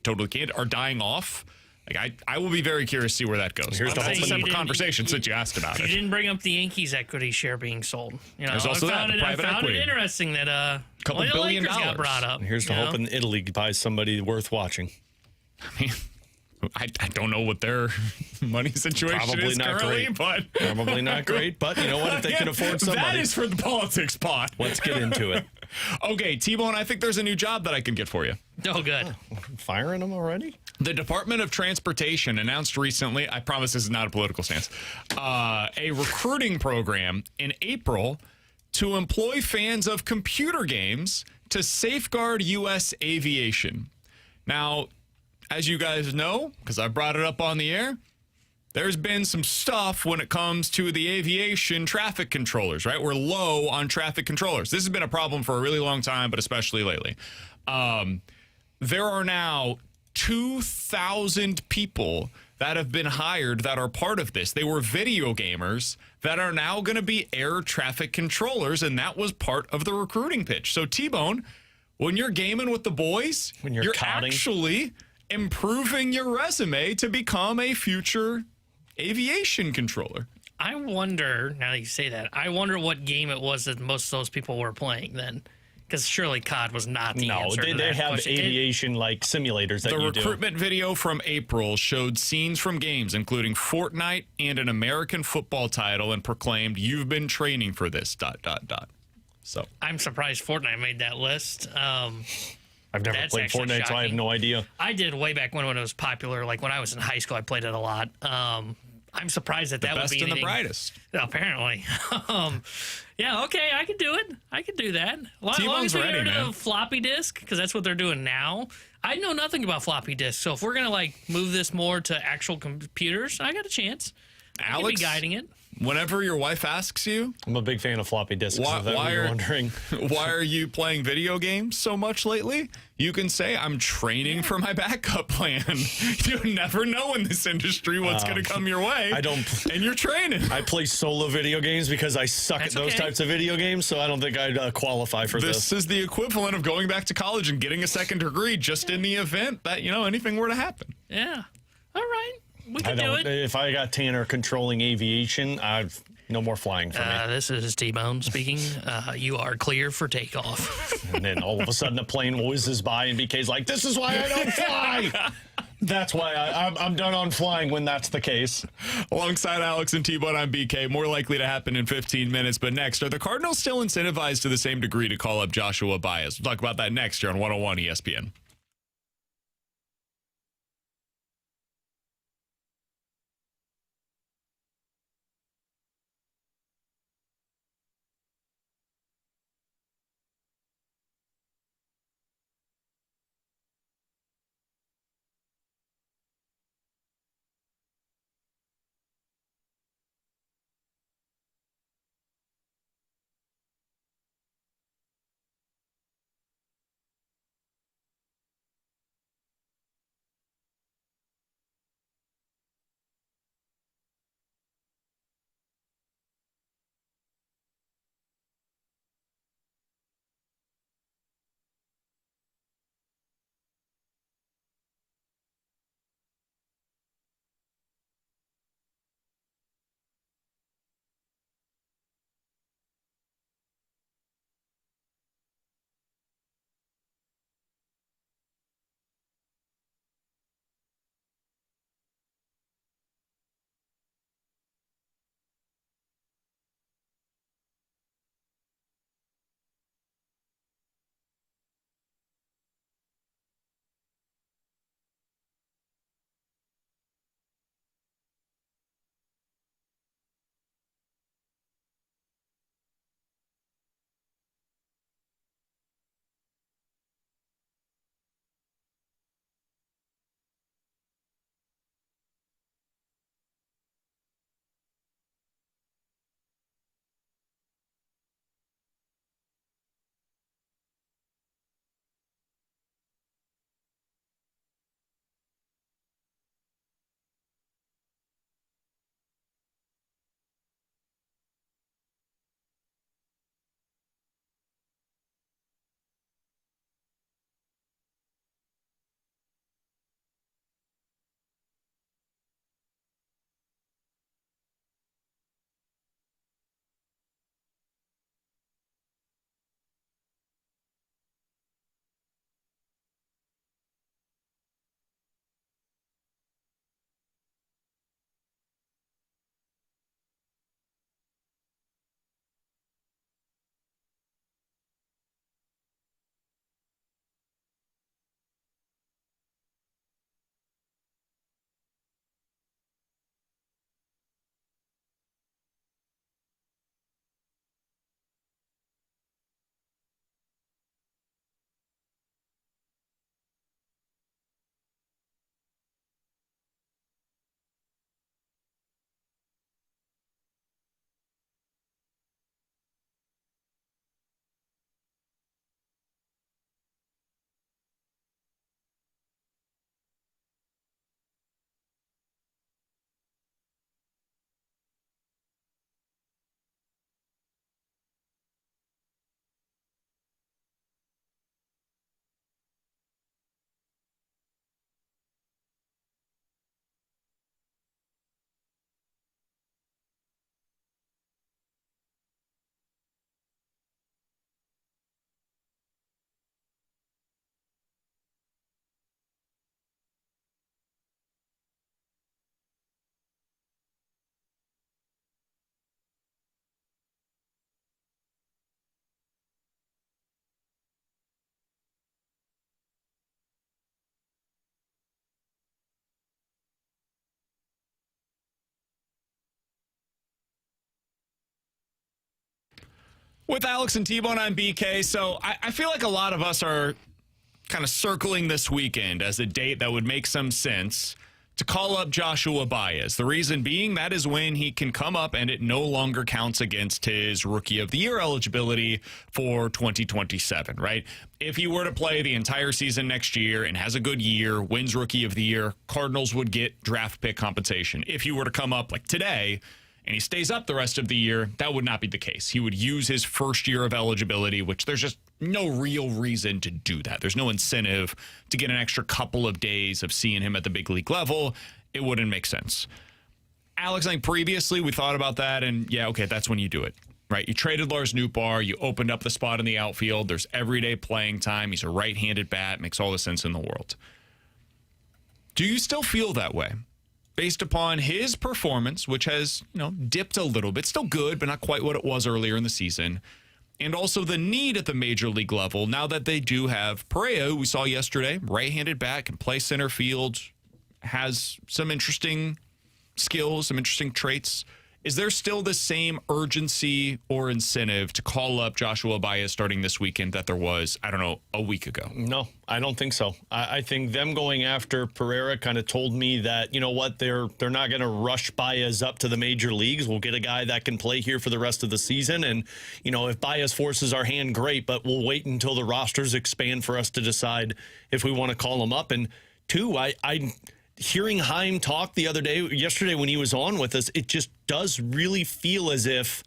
totally candid, are dying off. Like, I will be very curious to see where that goes. Here's the whole separate conversation since you asked about it. You didn't bring up the Yankees equity share being sold. There's also I found it interesting that a couple $1 billion got brought up. Here's the hope in Italy buys somebody worth watching. I mean, I don't know what their money situation Probably is not currently, great. but Probably not great, but you know what? If they can afford somebody. That is for the politics pot. Let's get into it. Okay, T-Bone, I think there's a new job that I can get for you. Oh, good. Firing them already? The Department of Transportation announced recently, I promise this is not a political stance, a recruiting program in April to employ fans of computer games to safeguard U.S. aviation. Now, as you guys know, because I brought it up on the air, there's been some stuff when it comes to the aviation traffic controllers, right? We're low on traffic controllers. This has been a problem for a really long time, but especially lately. There are now 2,000 people that have been hired that are part of this. They were video gamers that are now going to be air traffic controllers, and that was part of the recruiting pitch. So, T-Bone, when you're gaming with the boys, when you're actually improving your resume to become a future aviation controller. I wonder, now that you say that, I wonder what game it was that most of those people were playing then. Because surely COD was not the answer to that they have question. aviation like simulators that you do. The recruitment video from April showed scenes from games, including Fortnite and an American football title, and proclaimed, "You've been training for this, ... So I'm surprised Fortnite made that list. I've never played Fortnite, so I have no idea. I did way back when it was popular. Like when I was in high school, I played it a lot. I'm surprised that would be anything. The best and the brightest. Apparently. Yeah, okay, I could do it. I could do that. As long as we get rid of floppy disk, because that's what they're doing now. I know nothing about floppy disk, so if we're going to move this more to actual computers, I got a chance. I could be guiding it. Whenever your wife asks you, I'm a big fan of floppy disks. Why you're wondering? Why are you playing video games so much lately? You can say, I'm training for my backup plan. You never know in this industry what's going to come your way. I don't. And you're training. I play solo video games because I suck at those types of video games, so I don't think I'd qualify for this. This is the equivalent of going back to college and getting a second degree just in the event that, anything were to happen. Yeah. All right. We can do it. If I got Tanner controlling aviation, I've no more flying for me. This is T-Bone speaking. You are clear for takeoff. And then all of a sudden a plane whizzes by and BK's like, this is why I don't fly. That's why I'm done on flying when that's the case. Alongside Alex and T-Bone, I'm BK. More likely to happen in 15 minutes. But next, are the Cardinals still incentivized to the same degree to call up Joshua Baez? We'll talk about that next here on 101 ESPN. With Alex and T-Bone, I'm BK. So I feel like a lot of us are kind of circling this weekend as a date that would make some sense to call up Joshua Baez. The reason being that is when he can come up and it no longer counts against his Rookie of the Year eligibility for 2027, right? If he were to play the entire season next year and has a good year, wins Rookie of the Year, Cardinals would get draft pick compensation. If he were to come up like today and he stays up the rest of the year, that would not be the case. He would use his first year of eligibility, which there's just no real reason to do that. There's no incentive to get an extra couple of days of seeing him at the big league level. It wouldn't make sense. Alex, I think previously we thought about that, and yeah, okay, that's when you do it, right? You traded Lars Nootbaar, you opened up the spot in the outfield. There's everyday playing time. He's a right-handed bat. Makes all the sense in the world. Do you still feel that way? Based upon his performance, which has, dipped a little bit, still good, but not quite what it was earlier in the season. And also the need at the major league level, now that they do have Ferrario, who we saw yesterday, right-handed bat, can play center field, has some interesting skills, some interesting traits. Is there still the same urgency or incentive to call up Joshua Baez starting this weekend that there was, a week ago? No, I don't think so. I think them going after Pereira kind of told me that, they're not going to rush Baez up to the major leagues. We'll get a guy that can play here for the rest of the season. And, if Baez forces our hand, great, but we'll wait until the rosters expand for us to decide if we want to call him up. And two, hearing Heim talk yesterday when he was on with us, it just does really feel as if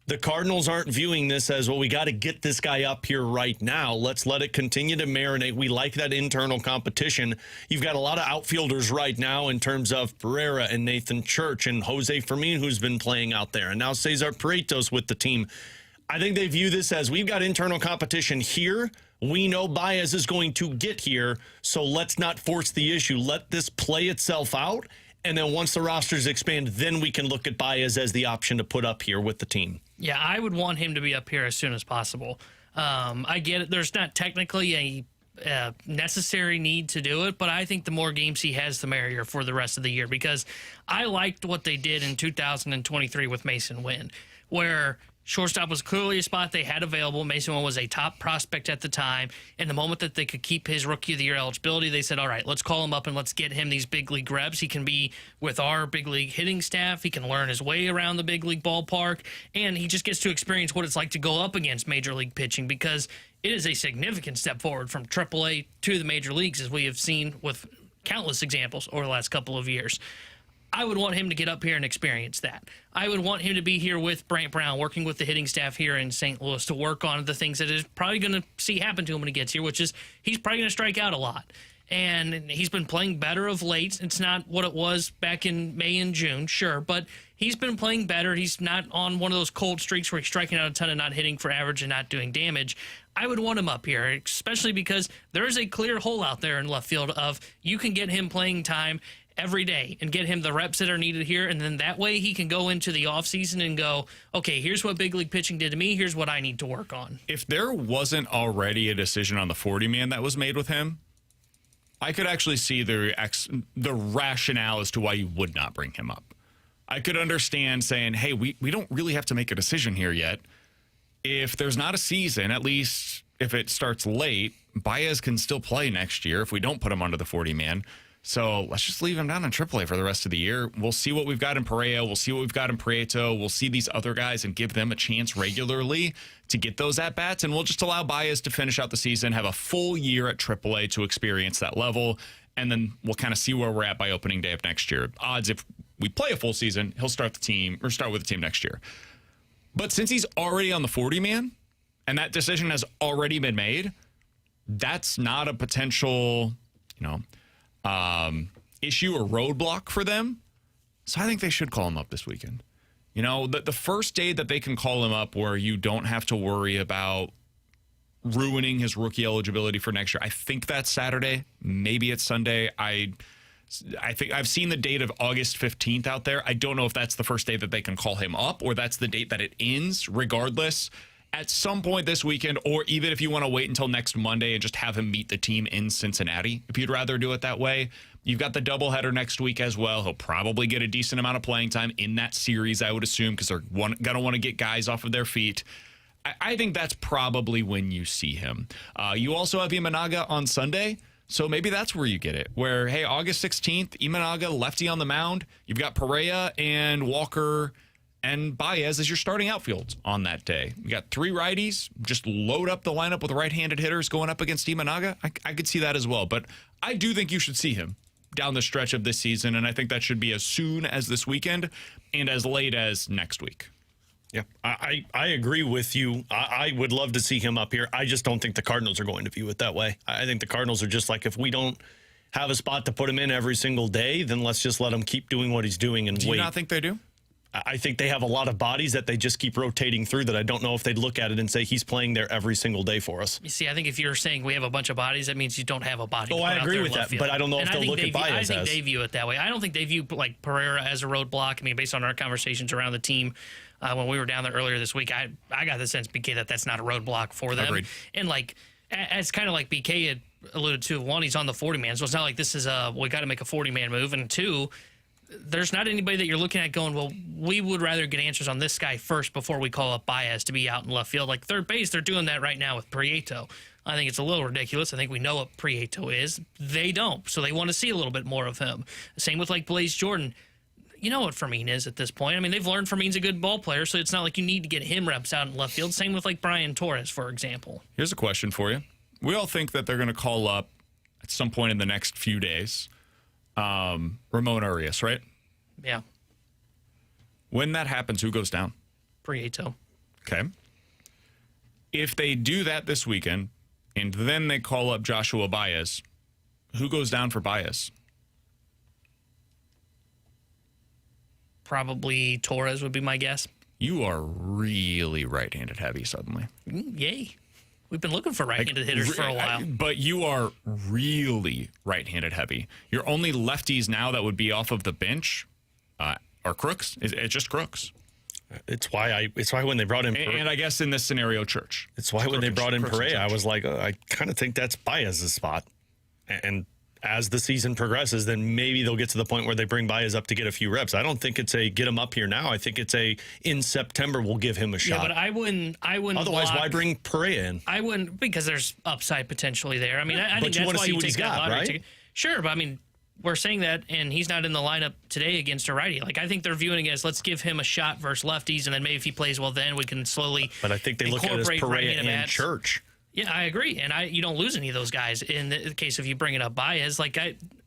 the Cardinals aren't viewing this as, well, we got to get this guy up here right now. Let's let it continue to marinate. We like that internal competition. You've got a lot of outfielders right now in terms of Pereira and Nathan Church and Jose Fermin, who's been playing out there, and now Cesar Prietos with the team. I think they view this as, we've got internal competition here. We know Baez is going to get here, so let's not force the issue. Let this play itself out, and then once the rosters expand, then we can look at Baez as the option to put up here with the team. Yeah, I would want him to be up here as soon as possible. I get it. There's not technically a necessary need to do it, but I think the more games he has, the merrier for the rest of the year, because I liked what they did in 2023 with Mason Wynn, where shortstop was clearly a spot they had available. Mason Wynn was a top prospect at the time. And the moment that they could keep his Rookie of the Year eligibility, they said, all right, let's call him up and let's get him these big league reps. He can be with our big league hitting staff. He can learn his way around the big league ballpark. And he just gets to experience what it's like to go up against major league pitching, because it is a significant step forward from AAA to the major leagues, as we have seen with countless examples over the last couple of years. I would want him to get up here and experience that. I would want him to be here with Brant Brown, working with the hitting staff here in St. Louis to work on the things that is probably going to see happen to him when he gets here, which is he's probably going to strike out a lot. And he's been playing better of late. It's not what it was back in May and June, sure, but he's been playing better. He's not on one of those cold streaks where he's striking out a ton and not hitting for average and not doing damage. I would want him up here, especially because there is a clear hole out there in left field of you can get him playing time every day and get him the reps that are needed here, and then that way he can go into the offseason and go, okay, here's what big league pitching did to me, here's what I need to work on. If there wasn't already a decision on the 40-man that was made with him, I could actually see the rationale as to why you would not bring him up. I could understand saying, hey, we don't really have to make a decision here yet. If there's not a season, at least if it starts late, Baez can still play next year if we don't put him under the 40-man. So let's just leave him down in AAA for the rest of the year. We'll see what we've got in Pereira. We'll see what we've got in Prieto. We'll see these other guys and give them a chance regularly to get those at-bats. And we'll just allow Baez to finish out the season, have a full year at AAA to experience that level. And then we'll kind of see where we're at by opening day of next year. Odds if we play a full season, he'll start with the team next year. But since he's already on the 40-man and that decision has already been made, that's not a potential, issue or roadblock for them. So I think they should call him up this weekend. The first day that they can call him up where you don't have to worry about ruining his rookie eligibility for next year, I think that's Saturday. Maybe it's Sunday. I think I've seen the date of August 15th out there. I don't know if that's the first day that they can call him up or that's the date that it ends. Regardless, at some point this weekend, or even if you want to wait until next Monday and just have him meet the team in Cincinnati, if you'd rather do it that way. You've got the doubleheader next week as well. He'll probably get a decent amount of playing time in that series, I would assume, because they're going to want to get guys off of their feet. I think that's probably when you see him. You also have Imanaga on Sunday, so maybe that's where you get it. Where, hey, August 16th, Imanaga, lefty on the mound. You've got Pereira and Walker and Baez as your starting outfields on that day. You got three righties. Just load up the lineup with right-handed hitters going up against Imanaga. I could see that as well. But I do think you should see him down the stretch of this season, and I think that should be as soon as this weekend and as late as next week. Yeah, I agree with you. I would love to see him up here. I just don't think the Cardinals are going to view it that way. I think the Cardinals are just like, if we don't have a spot to put him in every single day, then let's just let him keep doing what he's doing and wait. Do you not think they do? I think they have a lot of bodies that they just keep rotating through that I don't know if they'd look at it and say he's playing there every single day for us. You see, I think if you're saying we have a bunch of bodies, that means you don't have a body. Oh, I agree with that, but I don't know if they'll look at Baez as. I think they view it that way. I don't think they view like Pereira as a roadblock. I mean, based on our conversations around the team when we were down there earlier this week, I got the sense, BK, that's not a roadblock for them. Agreed. And like, it's kind of like BK had alluded to. One, he's on the 40-man, so it's not like this is we got to make a 40-man move. And two, there's not anybody that you're looking at going, well, we would rather get answers on this guy first before we call up Baez to be out in left field. Like third base, they're doing that right now with Prieto. I think it's a little ridiculous. I think we know what Prieto is. They don't, so they want to see a little bit more of him. Same with like Blaze Jordan. You know what Fermin is at this point. I mean, they've learned Fermin's a good ball player, so it's not like you need to get him reps out in left field. Same with like Brian Torres, for example. Here's a question for you. We all think that they're going to call up at some point in the next few days Ramon Urias, right? Yeah. When that happens, who goes down? Prieto. Okay. If they do that this weekend and then they call up Joshua Baez, who goes down for Baez? Probably Torres would be my guess. You are really right-handed heavy suddenly. Yay. We've been looking for right-handed hitters for a while. But you are really right-handed heavy. Your only lefties now that would be off of the bench are crooks. It's just crooks. It's why when they brought in and I guess in this scenario, Church. It's why when they brought in Perea, I was like, I kind of think that's Baez's spot. And as the season progresses, then maybe they'll get to the point where they bring Baez up to get a few reps. I don't think it's a get him up here now. I think it's a in September we'll give him a shot. Yeah, but I wouldn't. Otherwise, why bring Perea in? I wouldn't, because there's upside potentially there. I mean, I think that's why you take that lottery ticket. Sure, but I mean, we're saying that, and he's not in the lineup today against a righty. Like, I think they're viewing it as, let's give him a shot versus lefties, and then maybe if he plays well, then we can slowly. But I think they look at it as Perea and Church. Yeah, I agree, and you don't lose any of those guys in the case of you bringing up Baez. Like,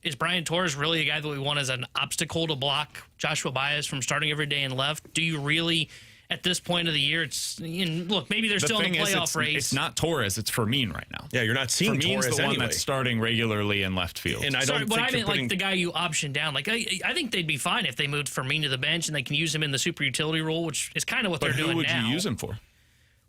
is Brian Torres really a guy that we want as an obstacle to block Joshua Baez from starting every day in left? Do you really, at this point of the year, look, maybe they're still in the playoff race. It's not Torres, it's Fermin right now. Yeah, you're not seeing Fermin's Torres the one anyway. That's starting regularly in left field. And I meant like the guy you option down. Like, I think they'd be fine if they moved Fermin to the bench and they can use him in the super utility role, which is kind of what they're doing now. Who would you use him for?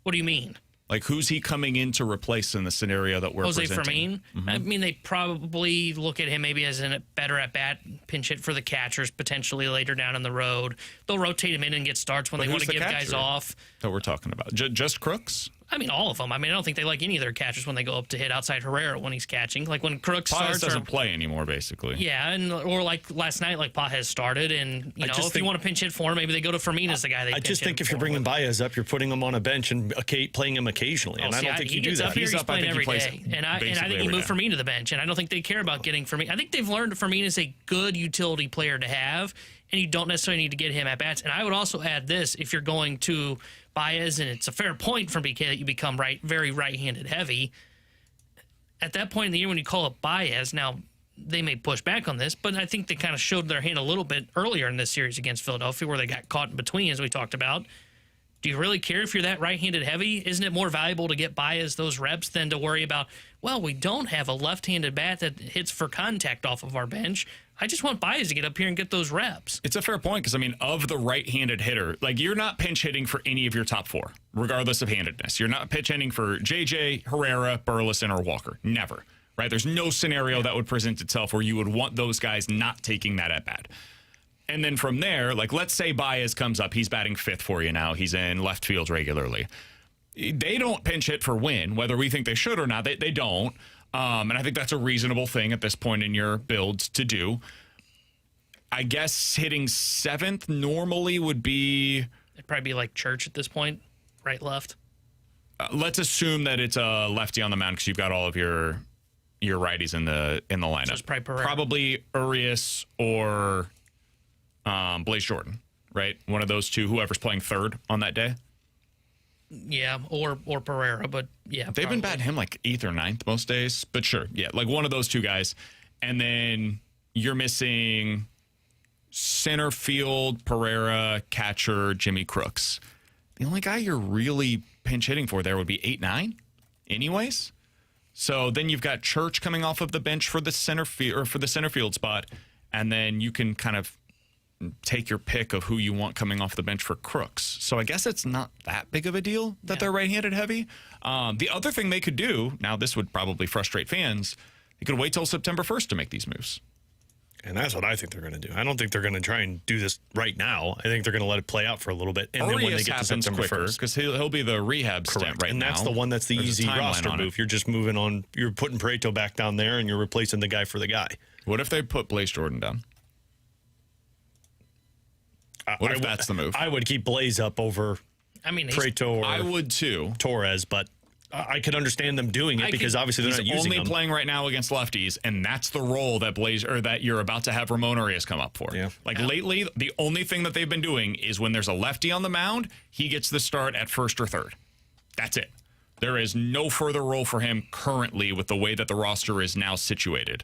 What do you mean? Like, who's he coming in to replace in the scenario that we're presenting? Jose Fermin? Mm-hmm. I mean, they probably look at him maybe as a better at-bat, pinch hit for the catchers potentially later down in the road. They'll rotate him in and get starts when they want to give guys off. That we're talking about. Just crooks? I mean, all of them. I mean, I don't think they like any of their catchers when they go up to hit outside Herrera when he's catching. Like when Crooks Pages starts, doesn't play anymore, basically. Yeah, or like last night, like Pages started, and if you want to pinch hit for him, maybe they go to Fermin as the guy they. I just think if you're bringing Baez up, you're putting him on a bench and playing him occasionally, and I don't think you do that. He's playing every day, and I think you move Fermin to the bench, and I don't think they care about getting Fermin. I think they've learned Fermin is a good utility player to have, and you don't necessarily need to get him at bats. And I would also add this: if you're going to Baez, and it's a fair point from BK that you become very right-handed heavy. At that point in the year when you call up Baez, now they may push back on this, but I think they kind of showed their hand a little bit earlier in this series against Philadelphia where they got caught in between, as we talked about. Do you really care if you're that right-handed heavy? Isn't it more valuable to get Baez those reps than to worry about, well, we don't have a left-handed bat that hits for contact off of our bench. I just want Baez to get up here and get those reps. It's a fair point because, I mean, of the right-handed hitter, like you're not pinch hitting for any of your top four, regardless of handedness. You're not pinch hitting for JJ, Herrera, Burleson, or Walker. Never, right? There's no scenario that would present itself where you would want those guys not taking that at-bat. And then from there, like let's say Baez comes up, he's batting fifth for you now. He's in left field regularly. They don't pinch hit for win, whether we think they should or not. They don't. And I think that's a reasonable thing at this point in your builds to do. I guess hitting seventh normally would be... It'd probably be like Church at this point, right, left. Let's assume that it's a lefty on the mound because you've got all of your righties in the lineup. So it's probably Urias or Blaze Jordan, right? One of those two, whoever's playing third on that day. Yeah, or Pereira, but yeah. They've been batting him like 8th or 9th most days, but sure. Yeah, like one of those two guys. And then you're missing center field, Pereira, catcher, Jimmy Crooks. The only guy you're really pinch hitting for there would be 8-9 anyways. So then you've got Church coming off of the bench for the center field spot, and then you can kind of take your pick of who you want coming off the bench for Crooks. So I guess it's not that big of a deal that they're right-handed heavy. The other thing they could do, now this would probably frustrate fans, they could wait till September 1st to make these moves. And that's what I think they're going to do. I don't think they're going to try and do this right now. I think they're going to let it play out for a little bit. And then when they get to September 1st. Because he'll be the rehab stint right now. And that's the one that's the easy roster move. You're just moving on. You're putting Prieto back down there, and you're replacing the guy for the guy. What if they put Blaze Jordan down? What if that's the move? I would keep Blaze up over Prieto or I would too. Torres, but I could understand them doing it because obviously they're not using him. He's only playing right now against lefties, and that's the role that that you're about to have Ramon Arias come up for. Yeah. Lately, the only thing that they've been doing is when there's a lefty on the mound, he gets the start at first or third. That's it. There is no further role for him currently with the way that the roster is now situated.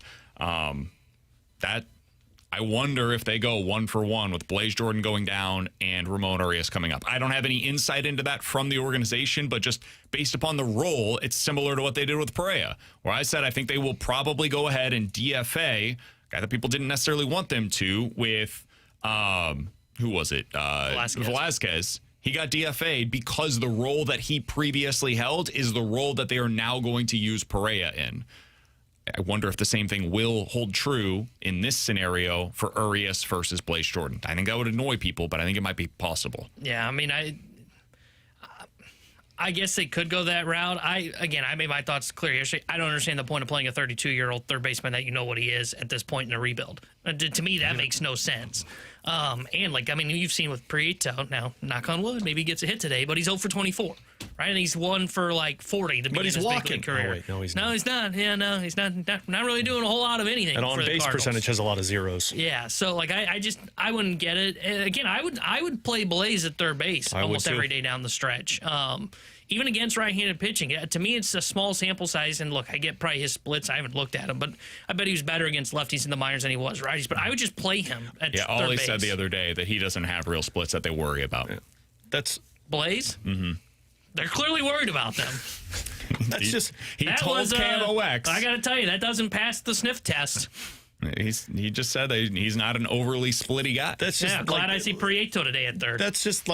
I wonder if they go 1-for-1 with Blaze Jordan going down and Ramon Arias coming up. I don't have any insight into that from the organization, but just based upon the role, it's similar to what they did with Perea, where I said I think they will probably go ahead and DFA, a guy that people didn't necessarily want them to, with, who was it? Velazquez. He got DFA'd because the role that he previously held is the role that they are now going to use Perea in. I wonder if the same thing will hold true in this scenario for Urias versus Blaze Jordan. I think that would annoy people, but I think it might be possible. Yeah, I mean, I guess they could go that route. I made my thoughts clear yesterday. I don't understand the point of playing a 32-year-old third baseman that you know what he is at this point in a rebuild. To me, that makes no sense. You've seen with Prieto, now, knock on wood, maybe he gets a hit today, but he's 0 for 24, right? And he's 1 for 40 to begin his big league career. Oh, wait, no, he's not. No, he's not. Yeah, no, he's not really doing a whole lot of anything. And on-base percentage has a lot of zeros. Yeah, so I wouldn't get it. And again, I would play Blaze at third base almost every day down the stretch. Even against right-handed pitching. To me, it's a small sample size. And look, I get probably his splits. I haven't looked at him, but I bet he was better against lefties in the minors than he was righties. But I would just play him at third base. Yeah, Ollie said the other day that he doesn't have real splits that they worry about. Yeah. That's Blaze? Mm-hmm. They're clearly worried about them. He told KMOX. I got to tell you, that doesn't pass the sniff test. He just said that he's not an overly splitty guy. That's just glad I see Prieto today at third. That's just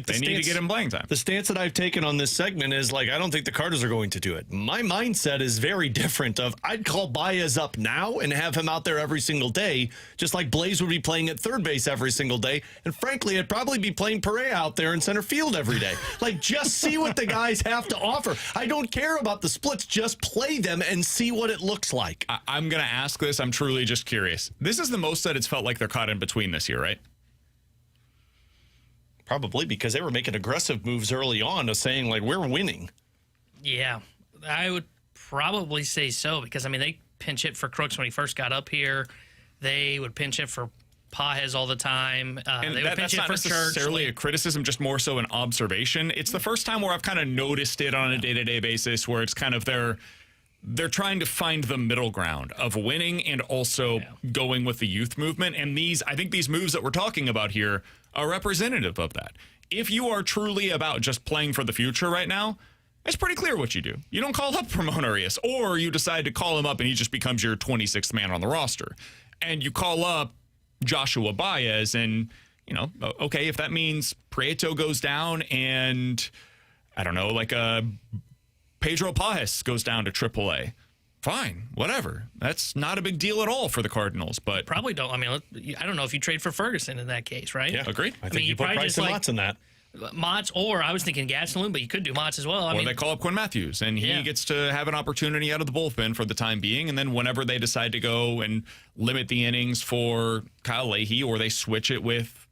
they need to get him playing time. The stance that I've taken on this segment is I don't think the Cardinals are going to do it. My mindset is very different I'd call Baez up now and have him out there every single day, just like Blaze would be playing at third base every single day. And frankly, I'd probably be playing Perea out there in center field every day. Just see what the guys have to offer. I don't care about the splits. Just play them and see what it looks like. I'm going to ask this. I'm truly just curious. This is the most that it's felt like they're caught in between this year, right? Probably because they were making aggressive moves early on of saying, we're winning. Yeah, I would probably say so because, they pinch hit for Crooks when he first got up here. They would pinch hit for Pages all the time. That's not necessarily a criticism, just more so an observation. It's the first time where I've kind of noticed it on a day-to-day basis where it's kind of they're trying to find the middle ground of winning and also going with the youth movement. And I think these moves that we're talking about here are representative of that. If you are truly about just playing for the future right now, it's pretty clear what you do. You don't call up Ramon Arias, or you decide to call him up and he just becomes your 26th man on the roster. And you call up Joshua Baez and, okay, if that means Prieto goes down and, I don't know, Pedro Pages goes down to AAA. Fine, whatever. That's not a big deal at all for the Cardinals. But probably don't. I don't know if you trade for Ferguson in that case, right? Yeah, agreed. I think you put Price and Motts in that. Motts, or I was thinking Gastelum, but you could do Motts as well. Or they call up Quinn Mathews, and he gets to have an opportunity out of the bullpen for the time being. And then whenever they decide to go and limit the innings for Kyle Leahy, or they switch it with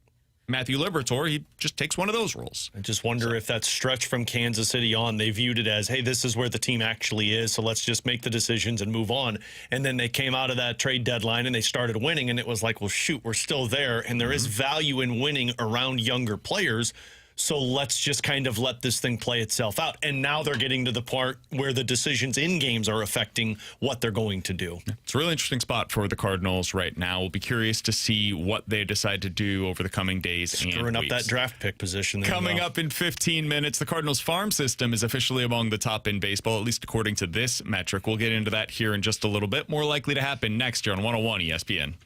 Matthew Liberatore, he just takes one of those roles. I just wonder if that stretch from Kansas City on, they viewed it as, hey, this is where the team actually is, so let's just make the decisions and move on. And then they came out of that trade deadline and they started winning, and it was like, well, shoot, we're still there, and there is value in winning around younger players. So let's just kind of let this thing play itself out. And now they're getting to the part where the decisions in games are affecting what they're going to do. It's a really interesting spot for the Cardinals right now. We'll be curious to see what they decide to do over the coming days and weeks. Screwing up that draft pick position. Coming up in 15 minutes, the Cardinals farm system is officially among the top in baseball, at least according to this metric. We'll get into that here in just a little bit. More likely to happen next year on 101 ESPN.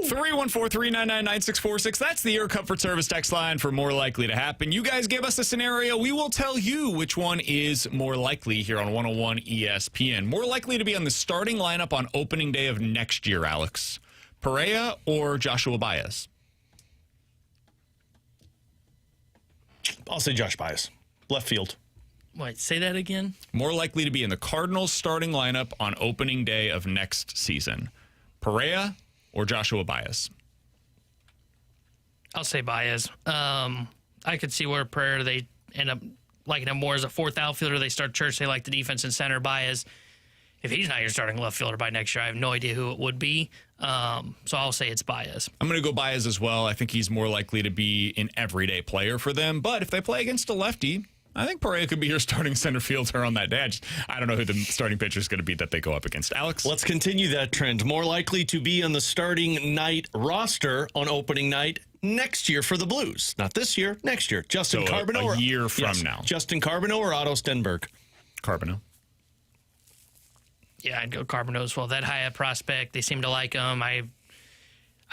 314-399-9646. That's the Air Comfort Service text line for more likely to happen. You guys give us a scenario. We will tell you which one is more likely here on 101 ESPN. More likely to be on the starting lineup on opening day of next year, Alex. Perea or Joshua Baez? I'll say Josh Baez. Left field. Wait, say that again? More likely to be in the Cardinals starting lineup on opening day of next season. Perea or Joshua Baez? I'll say Baez. I could see where Pereira, they end up liking him more as a fourth outfielder. They start Church. They like the defense and center. Baez, if he's not your starting left fielder by next year, I have no idea who it would be. So I'll say it's Baez. I'm going to go Baez as well. I think he's more likely to be an everyday player for them. But if they play against a lefty, I think Perea could be your starting center fielder on that day. I don't know who the starting pitcher is going to be that they go up against. Alex? Let's continue that trend. More likely to be on the starting night roster on opening night next year for the Blues. Not this year, next year. Justin Carbonneau. A year from now. Justin Carbonneau or Otto Stenberg? Carbonneau. Yeah, I'd go Carbonneau as well. That high up prospect, they seem to like him. I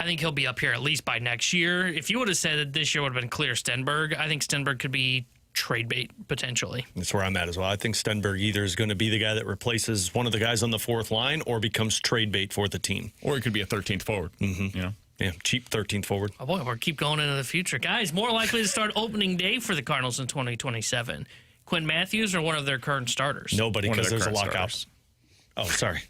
think he'll be up here at least by next year. If you would have said that this year would have been clear Stenberg, I think Stenberg could be trade bait potentially. That's where I'm at as well. I think Stenberg either is going to be the guy that replaces one of the guys on the fourth line or becomes trade bait for the team. Or he could be a 13th forward. Mm-hmm. You know? Yeah, cheap 13th forward. Oh boy, we'll keep going into the future. Guys, more likely to start opening day for the Cardinals in 2027. Quinn Mathews or one of their current starters? Nobody, because there's a lockout. Oh, sorry.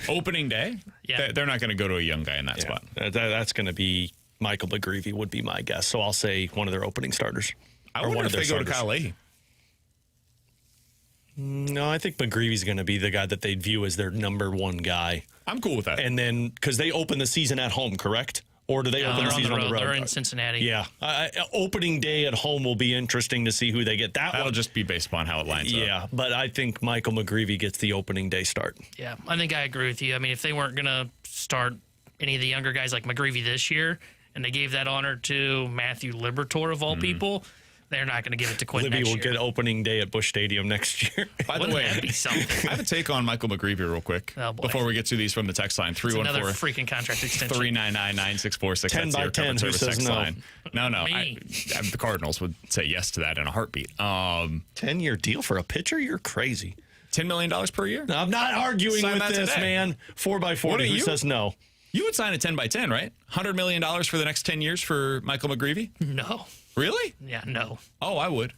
Opening day? Yeah. They're not going to go to a young guy in that spot. That's going to be Michael McGreevy would be my guess. So I'll say one of their opening starters. I wonder if they go to Kyle Leahy. No, I think McGreevy's going to be the guy that they'd view as their number one guy. I'm cool with that. And then, because they open the season at home, correct? Or do they open the season on the road? They're in Cincinnati. Yeah. Opening day at home will be interesting to see who they get. That'll just be based upon how it lines up. Yeah, but I think Michael McGreevy gets the opening day start. Yeah, I think I agree with you. I mean, if they weren't going to start any of the younger guys like McGreevy this year, and they gave that honor to Matthew Liberatore of all people, they're not going to give it to Quinn Libby next will year. get opening day at Busch Stadium next year. By the way, that'd be something? I have a take on Michael McGreevy real quick before we get to these from the text line. 314 another freaking contract extension. 399-9646. 10 by 10, who says no? Line. No. The Cardinals would say yes to that in a heartbeat. 10-year deal for a pitcher? You're crazy. $10 million per year? No, I'm not arguing Sign with this, today. man. 4x40, who says no? You would sign a 10 by 10, right? $100 million for the next 10 years for Michael McGreevy? No. Really? Yeah, no. Oh, I would.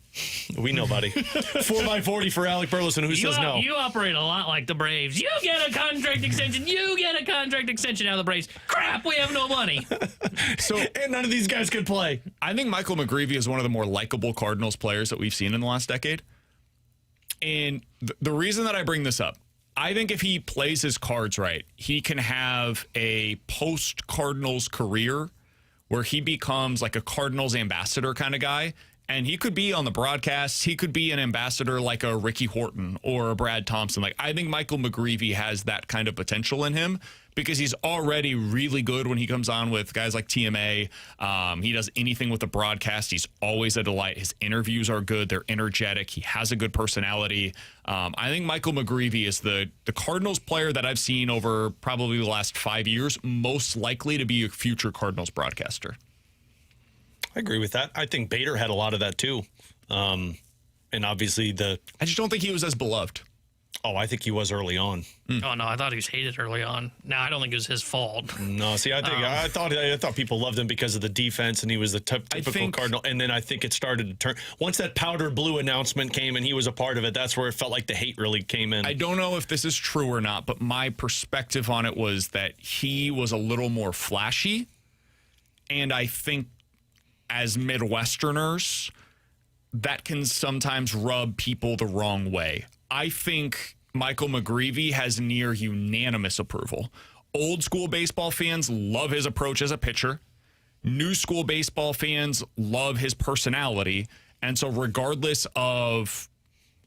We know, buddy. 4x40 for Alec Burleson, who says no. You operate a lot like the Braves. You get a contract extension. You get a contract extension out of the Braves. Crap, we have no money. And none of these guys could play. I think Michael McGreevy is one of the more likable Cardinals players that we've seen in the last decade. And the reason that I bring this up, I think if he plays his cards right, he can have a post-Cardinals career where he becomes like a Cardinals ambassador kind of guy. And he could be on the broadcasts. He could be an ambassador like a Ricky Horton or a Brad Thompson. Like, I think Michael McGreevy has that kind of potential in him because he's already really good when he comes on with guys like TMA. He does anything with the broadcast. He's always a delight. His interviews are good. They're energetic. He has a good personality. I think Michael McGreevy is the Cardinals player that I've seen over probably the last 5 years most likely to be a future Cardinals broadcaster. I agree with that. I think Bader had a lot of that too. And obviously I just don't think he was as beloved. Oh, I think he was early on. Oh, no, I thought he was hated early on. No, I don't think it was his fault. No, see, I thought people loved him because of the defense, and he was the typical Cardinal. And then I think it started to turn. Once that powder blue announcement came and he was a part of it, that's where it felt like the hate really came in. I don't know if this is true or not, but my perspective on it was that he was a little more flashy. And I think as Midwesterners, that can sometimes rub people the wrong way. I think Michael McGreevy has near unanimous approval. Old school baseball fans love his approach as a pitcher. New school baseball fans love his personality. And so regardless of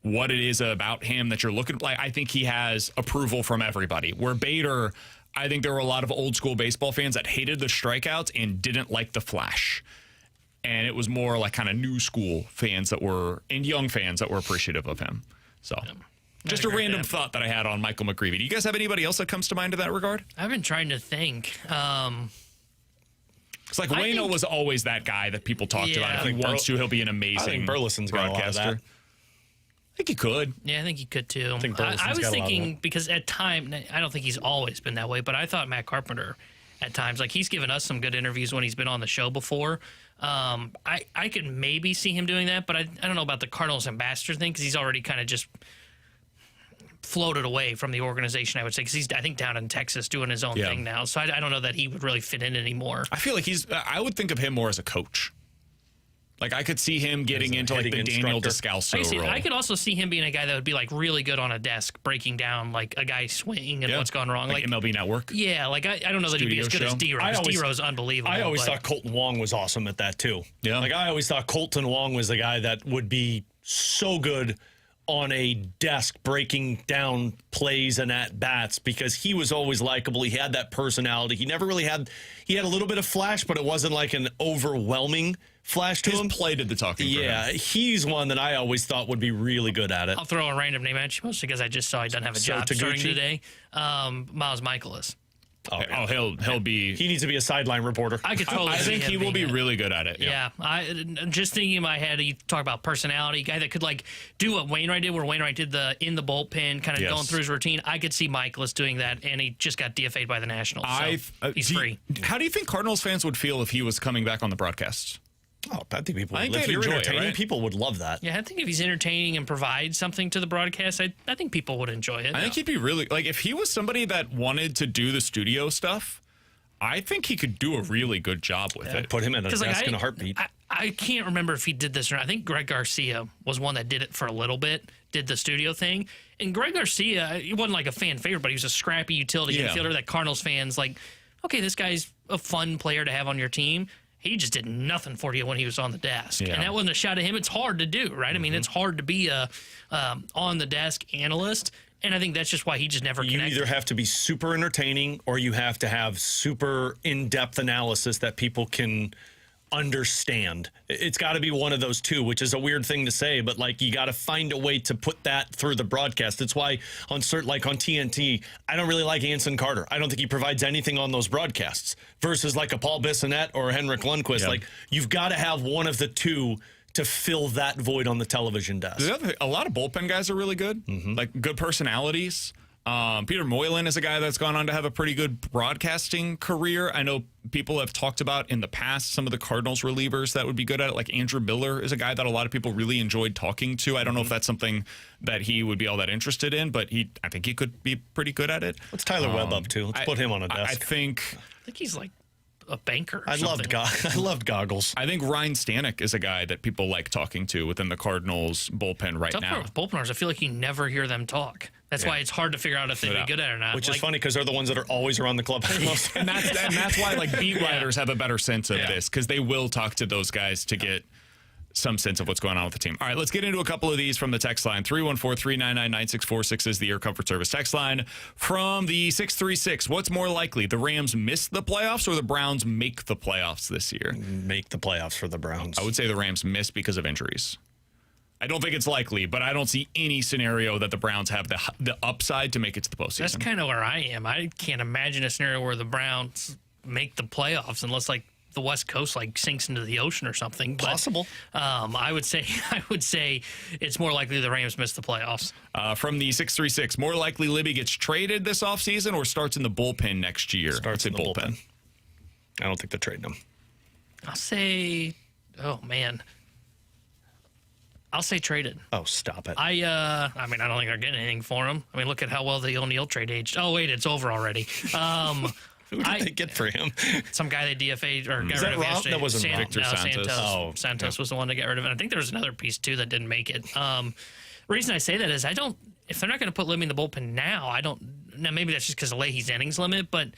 what it is about him that you're looking like, I think he has approval from everybody. Where Bader, I think there were a lot of old school baseball fans that hated the strikeouts and didn't like the flash. And it was more like kind of new school fans and young fans that were appreciative of him. So just a random thought that I had on Michael McGreevy. Do you guys have anybody else that comes to mind in that regard? I've been trying to think. It's like Waino was always that guy that people talked about. If he wants to, he'll be an amazing I think Burleson's got a lot of that. I think he could. Yeah, I think he could too. I was thinking because at time, I don't think he's always been that way, but I thought Matt Carpenter at times, like he's given us some good interviews when he's been on the show before. I could maybe see him doing that, but I don't know about the Cardinals ambassador thing because he's already kind of just floated away from the organization, I would say, because he's, I think, down in Texas doing his own thing now. So I don't know that he would really fit in anymore. I feel like I would think of him more as a coach. Like, I could see him getting into, like, the Daniel Descalso role. I could also see him being a guy that would be, like, really good on a desk, breaking down, like, a guy's swing and what's gone wrong. Like MLB Network? Yeah, like, I don't know that he'd be as good as D-Rose. D-Rose unbelievable. I always thought Colton Wong was awesome at that, too. Yeah. Like, I always thought Colton Wong was the guy that would be so good on a desk breaking down plays and at-bats because he was always likable. He had that personality. He never really had – he had a little bit of flash, but it wasn't like an overwhelming – flash to him. Play did the talking for him. He's one that I always thought would be really good at it. I'll throw a random name at you, mostly because I just saw he doesn't have a job starting today. Miles Michaelis. He'll be. He needs to be a sideline reporter. I could totally. I think he will be really good at it. Yeah, just thinking in my head, you talk about personality, guy that could like do what Wainwright did, where Wainwright did the in the bullpen, kind of going through his routine. I could see Michaelis doing that, and he just got DFA'd by the Nationals. So he's free. How do you think Cardinals fans would feel if he was coming back on the broadcasts? Oh, I think people would. If you're enjoy entertaining, it, right? people would love that. Yeah, I think if he's entertaining and provides something to the broadcast, I think people would enjoy it. I think he'd be really like if he was somebody that wanted to do the studio stuff. I think he could do a really good job with it. Put him in a desk in a heartbeat. I can't remember if he did this or not. I think Greg Garcia was one that did it for a little bit, did the studio thing. And Greg Garcia, he wasn't like a fan favorite, but he was a scrappy utility infielder that Cardinals fans like, okay, this guy's a fun player to have on your team. He just did nothing for you when he was on the desk. And that wasn't a shot at him. It's hard to do, right? I mean, it's hard to be a on-the-desk analyst. And I think that's just why he just never connected. You either have to be super entertaining or you have to have super in-depth analysis that people can understand. It's got to be one of those two, which is a weird thing to say, but like you got to find a way to put that through the broadcast. That's why on TNT, I don't really like Anson Carter. I don't think he provides anything on those broadcasts versus like a Paul Bissonnette or a Henrik Lundqvist. Yeah. Like you've got to have one of the two to fill that void on the television desk. A lot of bullpen guys are really good, like good personalities. Peter Moylan is a guy that's gone on to have a pretty good broadcasting career. I know people have talked about in the past some of the Cardinals relievers that would be good at it. Like Andrew Miller is a guy that a lot of people really enjoyed talking to. I don't know if that's something that he would be all that interested in, but I think he could be pretty good at it. What's Tyler Webb up to? Let's put him on a desk. I think he's like a banker. I loved Goggles. I think Ryan Stanek is a guy that people like talking to within the Cardinals bullpen right now. With bullpenners, I feel like you never hear them talk. That's why it's hard to figure out if they'd be good at it or not. Which is funny because they're the ones that are always around the clubhouse. and that's why like beat writers have a better sense of this because they will talk to those guys to get some sense of what's going on with the team. All right, let's get into a couple of these from the text line. 314-399-9646 is the Air Comfort Service text line. From the 636, what's more likely, the Rams miss the playoffs or the Browns make the playoffs this year? Make the playoffs for the Browns. I would say the Rams miss because of injuries. I don't think it's likely, but I don't see any scenario that the Browns have the upside to make it to the postseason. That's kind of where I am. I can't imagine a scenario where the Browns make the playoffs unless like the West Coast like sinks into the ocean or something. Possible. But, I would say it's more likely the Rams miss the playoffs. From the 636, more likely Libby gets traded this offseason or starts in the bullpen next year? Starts in the bullpen. I don't think they're trading him. I'll say, I'll say traded. Oh, stop it. I mean, I don't think they're getting anything for him. I mean, look at how well the O'Neal trade aged. Oh, wait, it's over already. Who did they get for him? Some guy they DFA'd or got rid of yesterday. That wasn't Victor Santos. Santos was the one to get rid of it. I think there was another piece, too, that didn't make it. The reason I say that is if they're not going to put Libby in the bullpen now, maybe that's just because of Leahy's innings limit, but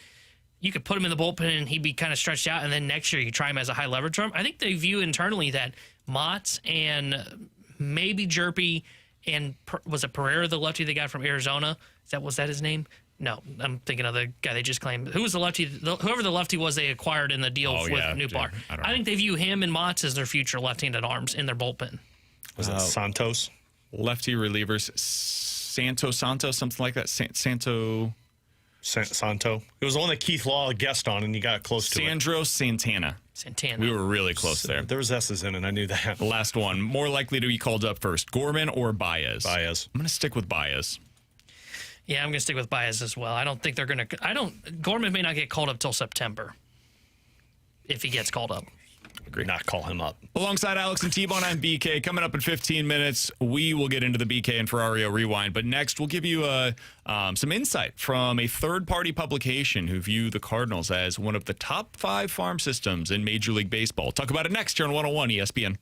you could put him in the bullpen and he'd be kind of stretched out, and then next year you try him as a high leverage arm. I think they view internally that Mott's and maybe Jerpy and was it Pereira, the lefty they got from Arizona? Was that his name? No, I'm thinking of the guy they just claimed. Who was the lefty? Whoever the lefty was they acquired in the deal with Newbar. I think they view him and Mott's as their future left-handed arms in their bullpen. Was it Santos? Lefty relievers, Santos, something like that. Santo. Santo. It was the one that Keith Law guessed on, and you got close to it. Sandro Santana. Santana. We were really close there. There was S's in it. I knew that. The last one. More likely to be called up first, Gorman or Baez? Baez. I'm going to stick with Baez. Yeah, I'm going to stick with Baez as well. I don't think they're going to. Gorman may not get called up till September if he gets called up. Agree. Not call him up. Alongside Alex and T-Bone, I'm BK. Coming up in 15 minutes, we will get into the BK and Ferrario Rewind. But next, we'll give you some insight from a third-party publication who view the Cardinals as one of the top 5 farm systems in Major League Baseball. Talk about it next here on 101 ESPN.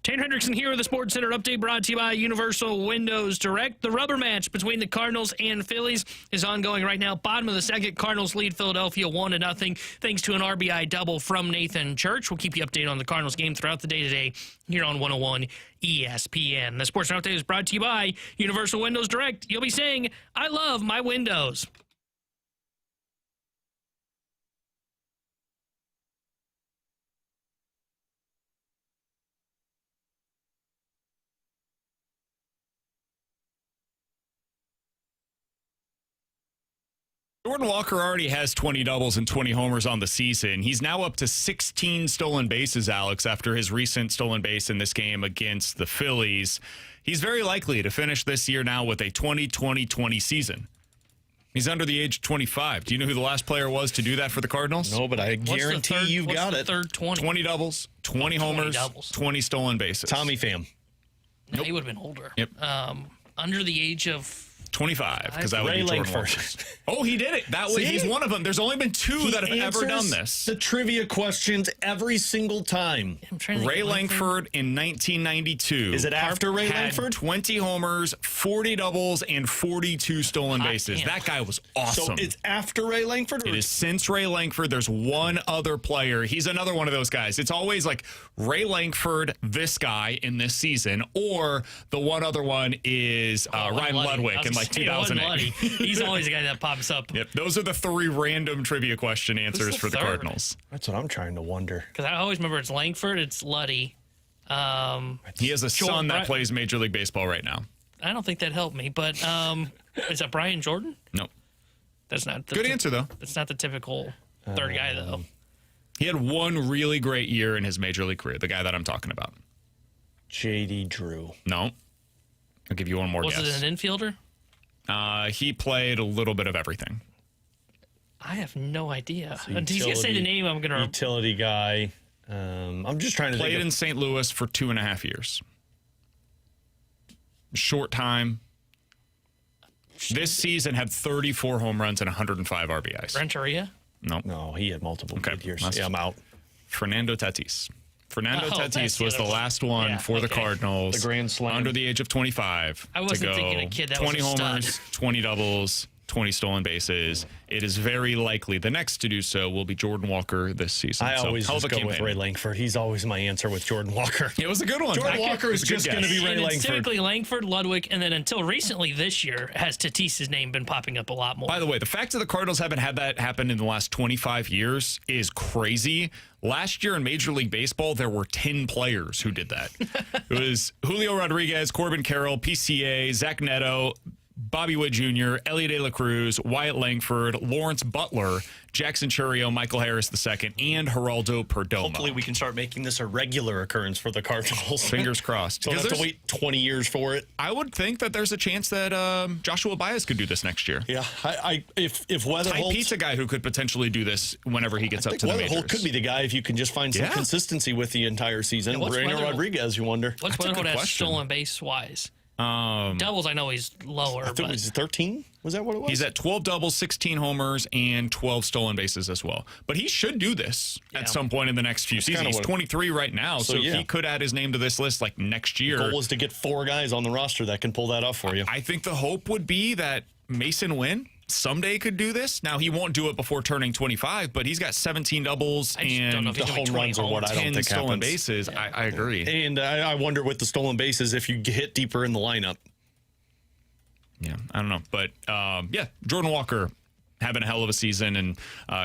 Tanner Hendrickson here with the Sports Center update brought to you by Universal Windows Direct. The rubber match between the Cardinals and Phillies is ongoing right now. Bottom of the second, Cardinals lead Philadelphia 1-0 thanks to an RBI double from Nathan Church. We'll keep you updated on the Cardinals game throughout the day today here on 101 ESPN. The Sports Center update is brought to you by Universal Windows Direct. You'll be saying, I love my windows. Jordan Walker already has 20 doubles and 20 homers on the season. He's now up to 16 stolen bases, Alex, after his recent stolen base in this game against the Phillies. He's very likely to finish this year now with a 20-20-20 season. He's under the age of 25. Do you know who the last player was to do that for the Cardinals? No, but I guarantee you've got it. Third 20? 20 doubles, 20 homers, 20 stolen bases. Tommy Pham. No, he would have been older. Yep. Under the age of 25, because that would Ray be Jordan Langford. Walker. Oh, he did it. He's one of them. There's only been two that have ever done this. The trivia questions every single time. I'm trying to Ray think. Langford in 1992. Is it after Ray had Langford? 20 homers, 40 doubles, and 42 stolen bases. damn. That guy was awesome. So it's after Ray Langford? It is since Ray Langford. There's one other player. He's another one of those guys. It's always like Ray Langford, this guy in this season, or the one other one is Ryan Ludwig in like 2008. He's always the guy that pops up. Yep, those are the three random trivia question answers for the third? Cardinals. That's what I'm trying to wonder. Because I always remember it's Langford, it's Luddy. He has a son that Bryant. plays Major League Baseball right now. I don't think that helped me, but is that Brian Jordan? No. That's not Good answer, though. That's not the typical third guy, though. He had one really great year in his Major League career, the guy that I'm talking about. J.D. Drew. No. I'll give you one more Was guess. it an infielder? He played a little bit of everything. I have no idea. So He's going to say the name, I'm going to... Utility guy. I'm just trying to Played think in St. Louis for 2.5 years. Short time. This season had 34 home runs and 105 RBIs. Renteria? No. No, he had multiple good years. That's- Yeah, I'm out. Fernando Tatis. Fernando Oh, that's Tatis the was other the one. last one Yeah, for the okay. Cardinals. The Grand Slam. Under the age of 25. I wasn't to go thinking a kid that was 20 a stud. homers, 20 doubles, 20 stolen bases. It is very likely the next to do so will be Jordan Walker this season. I always hell of just a go with campaign. Ray Langford. He's always my answer with Jordan Walker. It was a good one. Jordan Walker is It was a just good going to guess. be Ray And it's Langford. typically Langford, Ludwig, and then until recently this year has Tatis's name been popping up a lot more. By the way, the fact that the Cardinals haven't had that happen in the last 25 years is crazy. Last year in Major League Baseball, there were 10 players who did that. It was Julio Rodriguez, Corbin Carroll, PCA, Zach Neto, Bobby Witt Jr., Elliot De La Cruz, Wyatt Langford, Lawrence Butler, Jackson Churio, Michael Harris II, and Geraldo Perdomo. Hopefully we can start making this a regular occurrence for the Cardinals. Fingers crossed. Don't have to Because wait 20 years for it. I would think that there's a chance that Joshua Baez could do this next year. Yeah, if weather Ty holds, Pete's a guy who could potentially do this whenever he gets I up think to the Weatherholt majors. could be the guy if you can just find some Yeah. consistency with the entire season. what's Reina Weatherholt? Rodriguez, you wonder. What's That's a Weatherholt good has question. stolen base wise? Doubles, I know he's lower. I think But it was 13. Was that what it was? He's at 12 doubles, 16 homers, and 12 stolen bases as well. But he should do this Yeah. at some point in the next few seasons. kinda He's what- 23 right now, so yeah. he could add his name to this list like next year. goal is to get 4 guys on the roster that can pull that off for you. I think the hope would be that Mason Wynn someday could do this. Now, he won't do it before turning 25, but he's got 17 doubles I just don't know and if he's the doing home 20 runs are what homers. I don't 10 think stolen happens. bases. I agree. And I wonder with the stolen bases if you hit deeper in the lineup. Yeah, I don't know. But, yeah, Jordan Walker having a hell of a season and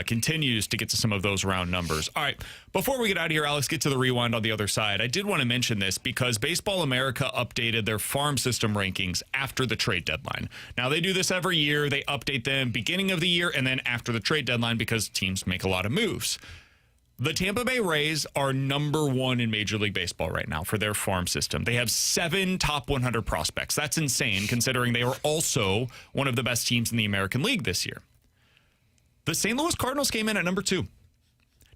continues to get to some of those round numbers. All right, before we get out of here, Alex, get to the rewind on the other side. I did want to mention this because Baseball America updated their farm system rankings after the trade deadline. Now, they do this every year. They update them beginning of the year and then after the trade deadline because teams make a lot of moves. The Tampa Bay Rays are number 1 in Major League Baseball right now for their farm system. They have 7 top 100 prospects. That's insane considering they are also one of the best teams in the American League this year. The St. Louis Cardinals came in at number 2.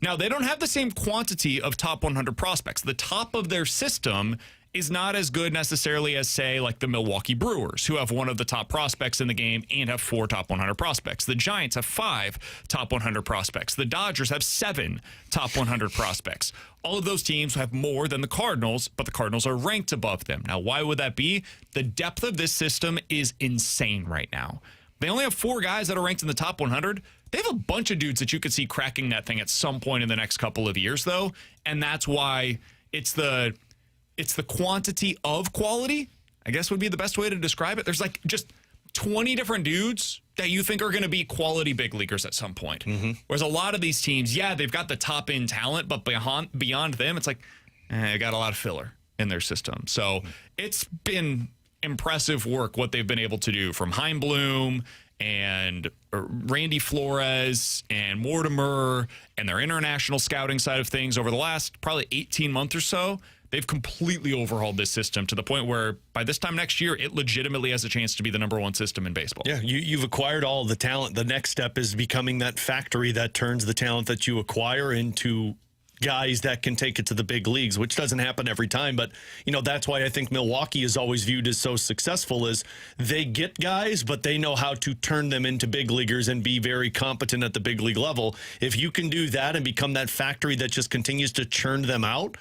Now, they don't have the same quantity of top 100 prospects. The top of their system is not as good necessarily as, say, like the Milwaukee Brewers, who have one of the top prospects in the game and have 4 top 100 prospects. The Giants have 5 top 100 prospects. The Dodgers have 7 top 100 prospects. All of those teams have more than the Cardinals, but the Cardinals are ranked above them. Now, why would that be? The depth of this system is insane right now. They only have 4 guys that are ranked in the top 100. They have a bunch of dudes that you could see cracking that thing at some point in the next couple of years, though, and that's why it's the quantity of quality, I guess would be the best way to describe it. There's like just 20 different dudes that you think are going to be quality big leaguers at some point. Whereas a lot of these teams, yeah, they've got the top end talent, but beyond them, it's like, they got a lot of filler in their system. So it's been impressive work what they've been able to do from Heimblum and Randy Flores and Mortimer and their international scouting side of things over the last probably 18 months or so. They've completely overhauled this system to the point where by this time next year, it legitimately has a chance to be the number 1 system in baseball. Yeah, you've acquired all the talent. The next step is becoming that factory that turns the talent that you acquire into guys that can take it to the big leagues, which doesn't happen every time. But, that's why I think Milwaukee is always viewed as so successful is they get guys, but they know how to turn them into big leaguers and be very competent at the big league level. If you can do that and become that factory that just continues to churn them out,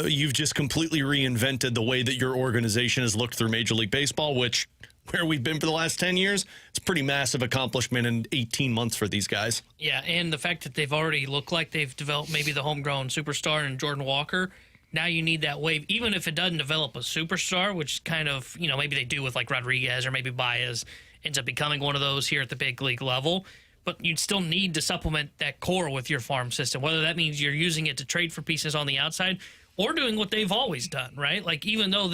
you've just completely reinvented the way that your organization has looked through Major League Baseball, which where we've been for the last 10 years, it's a pretty massive accomplishment in 18 months for these guys. Yeah, and the fact that they've already looked like they've developed maybe the homegrown superstar in Jordan Walker, now you need that wave. Even if it doesn't develop a superstar, which kind of, maybe they do with like Rodriguez or maybe Baez ends up becoming one of those here at the big league level, but you'd still need to supplement that core with your farm system, whether that means you're using it to trade for pieces on the outside or doing what they've always done, right? Like even though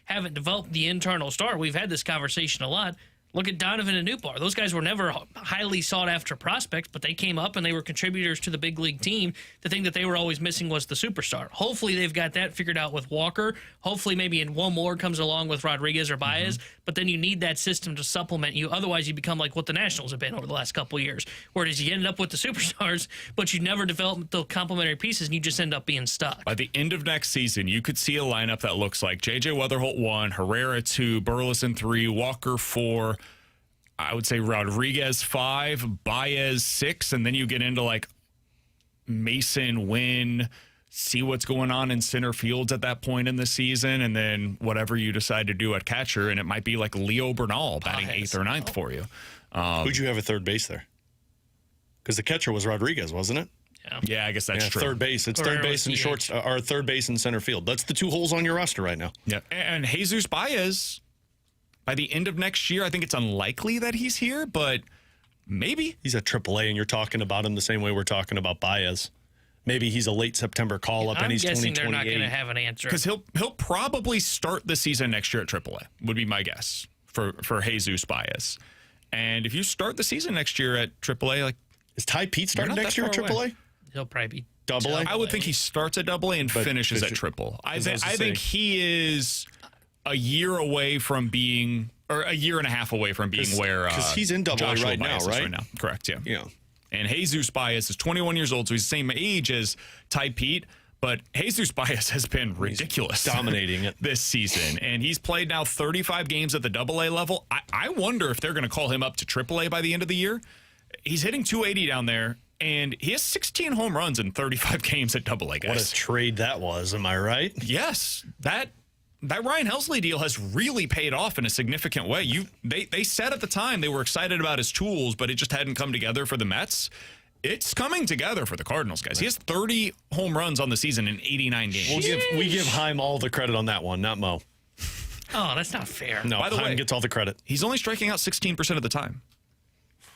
haven't developed the internal star. We've had this conversation a lot. Look at Donovan and Newbar. Those guys were never highly sought-after prospects, but they came up and they were contributors to the big league team. The thing that they were always missing was the superstar. Hopefully they've got that figured out with Walker. Hopefully maybe in one more comes along with Rodriguez or Baez, but then you need that system to supplement you. Otherwise, you become like what the Nationals have been over the last couple of years, whereas you ended up with the superstars, but you never developed the complementary pieces, and you just end up being stuck. By the end of next season, you could see a lineup that looks like J.J. Weatherholt 1, Herrera 2, Burleson 3, Walker 4, I would say Rodriguez 5, Baez 6, and then you get into like Mason, Wynn, see what's going on in center fields at that point in the season, and then whatever you decide to do at catcher, and it might be like Leo Bernal batting 8th or 9th for you. Who'd you have at third base there? Because the catcher was Rodriguez, wasn't it? Yeah, I guess that's true. Third base. It's third base and short, or third base and center field. That's the 2 holes on your roster right now. Yeah, and Jesus Baez, by the end of next year, I think it's unlikely that he's here, but maybe. He's at AAA, and you're talking about him the same way we're talking about Baez. Maybe he's a late September call-up, and he's 2028. I'm guessing they're not going to have an answer. Because he'll probably start the season next year at AAA, would be my guess, for Jesus Baez. And if you start the season next year at AAA, like, is Ty Pete starting next year at AAA? He'll probably be Double A? I would think he starts at AA and finishes at triple. I think he is a year away from being, or a year and a half away from being where because he's in Double A right now, right? Right now, correct? Yeah. Yeah. And Jesus Baez is 21 years old, so he's the same age as Ty Pete. But Jesus Baez has been ridiculous, dominating it this season, and he's played now 35 games at the AA level. I wonder if they're going to call him up to AAA by the end of the year. He's hitting 280 down there, and he has 16 home runs in 35 games at AA, guys. What a trade that was, am I right? Yes, that Ryan Helsley deal has really paid off in a significant way. They said at the time they were excited about his tools, but it just hadn't come together for the Mets. It's coming together for the Cardinals, guys. He has 30 home runs on the season in 89 games. We give Heim all the credit on that one, not Mo. Oh, that's not fair. No, by the Heim way, gets all the credit. He's only striking out 16% of the time.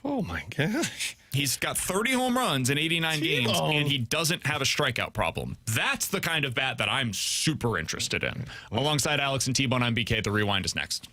Oh, my gosh. He's got 30 home runs in 89 games, and he doesn't have a strikeout problem. That's the kind of bat that I'm super interested in. Alongside Alex and T-Bone, I'm BK. The Rewind is next.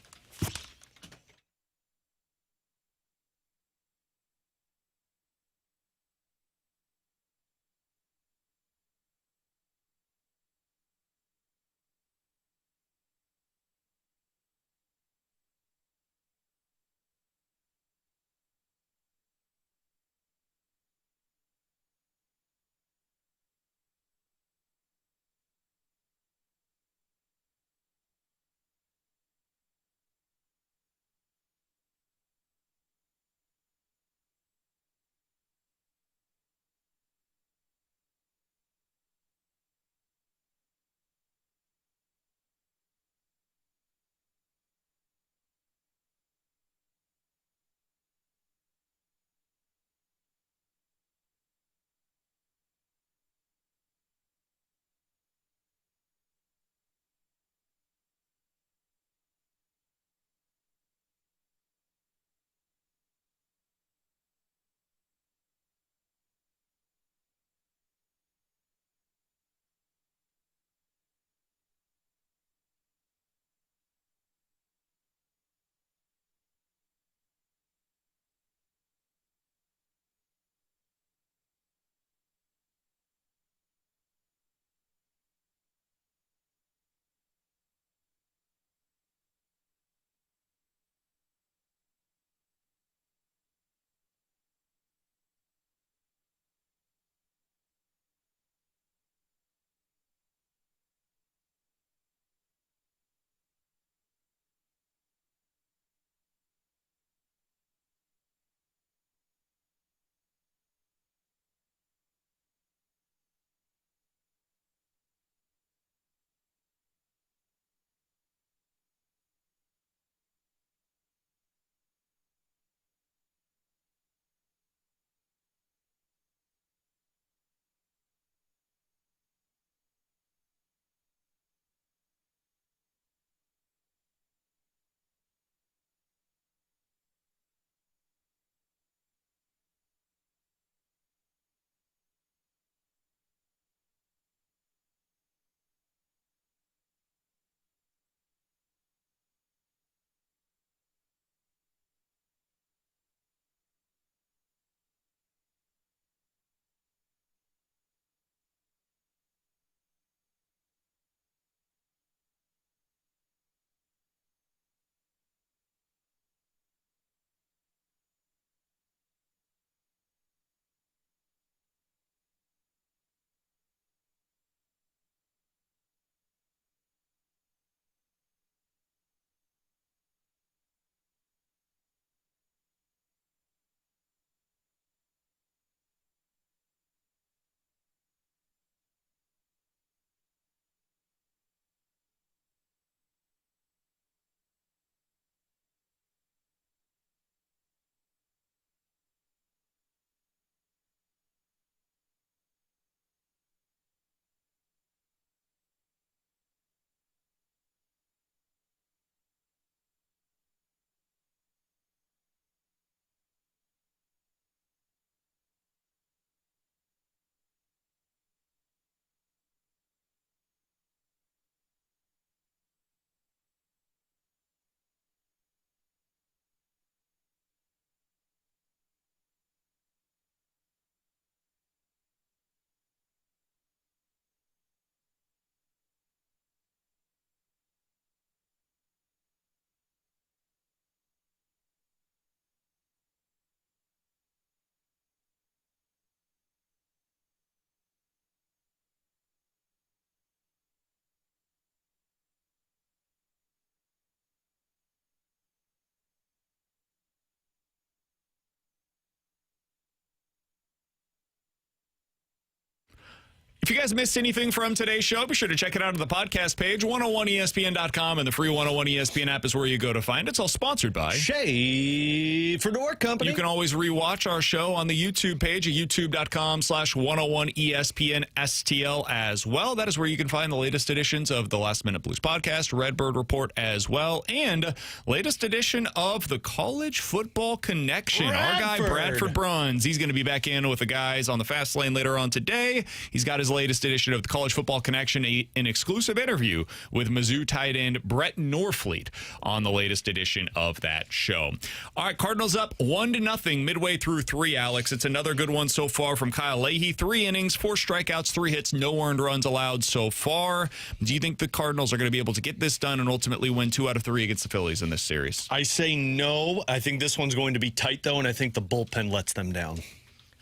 If you guys missed anything from today's show, be sure to check it out on the podcast page. 101ESPN.com and the free 101 ESPN app is where you go to find it. It's all sponsored by Shea Fedora Company. You can always rewatch our show on the YouTube page at youtube.com/101ESPN STL as well. That is where you can find the latest editions of the Last Minute Blues podcast, Redbird Report as well, and latest edition of the College Football Connection. Our guy, Bradford Bruns, he's going to be back in with the guys on the Fast Lane later on today. He's got his latest edition of the College Football Connection, an exclusive interview with Mizzou tight end Brett Norfleet on the latest edition of that show. All right, Cardinals up 1-0 midway through 3, Alex. It's another good one so far from Kyle Leahy. 3 innings, 4 strikeouts, 3 hits, no earned runs allowed so far. Do you think the Cardinals are going to be able to get this done and ultimately win 2 out of 3 against the Phillies in this series? I say no. I think this one's going to be tight, though, and I think the bullpen lets them down.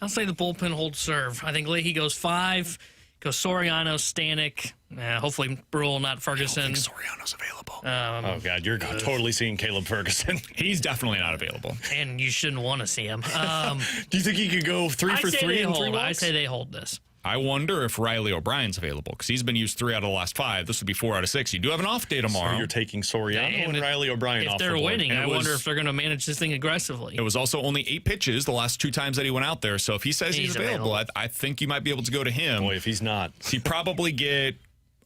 I'll say the bullpen holds serve. I think Leahy goes 5. Goes Soriano, Stanek, hopefully Brule, not Ferguson. I don't think Soriano's available. Oh, God, you're totally seeing Caleb Ferguson. He's definitely not available. And you shouldn't want to see him. Do you think he could go 3 for 3 in 3 walks? I say they hold this. I wonder if Riley O'Brien's available because he's been used 3 out of the last 5. This would be 4 out of 6. You do have an off day tomorrow. So you're taking Soriano and Riley O'Brien off. If they're the board. winning, I wonder if they're going to manage this thing aggressively. It was also only 8 pitches the last 2 times that he went out there. So if he says he's available, I think you might be able to go to him. Boy, if he's not. He'd probably get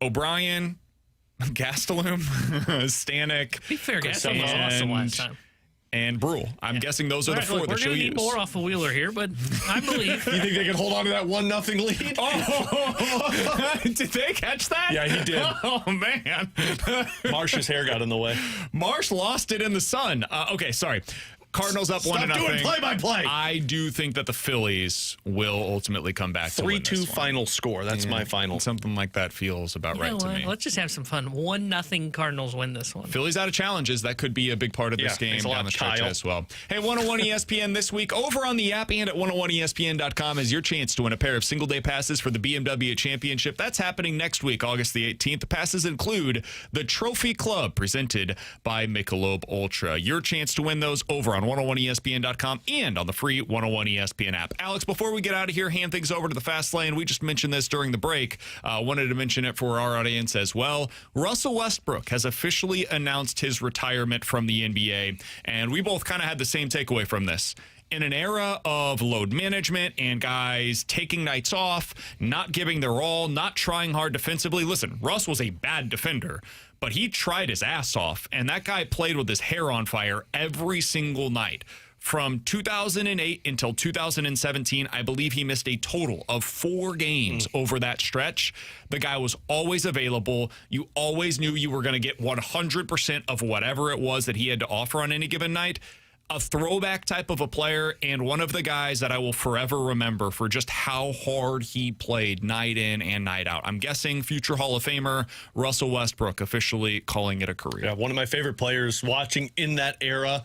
O'Brien, Gastelum, Stanek. Be fair, Gastelum was awesome last time. And Brule. I'm guessing those are the 4 that she'll use. We're going to need more off of Wheeler here, but I believe. You think they can hold on to that 1-0 lead? Oh, did they catch that? Yeah, he did. Oh, man. Marsh's hair got in the way. Marsh lost it in the sun. Okay, sorry. Cardinals up 1-0. Stop doing play-by-play. I do think that the Phillies will ultimately come back to win this 3-2 final score. That's my final. Something like that feels about right to me. Let's just have some fun. 1-0 Cardinals win this one. Phillies out of challenges. That could be a big part of this game down the stretch as well. Hey, 101 ESPN this week. Over on the app and at 101ESPN.com is your chance to win a pair of single-day passes for the BMW Championship. That's happening next week, August the 18th. The passes include the Trophy Club presented by Michelob Ultra. Your chance to win those over on 101ESPN.com and on the free 101 ESPN app. Alex, before we get out of here, hand things over to the Fast Lane. We just mentioned this during the break. Wanted to mention it for our audience as well. Russell Westbrook has officially announced his retirement from the NBA, and we both kind of had the same takeaway from this. In an era of load management and guys taking nights off, not giving their all, not trying hard defensively. Listen, Russ was a bad defender, but he tried his ass off, and that guy played with his hair on fire every single night. From 2008 until 2017, I believe he missed a total of 4 games over that stretch. The guy was always available. You always knew you were going to get 100% of whatever it was that he had to offer on any given night. A throwback type of a player, and one of the guys that I will forever remember for just how hard he played night in and night out. I'm guessing future Hall of Famer Russell Westbrook officially calling it a career. Yeah, one of my favorite players watching in that era.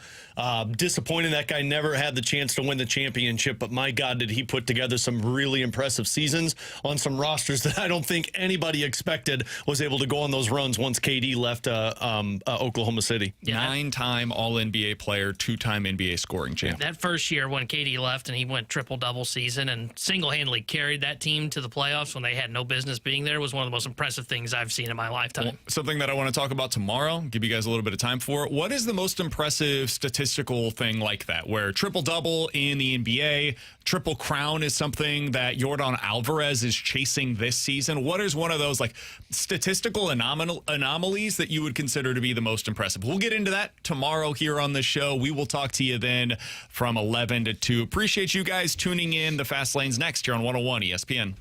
Disappointing that guy never had the chance to win the championship, but my God, did he put together some really impressive seasons on some rosters that I don't think anybody expected was able to go on those runs once KD left Oklahoma City. Yeah. 9-time All-NBA player, 2-time NBA scoring champ. That first year when KD left and he went triple-double season and single-handedly carried that team to the playoffs when they had no business being there was one of the most impressive things I've seen in my lifetime. Well, something that I want to talk about tomorrow, give you guys a little bit of time for it. What is the most impressive statistical thing like that, where triple-double in the NBA, triple crown is something that Yordan Alvarez is chasing this season? What is one of those like statistical anomalies that you would consider to be the most impressive? We'll get into that tomorrow here on the show. We will talk to you then from 11 to 2. Appreciate you guys tuning in. The Fast Lane's next here on 101 ESPN.